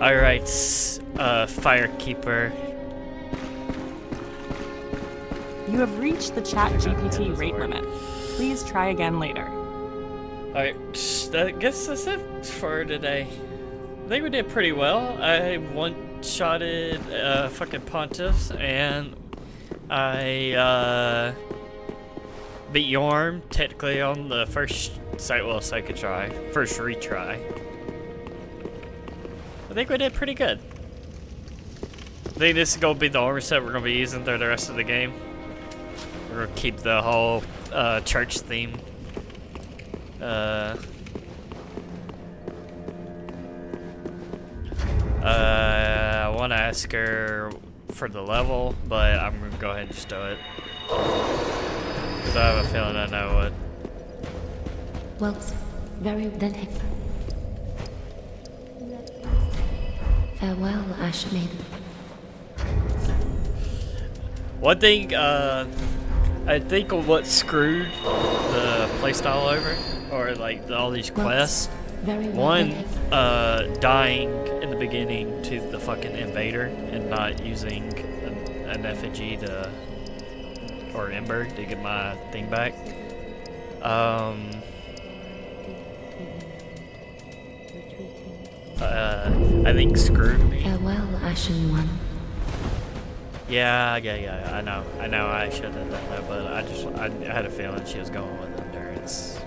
Alright, Firekeeper. You have reached the Chat GPT rate limit. Please try again later. Alright, I guess that's it for today. I think we did pretty well. I one-shotted fucking Pontiffs, and I beat Yorm technically on the first second try, first retry. I think we did pretty good. I think this is gonna be the armor set we're gonna be using through the rest of the game. We're gonna keep the whole church theme. I want to ask her for the level, but I'm gonna go ahead and just do it. Because I have a feeling I know what. Well, very then. Farewell, Ashmead. One thing, I think what screwed the playstyle over, or like all these quests, Very well. one, dying in the beginning to the fucking invader and not using an effigy to, or ember to get my thing back. I think screwed me. Farewell, Ashen One. Yeah, I know, I should have done that, but I had a feeling she was going with endurance.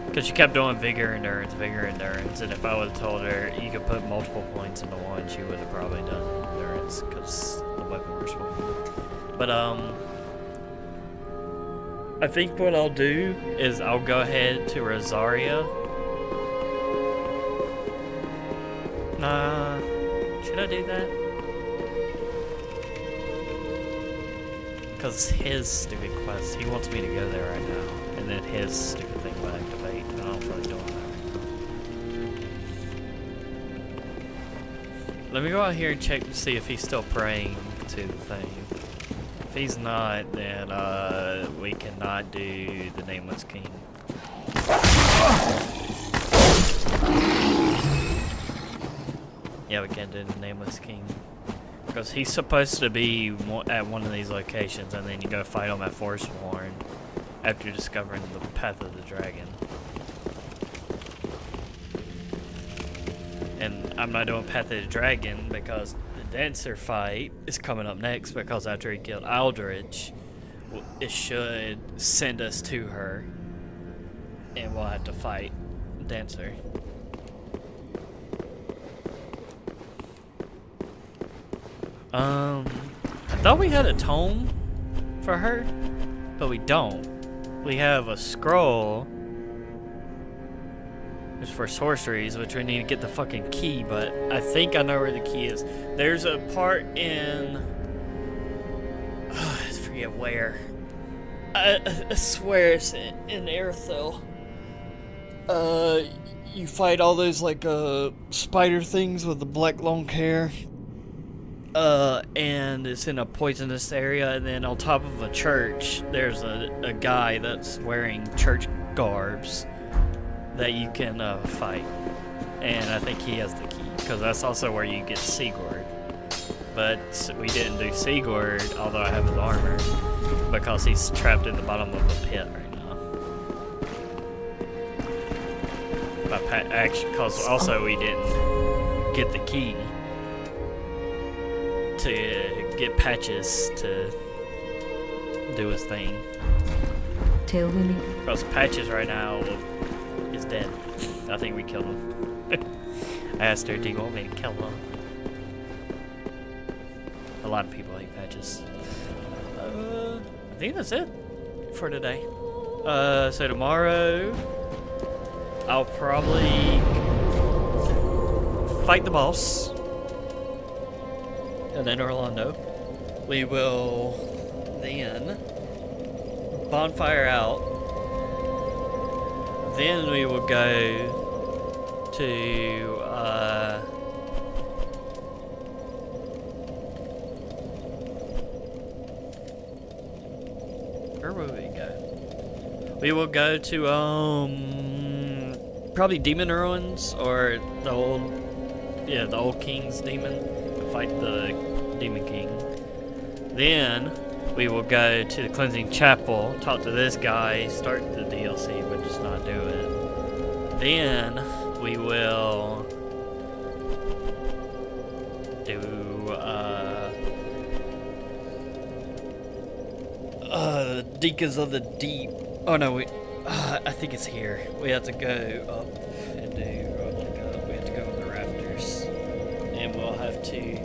Because she kept doing vigor, endurance, and if I would have told her you could put multiple points into one, she would have probably done endurance, because the weapon was one. But, I think what I'll do is I'll go ahead to Rosaria. Nah, should I do that? Because his stupid quest, he wants me to go there right now, and then his stupid thing will activate, and I don't feel like doing that. Let me go out here and check to see if he's still praying to the thing. If he's not, then we cannot do the Nameless King. Yeah, we can't do the Nameless King. Because he's supposed to be at one of these locations, and then you go fight him at Forsworn after discovering the Path of the Dragon. And I'm not doing Path of the Dragon because the Dancer fight is coming up next, because after he killed Aldrich, it should send us to her, and we'll have to fight Dancer. I thought we had a tome for her, but we don't. We have a scroll. It's for sorceries, which we need to get the fucking key, but I think I know where the key is. There's a part in... I forget where. I swear it's in Aerithil. You fight all those, like, spider things with the black long hair. And it's in a poisonous area, and then on top of a church, there's a guy that's wearing church garbs that you can fight. And I think he has the key, because that's also where you get Sigurd. But we didn't do Sigurd, although I have his armor, because he's trapped in the bottom of a pit right now. Actually, because also we didn't get the key to get Patches to do his thing. Till we meet. Because Patches right now is dead. I think we killed him. I asked her, do you want me to kill him? A lot of people hate Patches. I think that's it. for today. So tomorrow, I'll probably fight the boss. And then Orlando. We will then bonfire out. Then we will go to where will we go? We will go to probably Demon Ruins or the old King's Demon. Fight the Demon King. Then we will go to the Cleansing Chapel, talk to this guy, start the DLC, but just not do it. Then we will do Deacons of the Deep. Oh no, I think it's here. We have to go up and do we have to go on the rafters, and we'll have to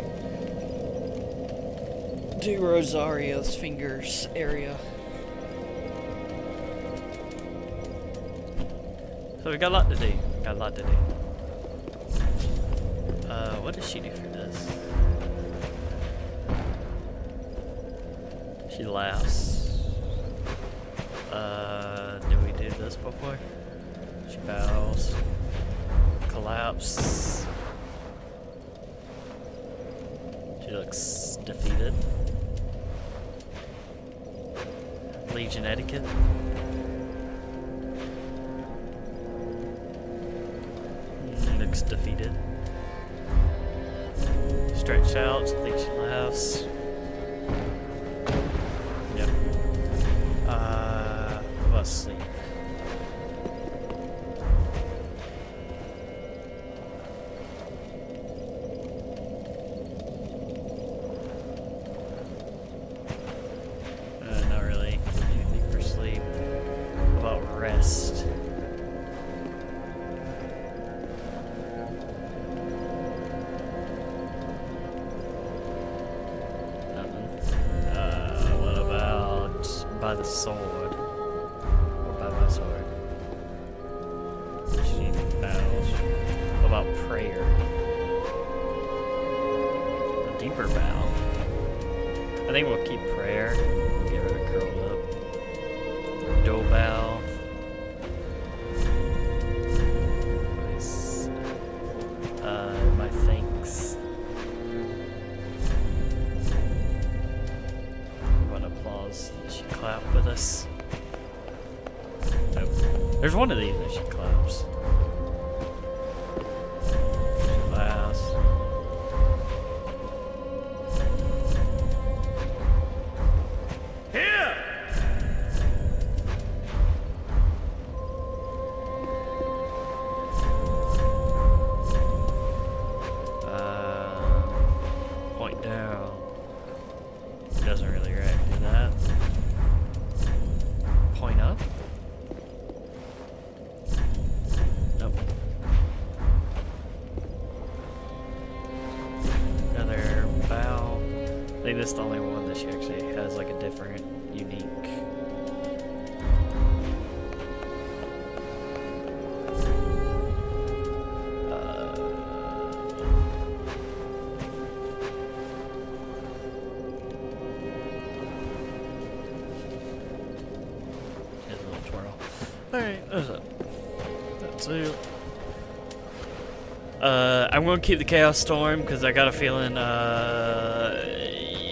do Rosario's fingers area. So we got a lot to do. What does she do for this? She laughs. Did we do this before? She bows. Collapse. She looks defeated. Legion etiquette. Looks defeated. Stretch out. Legion laughs. Yep. Let's sleep. Not really anything for sleep. How about rest? Nothing. What about by the sword? Or by my sword? She bows. What about prayer? A deeper bow. I think we'll keep prayer. Get her curled up. Dual bow. Nice. My thanks. What applause. She clap with us. Nope. There's one of these that she claps. She laughs. Point down. Doesn't really react to that. Point up. Nope. Another bow. I think this is the only one that she actually has like a different, unique. Has a little twirl. Alright, that's it. I'm gonna keep the Chaos Storm because I got a feeling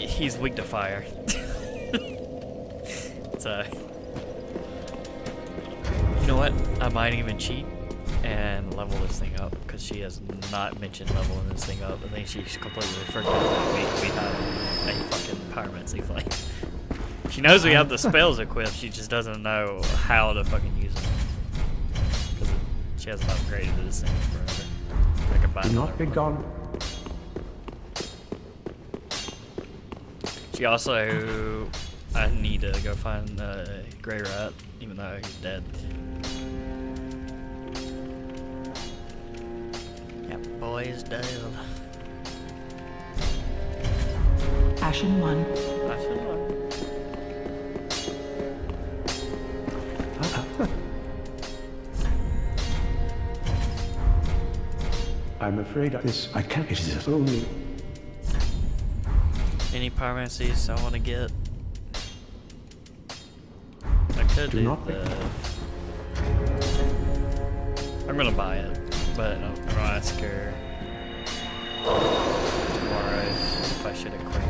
he's weak to fire. So, you know what? I might even cheat and level this thing up because she has not mentioned leveling this thing up. I think she's completely forgot that we have a fucking Pyromancy Flame. She knows we have the spells equipped, she just doesn't know how to fucking use them. Because she hasn't upgraded this thing forever. I can buy Do another not be one. gone. She also... I need to go find Grey Rat, even though he's dead. That boy is dead. Ashen 1. I should know. I'm afraid of this. I can't. It is only. Any pyromancies I want to get? I could Do do not the... I'm gonna buy it, but I'm gonna ask her tomorrow if I should equip it.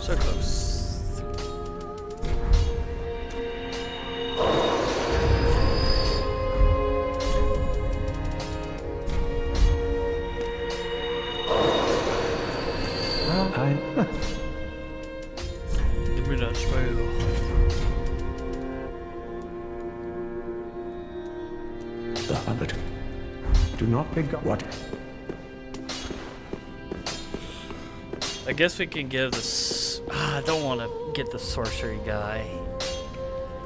So close. Well, Give me that spell. the habit. Do not pick up what. I guess we can give this. I don't want to get the sorcery guy.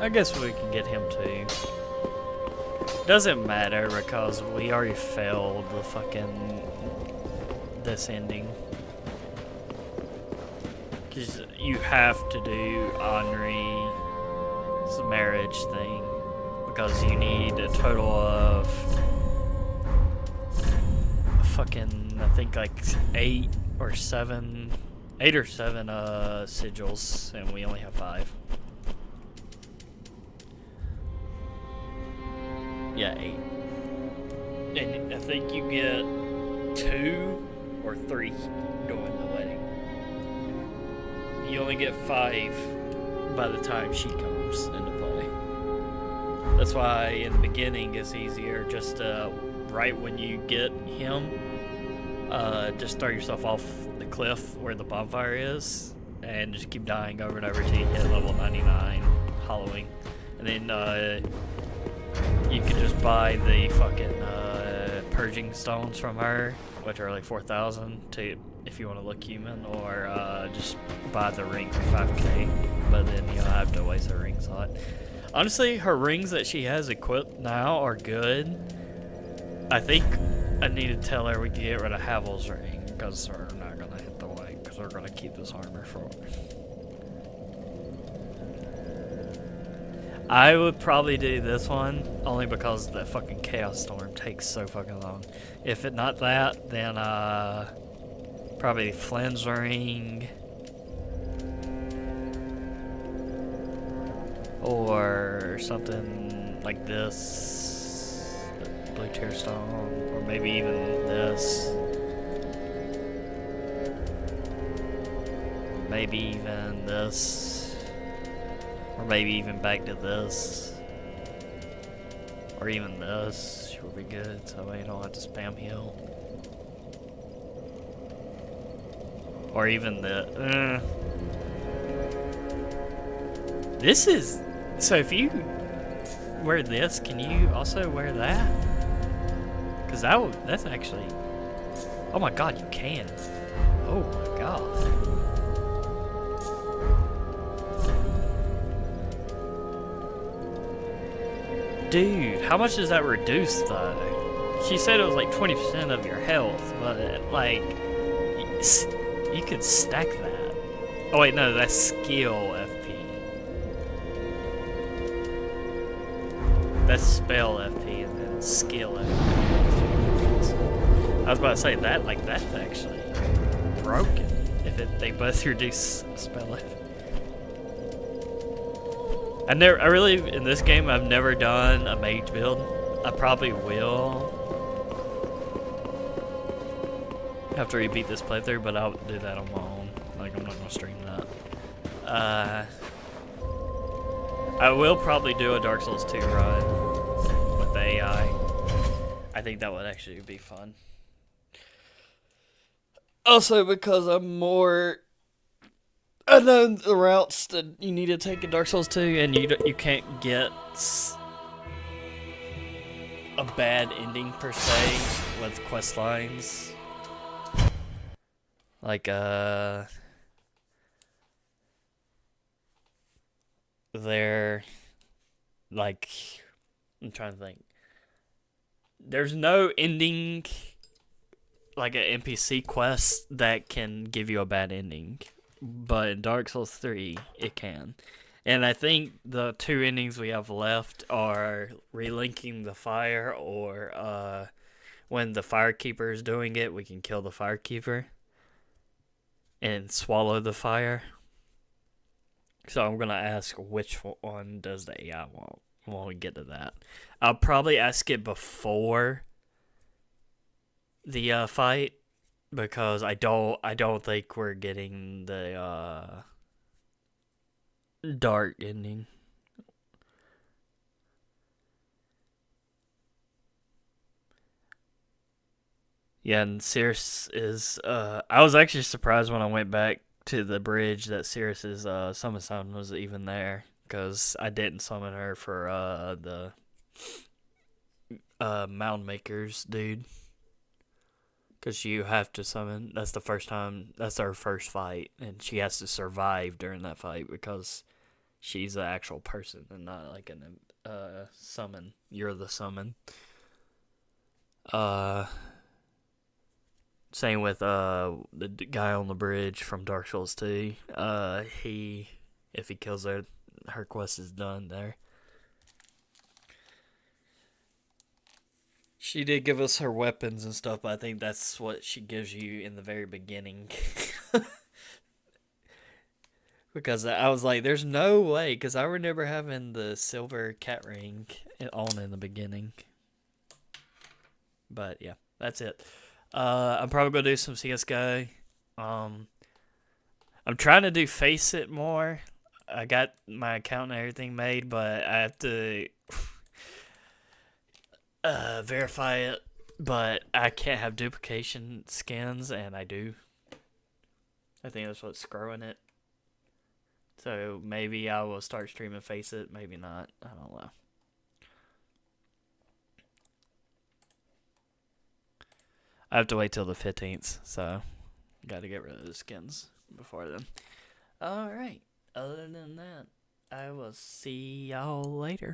I guess we can get him too. Doesn't matter because we already failed the fucking this ending. Cause you have to do Henri's marriage thing because you need a total of fucking I think like 8 or 7 sigils, and we only have 5. Yeah, 8. And I think you get 2 or 3 during the wedding. You only get 5 by the time she comes into play. That's why in the beginning it's easier just right when you get him, just throw yourself off the cliff where the bonfire is and just keep dying over and over till you hit level 99 hollowing. And then you can just buy the fucking purging stones from her, which are like 4,000 to if you want to look human, or just buy the ring for 5k, but then you'll have to waste her ring slot. Honestly, her rings that she has equipped now are good. I think I need to tell her we can get rid of Havel's ring, because we're not going to hit the white, because we're going to keep this armor for her. I would probably do this one, only because the fucking Chaos Storm takes so fucking long. If it not that, then probably Flynn's ring, or something like this, Blue Tear Stone, or maybe even this. Maybe even this, or maybe even back to this, or even this would be good, so we don't have to spam heal. Or even the, This is, so if you wear this, can you also wear that? Cause that's actually, oh my god, you can. Oh my god. Dude, how much does that reduce though? She said it was like 20% of your health, but like, you could stack that. Oh wait, no, that's skill FP. That's spell FP and then skill FP. I was about to say that, like that's actually broken if they both reduce spell FP. I really, in this game, I've never done a mage build. I probably will after we beat this playthrough, but I'll do that on my own. Like, I'm not gonna stream that. I will probably do a Dark Souls 2 run with the AI. I think that would actually be fun. Also, because I'm more... I know the routes that you need to take in Dark Souls 2, and you can't get a bad ending per se with quest lines. Like they're like, I'm trying to think. There's no ending like an NPC quest that can give you a bad ending. But in Dark Souls 3, it can. And I think the 2 endings we have left are relinking the fire, or when the firekeeper is doing it, we can kill the firekeeper and swallow the fire. So I'm gonna ask which one does the AI want when we get to that. I'll probably ask it before the fight, because I don't think we're getting the dark ending. Yeah, and Cirrus is I was actually surprised when I went back to the bridge that Cirrus's summon sound was even there, because I didn't summon her for the Mound Makers dude. Because you have to summon, that's the first time, that's our first fight, and she has to survive during that fight because she's an actual person and not like an summon. You're the summon. Same with the guy on the bridge from Dark Souls 2. If he kills her, her quest is done there. She did give us her weapons and stuff, but I think that's what she gives you in the very beginning. Because I was like, there's no way, because I remember having the silver cat ring on in the beginning. But yeah, that's it. I'm probably going to do some CSGO. I'm trying to do Face It more. I got my account and everything made, but I have to verify it. But I can't have duplication skins, and I do. I think that's what's screwing it. So maybe I will start streaming Face It, maybe not. I don't know. I have to wait till the 15th, so got to get rid of the skins before then. Alright, other than that, I will see y'all later.